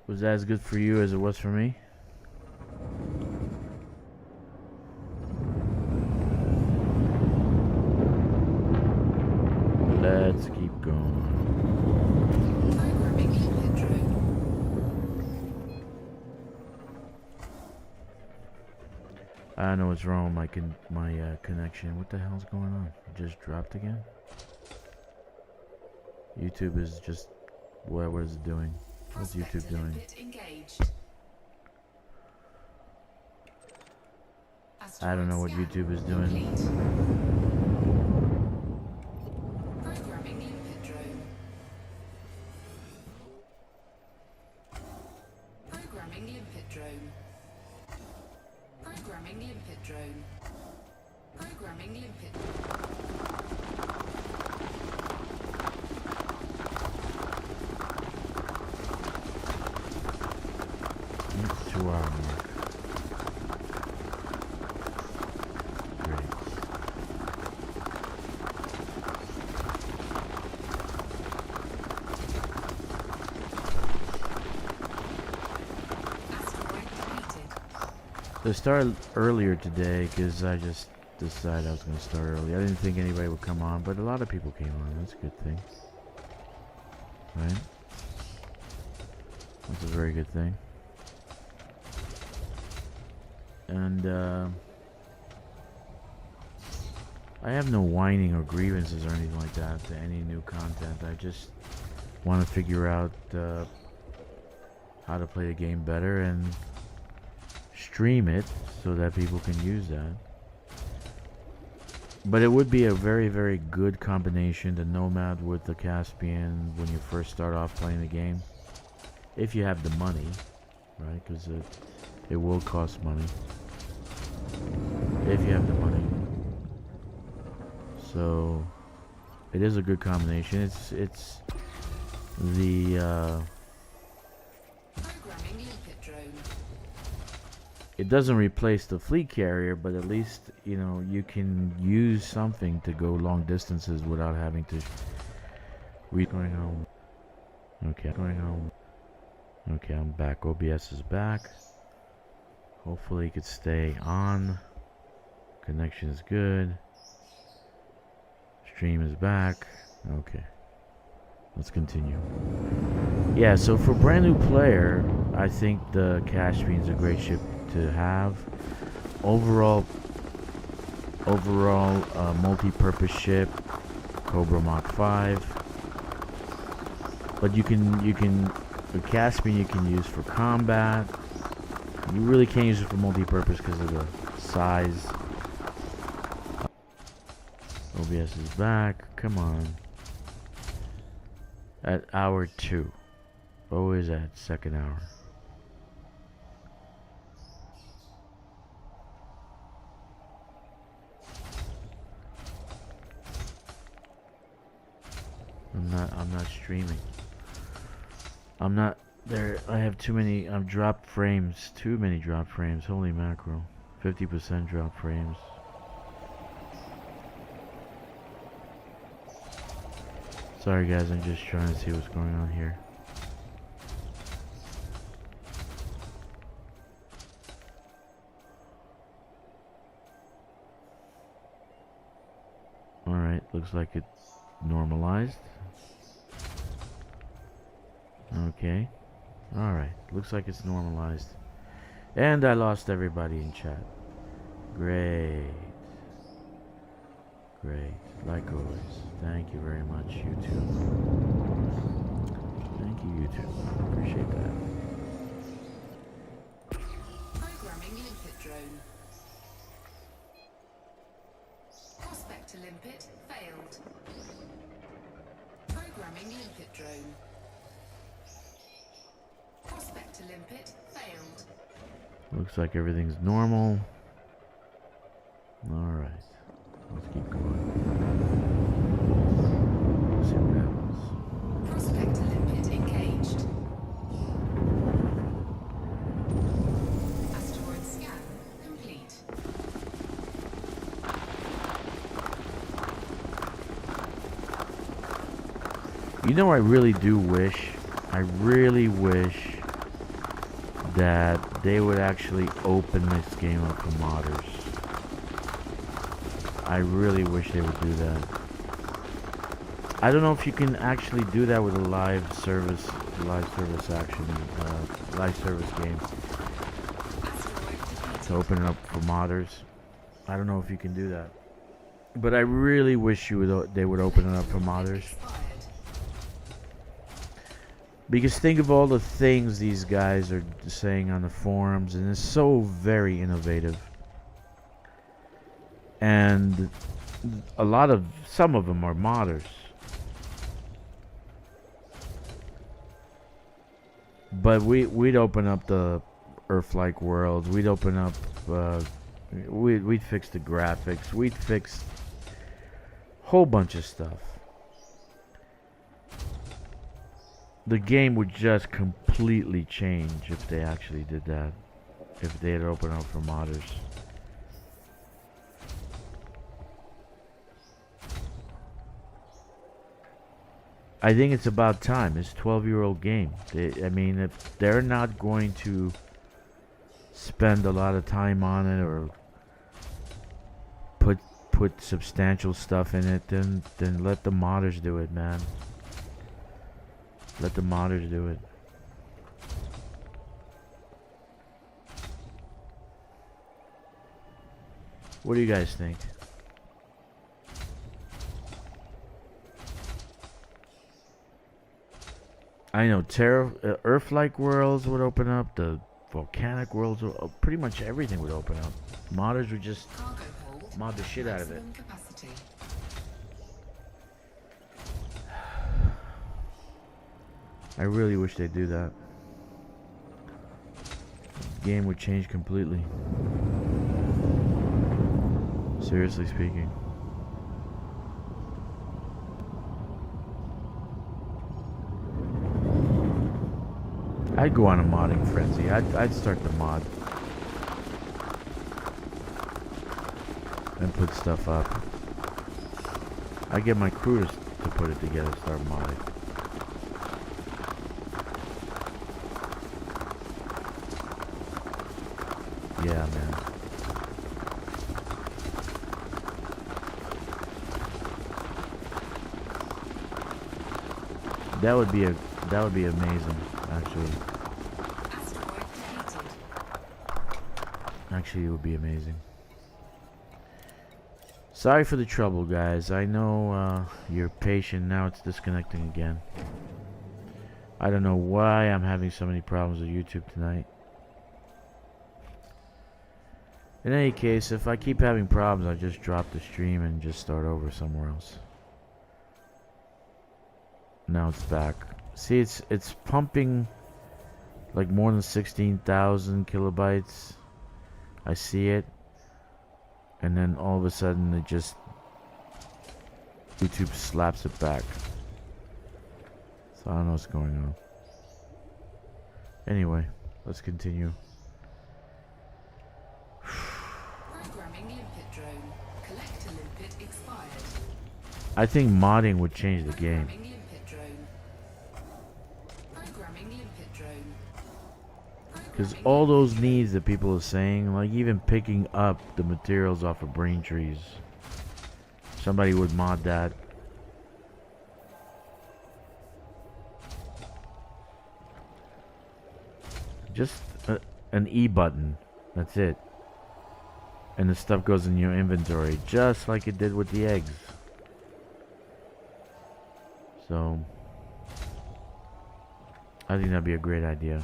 Was that as good for you as it was for me? Let's keep going. Programming limpet drone. I don't know what's wrong with my connection. What the hell's going on? It just dropped again? YouTube is just... what is it doing? What's YouTube Prospector doing? limpet engaged. I don't know what Asteroid YouTube is scan doing. complete. Programming limpet drone. Programming limpet. It's 2 hour mark. Great. Asteroid depleted. So I started earlier today because I just decided I was going to start early. I didn't think anybody would come on, but a lot of people came on. That's a good thing. Right? That's a very good thing. And I have no whining or grievances or anything like that to any new content. I just want to figure out how to play the game better and stream it so that people can use that. But it would be a very, very good combination, the Nomad with the Caspian, when you first start off playing the game. If you have the money, right? Because it will cost money. If you have the money. So it is a good combination. It's the Programming limpet drone. it doesn't replace the fleet carrier, but at least, you know, you can use something to go long distances without having to going home. Okay, going home. Okay, I'm back. OBS is back. Hopefully it could stay on. Connection is good. Stream is back. Okay. Let's continue. Yeah, so for brand new player, I think the Caspian's a great ship to have. Overall multi-purpose ship, Cobra Mach 5. But the Caspian you can use for combat. You really can't use it for multi-purpose because of the size. OBS is back. Come on. At hour 2. Always at second hour. I'm not streaming. I'm not there. I have too many. I've dropped frames. Too many drop frames. Holy mackerel. 50% drop frames. Sorry guys, I'm just trying to see what's going on here. Alright, looks like it normalized. Okay. Alright, looks like it's normalized. And I lost everybody in chat. Great. Great. Like always. Thank you very much, YouTube. Thank you, YouTube. Appreciate that. Programming limpet drone. Prospector limpet failed. Programming limpet drone. Prospector limpet failed. Looks like everything's normal. Alright. Let's keep going. See what happens. Prospector limpet engaged. Asteroid scan complete. You know, I really do wish, that they would actually open this game up for modders. I really wish they would do that. I don't know if you can actually do that with a live service game. To open it up for modders. I don't know if you can do that. But I really wish they would open it up for modders. Because think of all the things these guys are saying on the forums, and it's so very innovative. And some of them are modders. But we'd open up the Earth-like worlds. We'd open up We'd fix the graphics. We'd fix a whole bunch of stuff. The game would just completely change if they actually did that. If they had opened up for modders. I think it's about time. It's a 12-year-old game. I mean, if they're not going to spend a lot of time on it or put substantial stuff in it, then let the modders do it, man. Let the modders do it. What do you guys think? I know Earth-like worlds would open up. The volcanic worlds, pretty much everything would open up. Modders would just mod the shit out of it. I really wish they'd do that. The game would change completely. Seriously speaking. I'd go on a modding frenzy. I'd start the mod. And put stuff up. I'd get my crew to put it together, start modding. Yeah, man. That would be amazing, actually. Actually, it would be amazing. Sorry for the trouble, guys. I know you're patient. Now it's disconnecting again. I don't know why I'm having so many problems with YouTube tonight. In any case, if I keep having problems, I'll just drop the stream and just start over somewhere else. Now it's back. See, it's pumping like more than 16,000 kilobytes. I see it. And then all of a sudden it just YouTube slaps it back. So I don't know what's going on. Anyway, let's continue. Programming limpet drone. Collector limpet expired. I think modding would change the game. Programming limpet drone. Programming limpet drone. Because all those needs that people are saying, like even picking up the materials off of brain trees, somebody would mod that. Just an E button, that's it. And the stuff goes in your inventory, just like it did with the eggs. So, I think that'd be a great idea.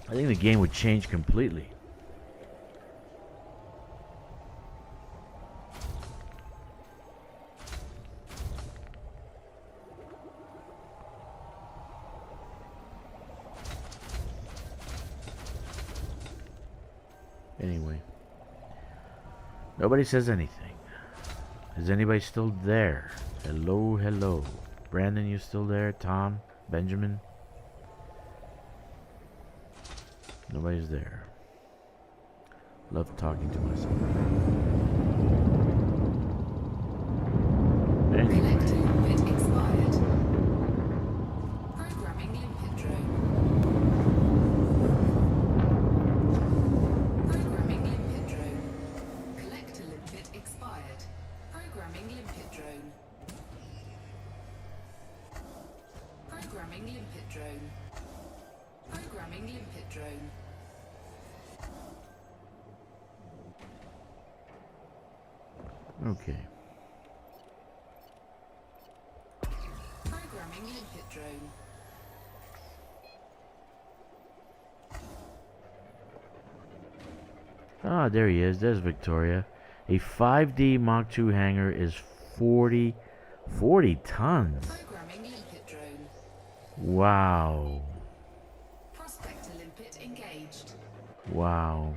I think the game would change completely. Anyway. Nobody says anything. Is anybody still there? Hello, hello. Brandon, you still there? Tom? Benjamin? Nobody's there. Love talking to myself. Anyway. Collector limpet expired. Programming limpet drone. Programming limpet drone. Collector limpet expired. Programming limpet drone. Programming limpet drone. Programming limpet drone. Okay. Programming limpet drone. Ah, there he is. There's Victoria. A 5D Mach 2 hangar is 40 tons. Programming limpet drone. Wow. Prospector limpet engaged. Wow.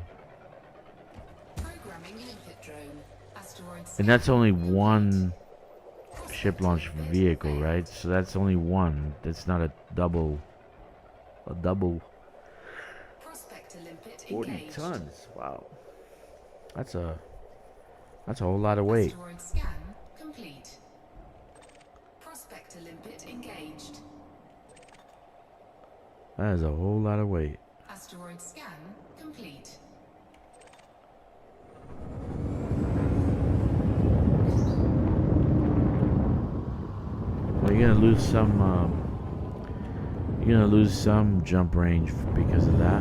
Programming limpet drone. Asteroid And scan that's only complete. one Prospector ship launch limpet vehicle, failed. right? So that's only one. That's not a double. A double. Prospector limpet 40 engaged. tons. Wow. That's a whole lot of weight. Asteroid scan complete. Prospector limpet engaged. That is a whole lot of weight. Asteroid scan complete. Well, you're gonna lose some. You're gonna lose some jump range because of that.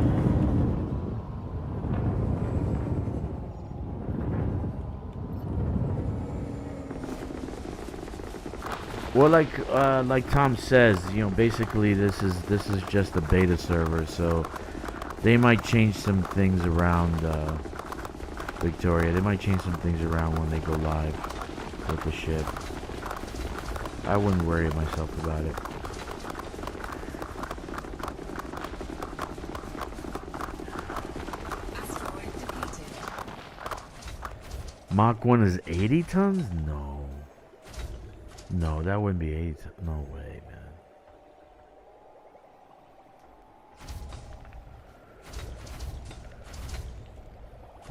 Well, like Tom says, basically this is just a beta server, so they might change some things around. Victoria, they might change some things around when they go live with the ship. I wouldn't worry myself about it. Asteroid depleted. Mach 1 is 80 tons? No. No, that wouldn't be 80 tons. No way,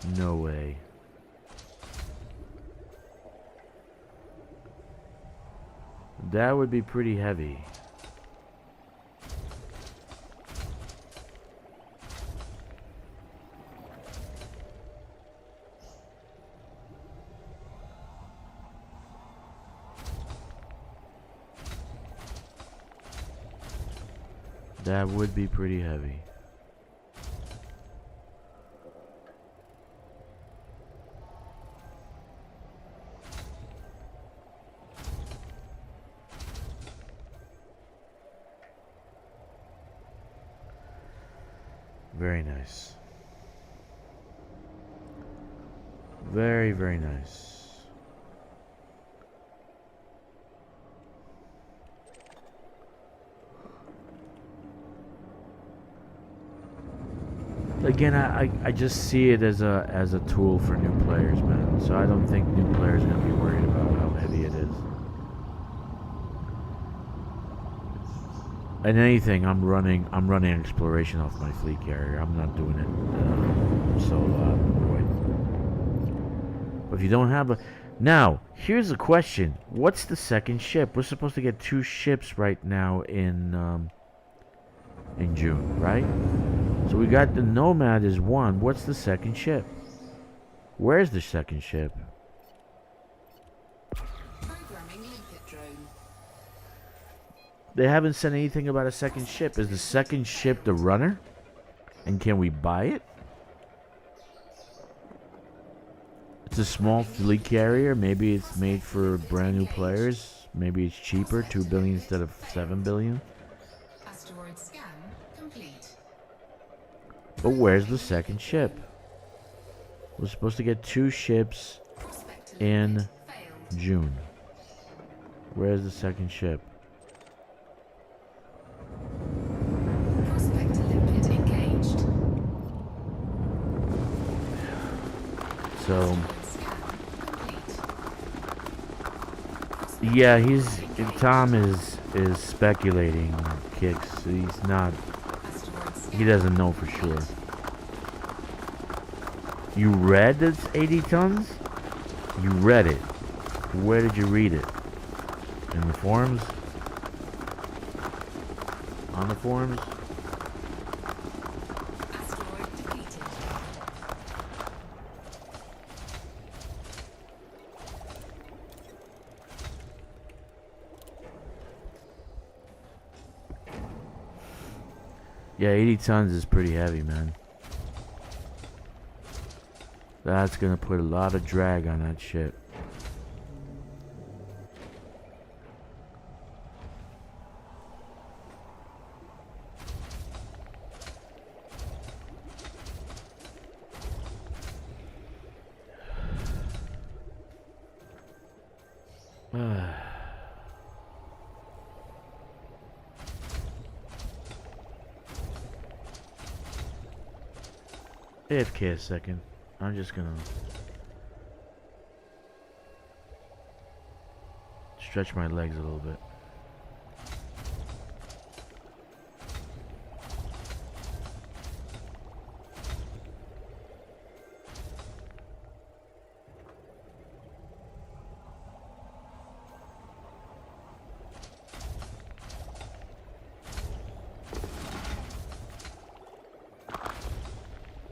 man. No way. That would be pretty heavy. That would be pretty heavy. Very nice. Very, very nice. Again, I just see it as a tool for new players, man. So I don't think new players are gonna be worried about how heavy it is. And anything, I'm running exploration off my fleet carrier. I'm not doing it solo. But if you don't have a... Now, here's the question. What's the second ship? We're supposed to get 2 ships right now in June, right? So we got the Nomad is 1. What's the second ship? Where's the second ship? Programming limpet drone. They haven't said anything about a second ship. Is the second ship the runner? And can we buy it? It's a small fleet carrier. Maybe it's made for brand new players. Maybe it's cheaper, 2 billion instead of 7 billion. Asteroid scan complete. But where's the second ship? We're supposed to get 2 ships Prospector in limpet failed. June. Where's the second ship? Prospector limpet engaged. So, Asteroid scan complete. yeah, Tom is speculating, Kicks. He's not, Asteroid scan he doesn't know for sure. You read it's 80 tons? You read it. Where did you read it? In the forums? On the forums? Asteroid depleted. Yeah, 80 tons is pretty heavy, man. That's gonna put a lot of drag on that ship. AFK a second. I'm just gonna stretch my legs a little bit.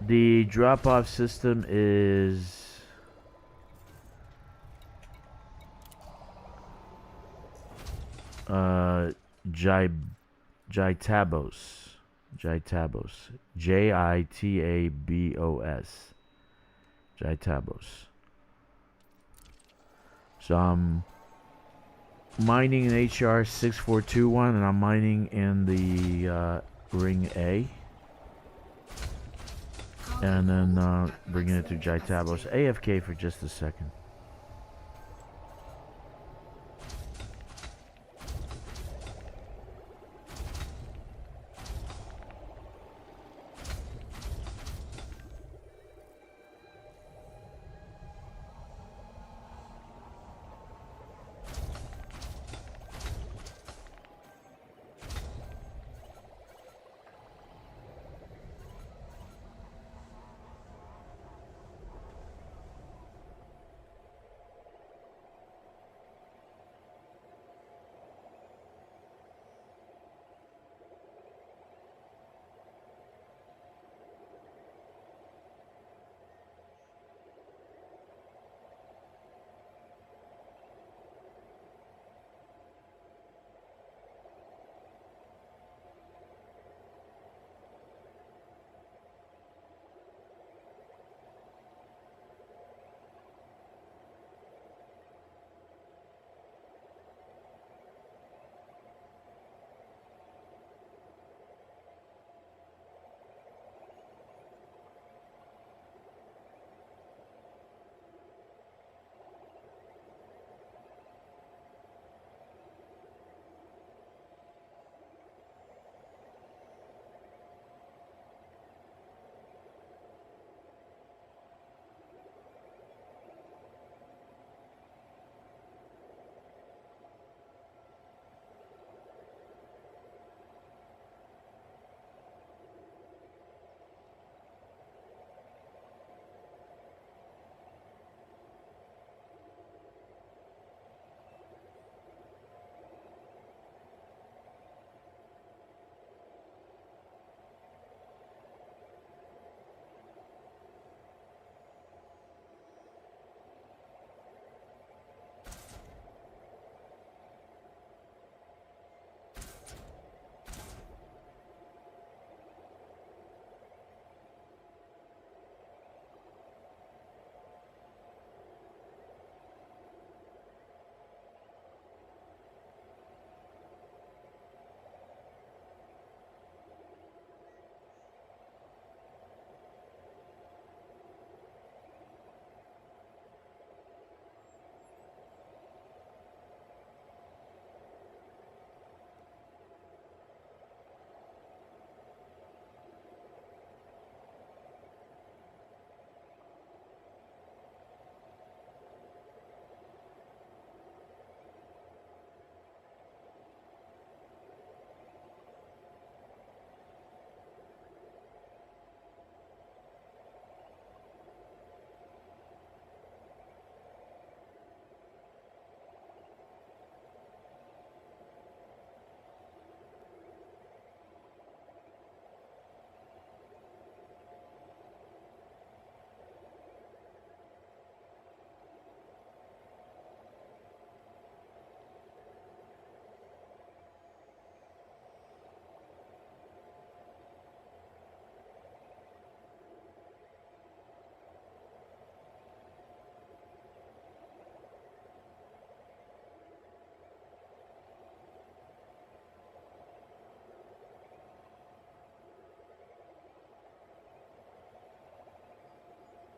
The drop-off system is Jitabos. Jitabos. Jitabos. Jitabos. So I'm mining in HR 6421 and I'm mining in the ring A. And then bringing it to Jitabos. AFK for just a second.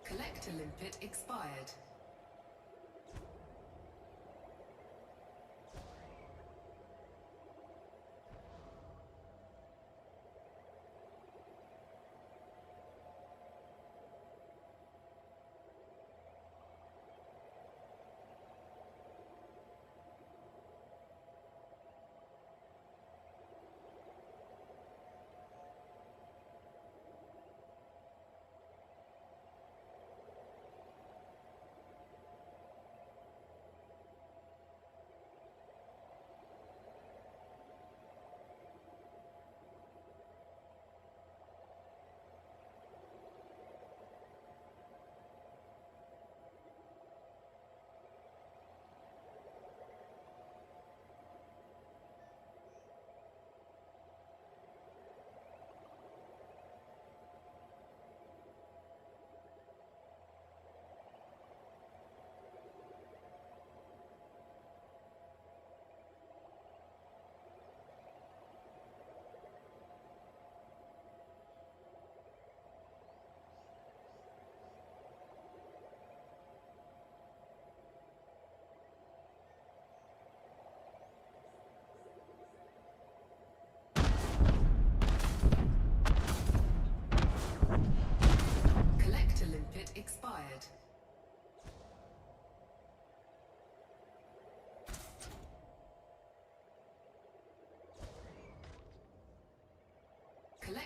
Collector limpet expired.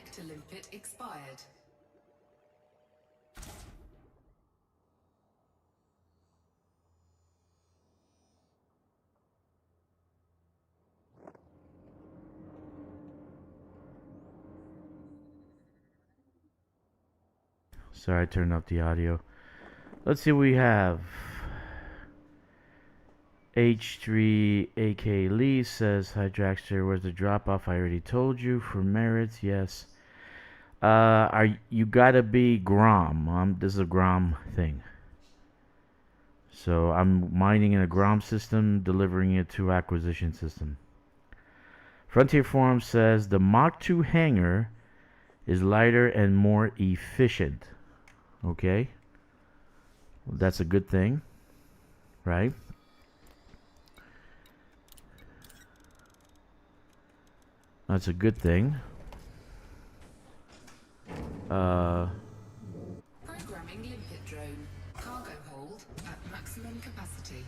Prospector limpet expired. Sorry, I turned off the audio. Let's see what we have. H3 AK Lee says, hi Dragster, where's the drop off? I already told you. For merits, yes. You gotta be Grom. This is a Grom thing. So I'm mining in a Grom system, delivering it to acquisition system. Frontier Forum says the Mach 2 hangar is lighter and more efficient. Okay. Well, that's a good thing, right? That's a good thing. Programming limpet drone. Cargo hold at maximum capacity.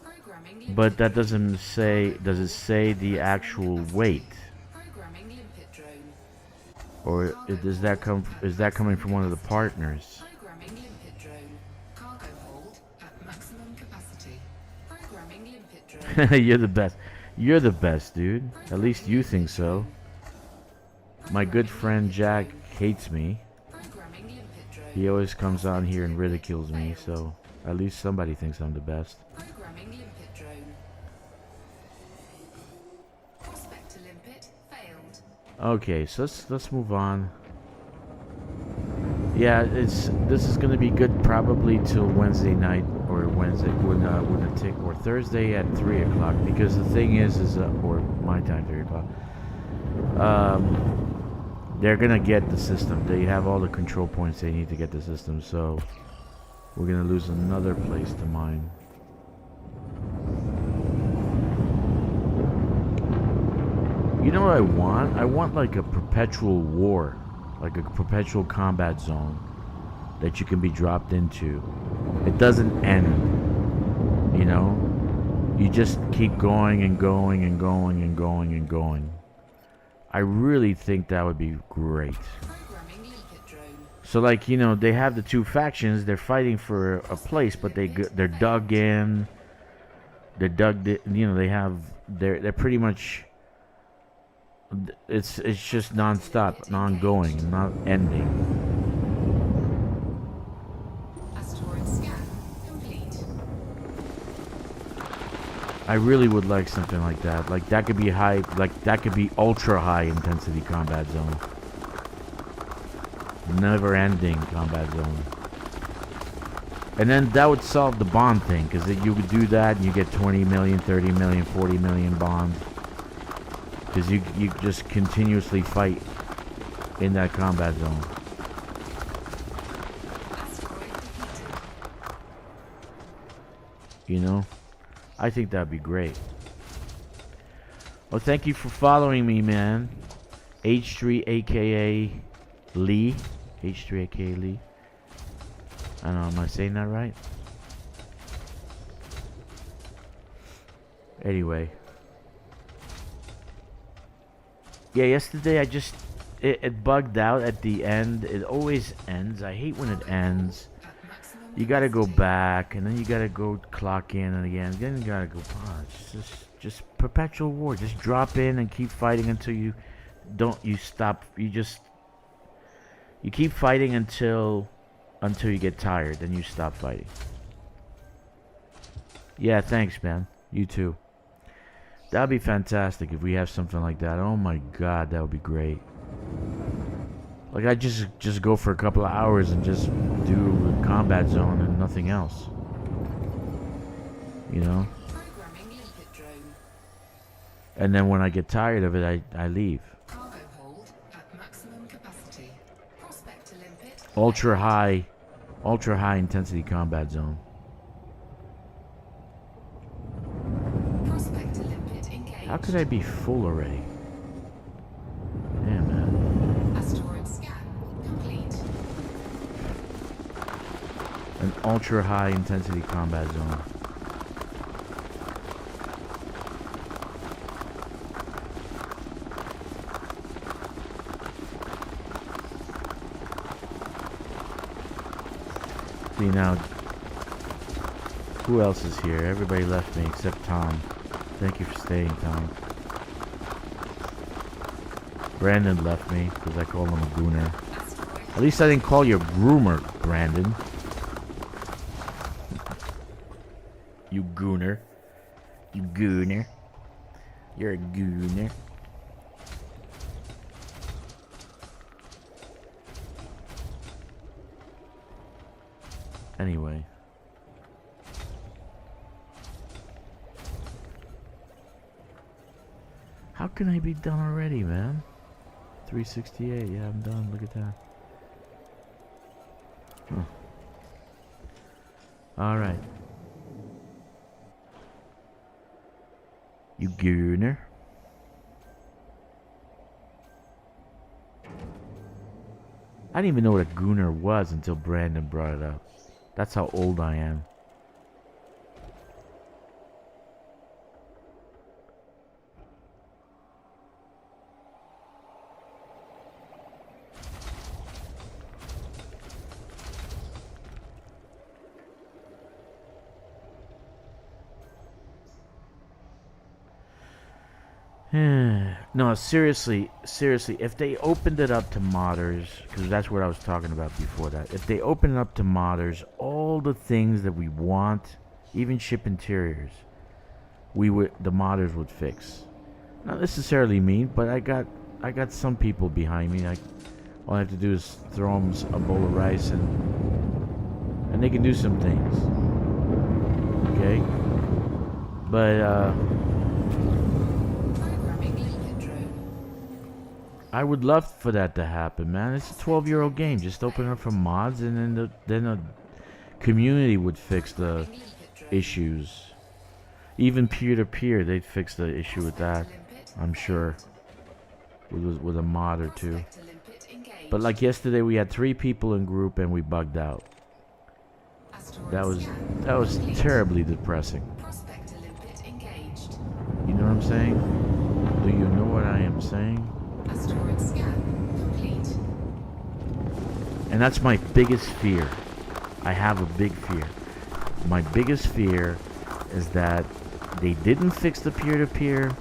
Programming limpet But that drone. doesn't say, does it say the actual weight? Programming limpet drone. Or is that coming from one of the partners? Programming limpet drone. Cargo hold at maximum capacity. Programming limpet drone. You're the best. You're the best, dude. At least you think so. My good friend Jack hates me. Programming limpet drone. He always comes on here and ridicules me, so at least somebody thinks I'm the best. Programming limpet drone. Prospector limpet failed. Okay, so let's move on. Yeah, this is gonna be good probably till Wednesday night or Wednesday when it take or Thursday at 3 o'clock, because the thing is or my time 3 o'clock. They're gonna get the system. They have all the control points they need to get the system, so we're gonna lose another place to mine. You know what I want? I want like a perpetual war, like a perpetual combat zone that you can be dropped into. It doesn't end, you know? You just keep going and going and going and going and going. I really think that would be great. Programming limpet drone. So like, you know, they have the two factions, they're fighting for a place, but they're dug in. They're dug, you know, they're pretty much, it's just non-stop, non-going, not ending. Asteroid scan complete. I really would like something like that. Like that could be high, like that could be ultra high intensity combat zone. Never ending combat zone. And then that would solve the bond thing, because you would do that and you get 20 million, 30 million, 40 million bonds. Because you just continuously fight in that combat zone. Asteroid defeated. You know? I think that'd be great. Well, thank you for following me, man. H3 aka Lee. H3 aka Lee. I don't know, am I saying that right? Anyway. Yeah, yesterday I just it bugged out at the end. It always ends. I hate when it ends. At maximum You gotta go capacity. back, and then you gotta go clock in and again. Then you gotta go. Oh, it's just perpetual war. Just drop in and keep fighting until you stop. You keep fighting until you get tired. Then you stop fighting. Yeah, thanks, man. You too. That'd be fantastic if we have something like that. Oh my God, that would be great. Like I just go for a couple of hours and just do a combat zone and nothing else. You know? Programming limpet drone. And then when I get tired of it, I leave. Cargo hold at maximum capacity. Prospector limpet. Ultra high intensity combat zone. Prospector limpet engaged. How could I be full already? Yeah, man. Asteroid scan complete. An ultra high intensity combat zone. See now, who else is here? Everybody left me except Tom. Thank you for staying, Tom. Brandon left me because I called him a gooner. At least I didn't call you a groomer, Brandon. You gooner. You gooner. You're a gooner. Anyway. How can I be done already, man? 368, yeah, I'm done. Look at that. Huh. Alright. You gooner. I didn't even know what a gooner was until Brandon brought it up. That's how old I am. No, seriously, if they opened it up to modders, because that's what I was talking about before that. If they open it up to modders, all the things that we want, even ship interiors, the modders would fix. Not necessarily me, but I got some people behind me. All I have to do is throw them a bowl of rice and they can do some things. Okay? But I would love for that to happen, man. It's a 12-year-old game. Just open it up for mods, and then the community would fix the issues. Even peer-to-peer, they'd fix the issue with that, I'm sure, with a mod or two. But like yesterday, we had 3 people in group, and we bugged out. That was terribly depressing. You know what I'm saying? Do you know what I am saying? And that's my biggest fear. I have a big fear. My biggest fear is that they didn't fix the peer-to-peer.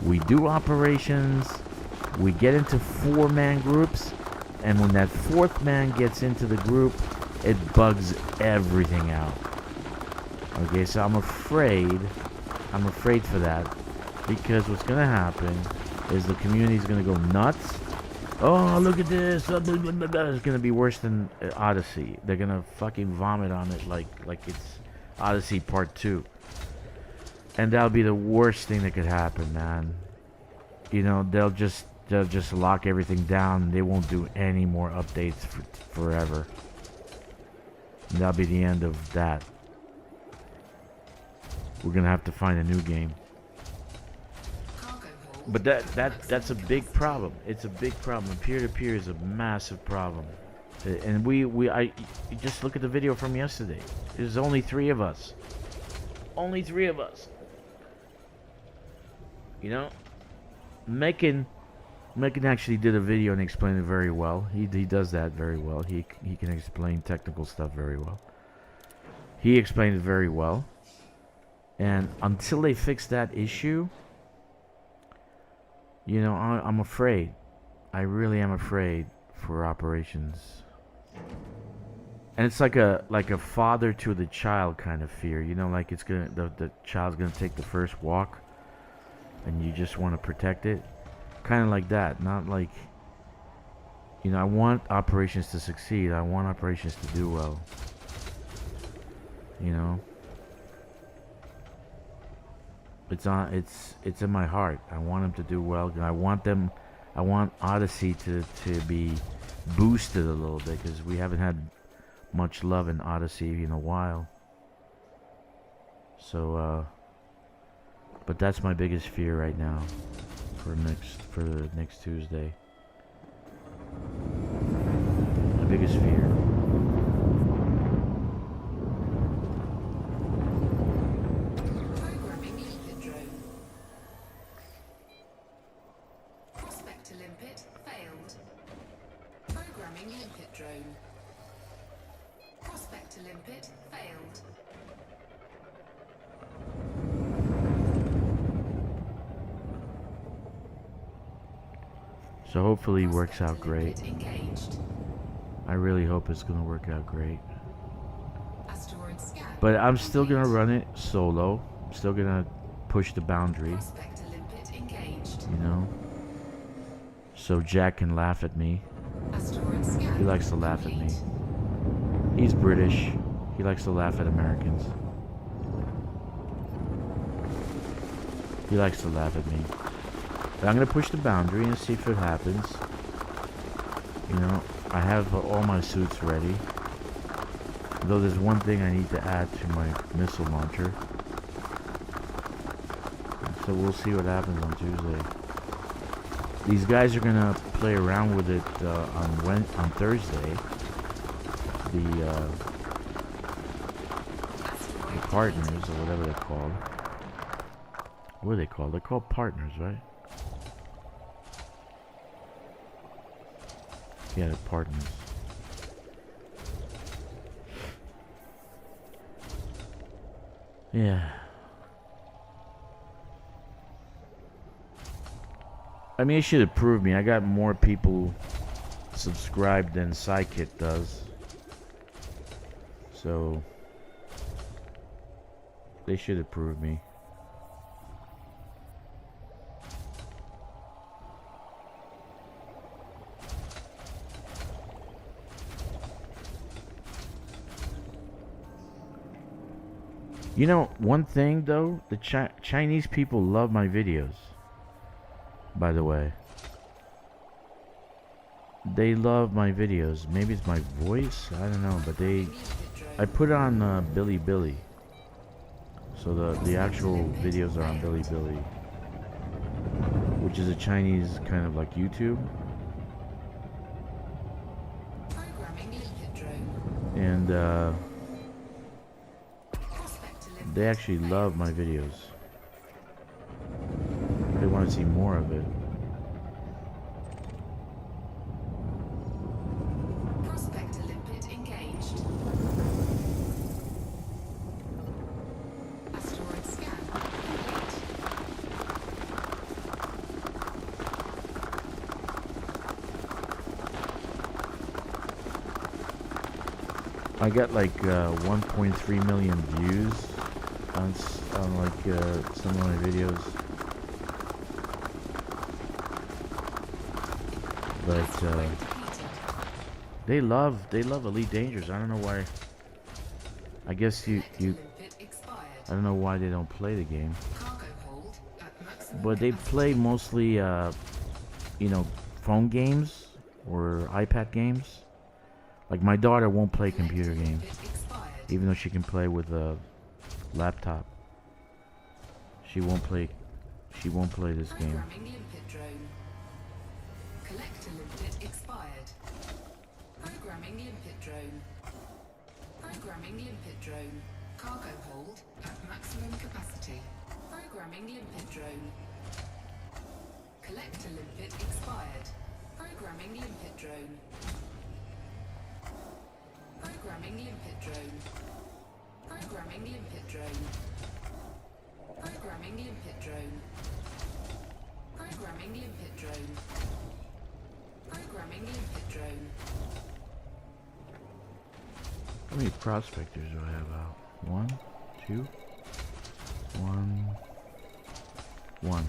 We do operations. We get into 4-man groups. And when that 4th man gets into the group, it bugs everything out. Okay, so I'm afraid for that. Because what's going to happen is the community's going to go nuts. Oh, look at this. It's going to be worse than Odyssey. They're going to fucking vomit on it like it's Odyssey Part 2. And that'll be the worst thing that could happen, man. You know, they'll just lock everything down. They won't do any more updates forever. And that'll be the end of that. We're going to have to find a new game. But that's a big problem. It's a big problem. Peer-to-peer is a massive problem. And I just look at the video from yesterday. There's only 3 of us. Only 3 of us. You know? Mekin actually did a video and explained it very well. He does that very well. He can explain technical stuff very well. He explained it very well. And until they fix that issue, you know, I'm afraid. I really am afraid for operations. And it's like a father to the child kind of fear. You know, like the child's gonna take the first walk, and you just want to protect it. Kind of like that. Not like, you know, I want operations to succeed. I want operations to do well. You know. It's in my heart. I want them to do well. I want Odyssey to be boosted a little bit, because we haven't had much love in Odyssey in a while. So but that's my biggest fear right now for next Tuesday. My biggest fear. Prospector limpet failed. So hopefully it works out great. Engaged. I really hope it's gonna work out great. Asteroid scan. But I'm still gonna run it solo. I'm still gonna push the boundary, Prospector limpet engaged. you know? So Jack can laugh at me. Asteroid scan. He likes to laugh at me. complete. He's British. He likes to laugh at Americans. He likes to laugh at me. But I'm gonna push the boundary and see if it happens. You know, I have all my suits ready. Though there's one thing I need to add to my missile launcher. So we'll see what happens on Tuesday. These guys are gonna play around with it on Thursday. The partners, or whatever they're called. What are they called? They're called partners, right? Yeah, they're partners. Yeah. I mean, it should approve me. I got more people subscribed than Psykit does. So they should approve me. You know, one thing though, the Chinese people love my videos. By the way, they love my videos. Maybe it's my voice, I don't know, but I put on Bilibili, so the actual videos are on Bilibili, which is a Chinese kind of like YouTube. And they actually love my videos. They want to see more of it. Prospector limpet engaged. Asteroid scan complete. I got like 1.3 million views on like some of my videos. But they love Elite Dangerous. I don't know why. I guess I don't know why they don't play the game. But they play mostly you know, phone games or iPad games. Like my daughter won't play computer games, even though she can play with a laptop. She won't play this game. Collector limpet expired. Programming limpet drone. Programming limpet drone. Cargo hold at maximum capacity. Programming limpet drone. Collector limpet expired. Programming limpet drone. Programming limpet drone. Programming limpet drone. Programming limpet drone. Programming limpet drone. Programming limpet drone. How many prospectors do I have out? 1, 2, 1, 1.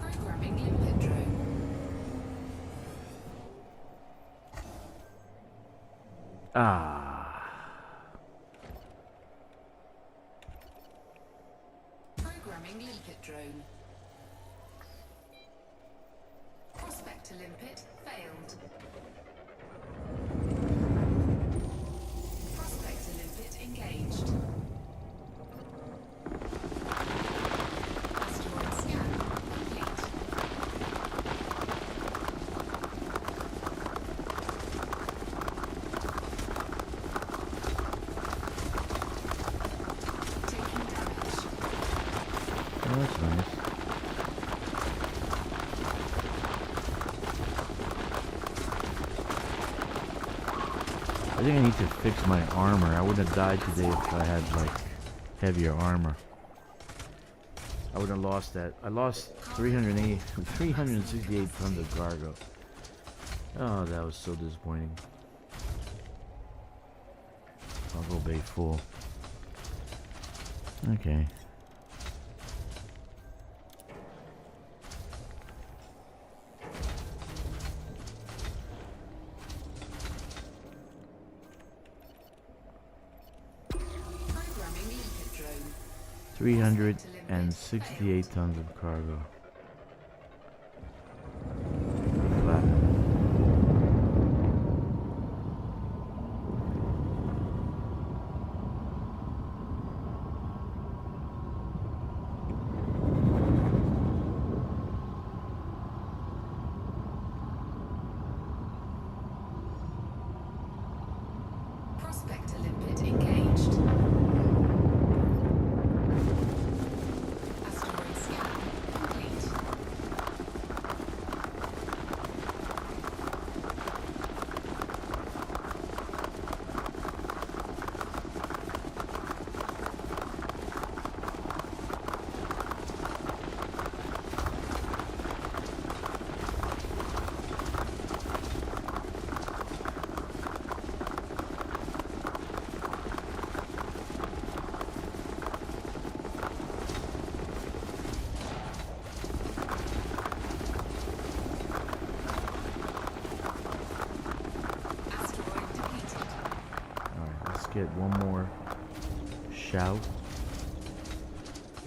Programming limpet drone. Programming limpet drone. Prospector limpet failed. Prospector limpet engaged. Asteroid scan complete. I think I need to fix my armor. I wouldn't have died today if I had like heavier armor. I would have lost that. I lost 368 tons of cargo. Oh, that was so disappointing. I'll go bay full. Okay. Programming limpet drone. 368 tons of cargo. Flat. Prospector limpet engaged. Asteroid scan complete. Asteroid depleted. Alright, let's get one more shout.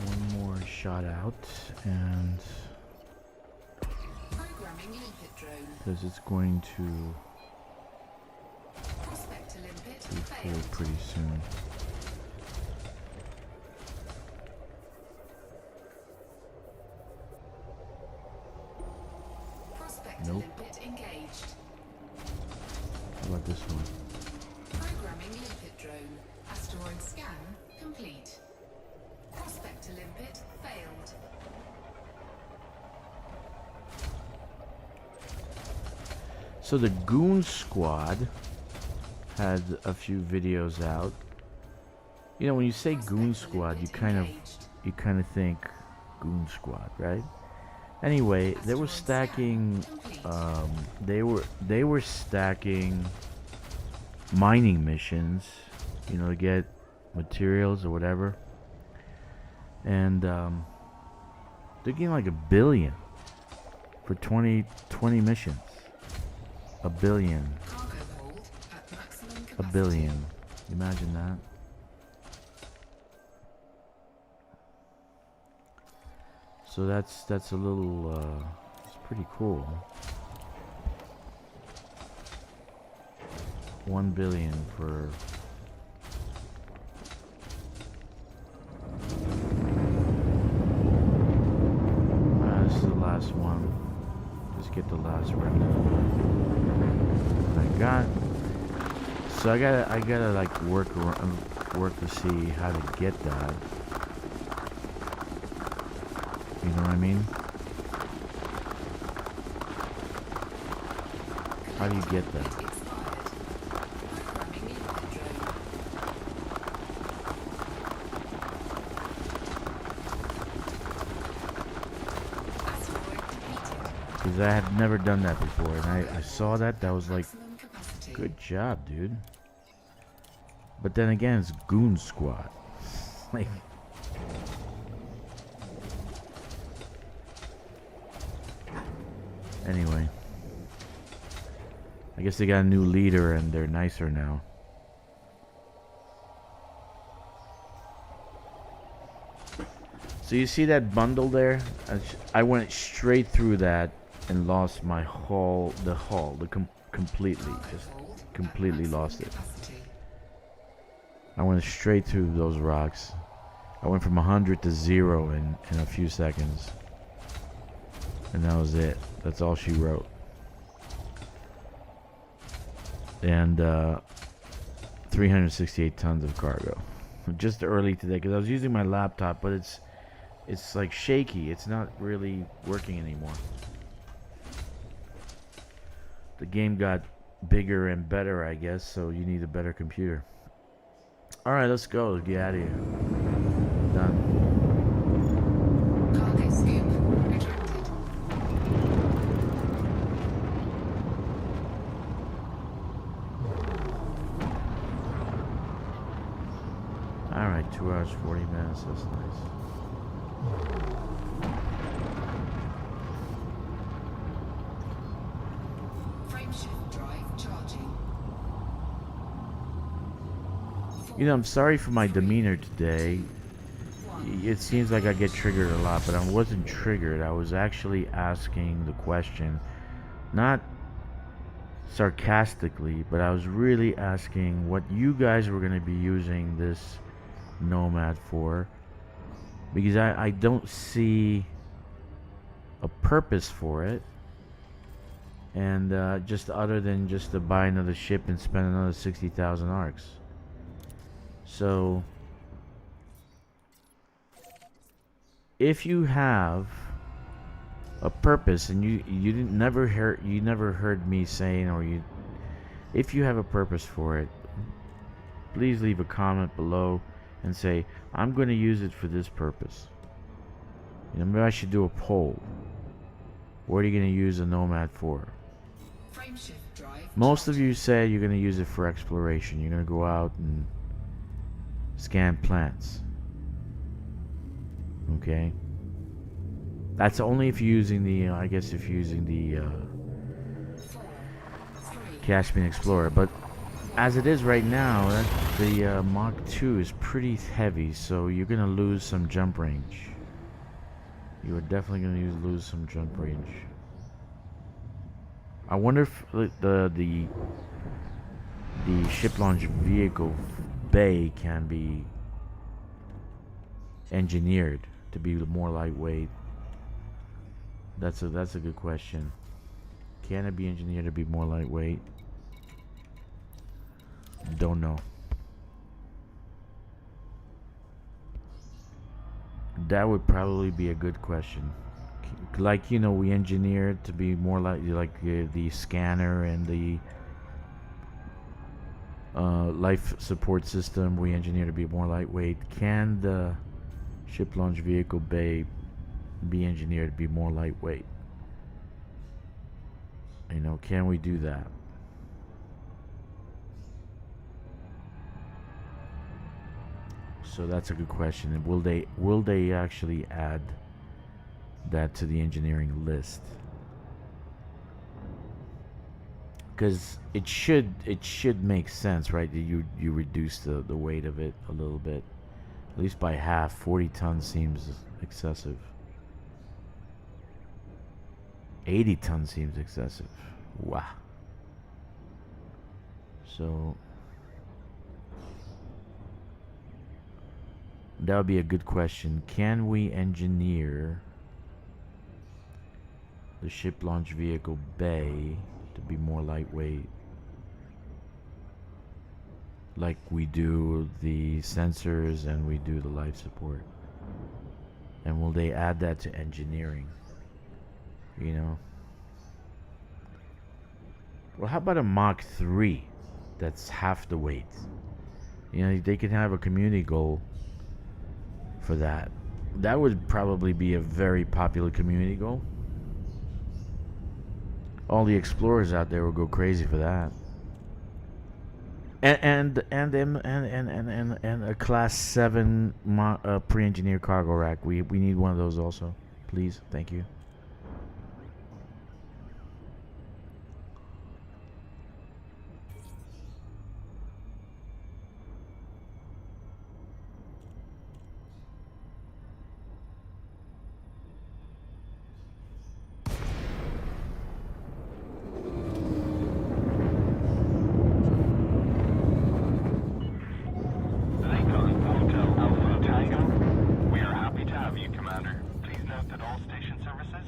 One more shot out. And Programming limpet drone. because it's going to Prospector limpet be full failed. pretty soon. Prospector Nope. limpet engaged. How about this one? Programming limpet drone. Asteroid scan complete. Prospector limpet failed. So the Goon Squad had a few videos out. You know, when you say Goon Squad, you kind of think Goon Squad, right? Anyway, they were stacking they were stacking mining missions, you know, to get materials or whatever. And they're getting like $1 billion for 20 missions. $1 billion. Cargo hold at maximum $1 capacity. billion. Imagine that. So that's a little it's pretty cool. 1 billion for this is the last one. Just get the last remnant I got. So I gotta like work to see how to get that. You know what I mean? How do you get that? Expired. Programming limpet drone. Asteroid depleted. Because I had never done that before, and I saw that was like, Maximum capacity. good job, dude. But then again, it's Goon Squad. Like, anyway, I guess they got a new leader and they're nicer now. So you see that bundle there? I went straight through that and lost my hull, completely, just Cargo hold at completely maximum lost it. capacity. I went straight through those rocks. I went from 100 to 0 in a few seconds. And that was it. That's all she wrote. And 368 tons of cargo. Just early today, because I was using my laptop, but it's like shaky. It's not really working anymore. The game got bigger and better, I guess, so you need a better computer. Alright, let's go. Let's get out of here. Done. Cargo scoop retracted. Alright, 2 hours, 40 minutes. That's nice. Frameshift drive charging. You know, I'm sorry for my demeanor today. It seems like I get triggered a lot, but I wasn't triggered. I was actually asking the question, not sarcastically, but I was really asking what you guys were going to be using this Nomad for, because I don't see a purpose for it, and just other than just to buy another ship and spend another 60,000 arcs. So if you have a purpose, and you never heard me saying, or if you have a purpose for it, please leave a comment below and say, I'm going to use it for this purpose. You know, maybe I should do a poll. What are you going to use a Nomad for? Frameshift drive. Most of you say you're going to use it for exploration. You're going to go out and scan plants. Okay? That's only if you're using the, I guess if you're using the 4, 3, Caspian Explorer. But as it is right now, the Mach 2 is pretty heavy, so you're going to lose some jump range. You are definitely going to lose some jump range. I wonder if the ship launch vehicle bay can be engineered to be more lightweight. That's a good question. Can it be engineered to be more lightweight? Don't know. That would probably be a good question. Like, you know, we engineered to be more like the scanner and the life support system. We engineer to be more lightweight. Can the ship launch vehicle bay be engineered to be more lightweight? You know, can we do that? So that's a good question. And will they actually add that to the engineering list? Because it should make sense, right? That you reduce the weight of it a little bit, at least by half. 40 tons seems excessive. 80 tons seems excessive. Wow. So that would be a good question. Can we engineer the ship launch vehicle bay to be more lightweight, like we do the sensors and we do the life support? And will they add that to engineering? You know? Well, how about a Mach 3 that's half the weight? You know, they could have a community goal for that. That would probably be a very popular community goal. All the explorers out there will go crazy for that. And a class 7 pre-engineered cargo rack. We need one of those also, please. Thank you. Nikon Hotel Alpha Tango. We are happy to have you, Commander. Please note that all station services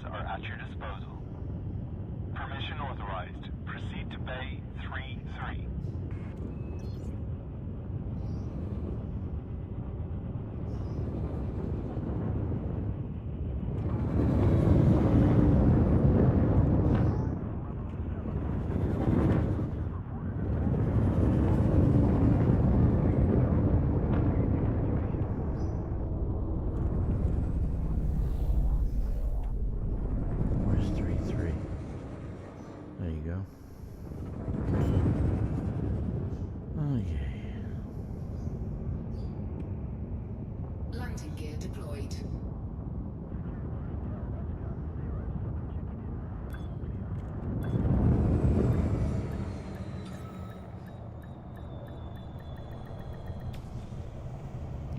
complete.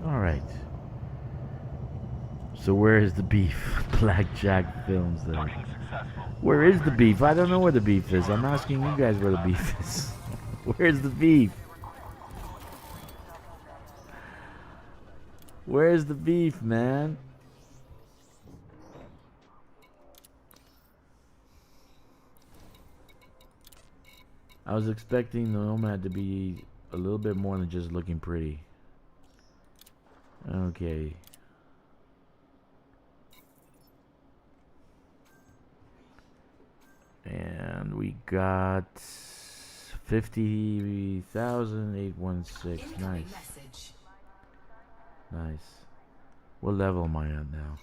All right. So where is the beef? Blackjack Films there. Docking successful. Where is the beef? I don't know where the beef is. I'm asking you guys where the beef is. Where's the beef? Where's the beef, man? I was expecting the Nomad to be a little bit more than just looking pretty. Okay. And we got 50,816. Nice. Message. Nice. What level am I at now?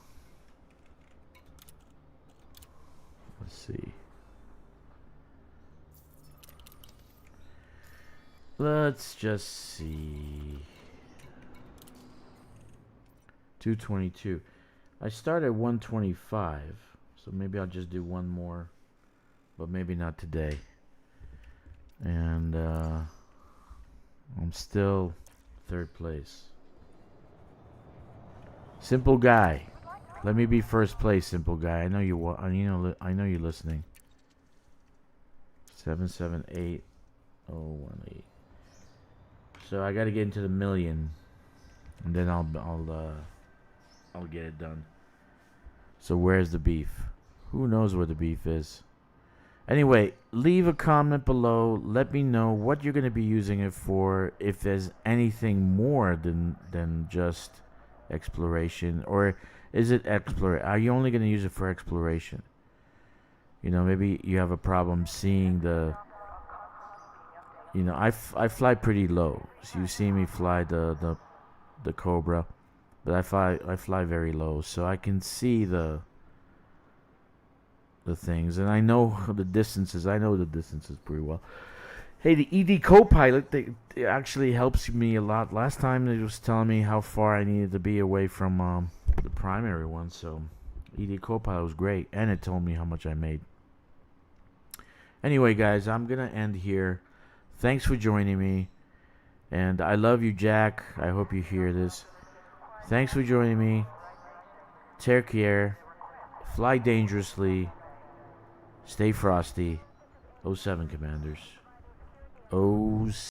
Let's see. Let's just see. 222. I started at 125, so maybe I'll just do one more, but maybe not today. And I'm still third place. Simple guy, let me be first place. Simple guy, I know you. I know you're listening. 778018. So I got to get into the million, and then I'll get it done. So where's the beef? Who knows where the beef is? Anyway, leave a comment below. Let me know what you're going to be using it for. If there's anything more than just exploration, or is it exploration? Are you only going to use it for exploration? You know, maybe you have a problem seeing the. You know, I fly pretty low. So you see me fly the Cobra, but I fly very low, so I can see the things, and I know the distances. I know the distances pretty well. Hey, the ED Copilot, it actually helps me a lot. Last time it was telling me how far I needed to be away from the primary one, so ED Copilot was great, and it told me how much I made. Anyway, guys, I'm gonna end here. Thanks for joining me, and I love you, Jack. I hope you hear this. Thanks for joining me. Take care. Fly dangerously. Stay frosty. 07 Commanders. 07.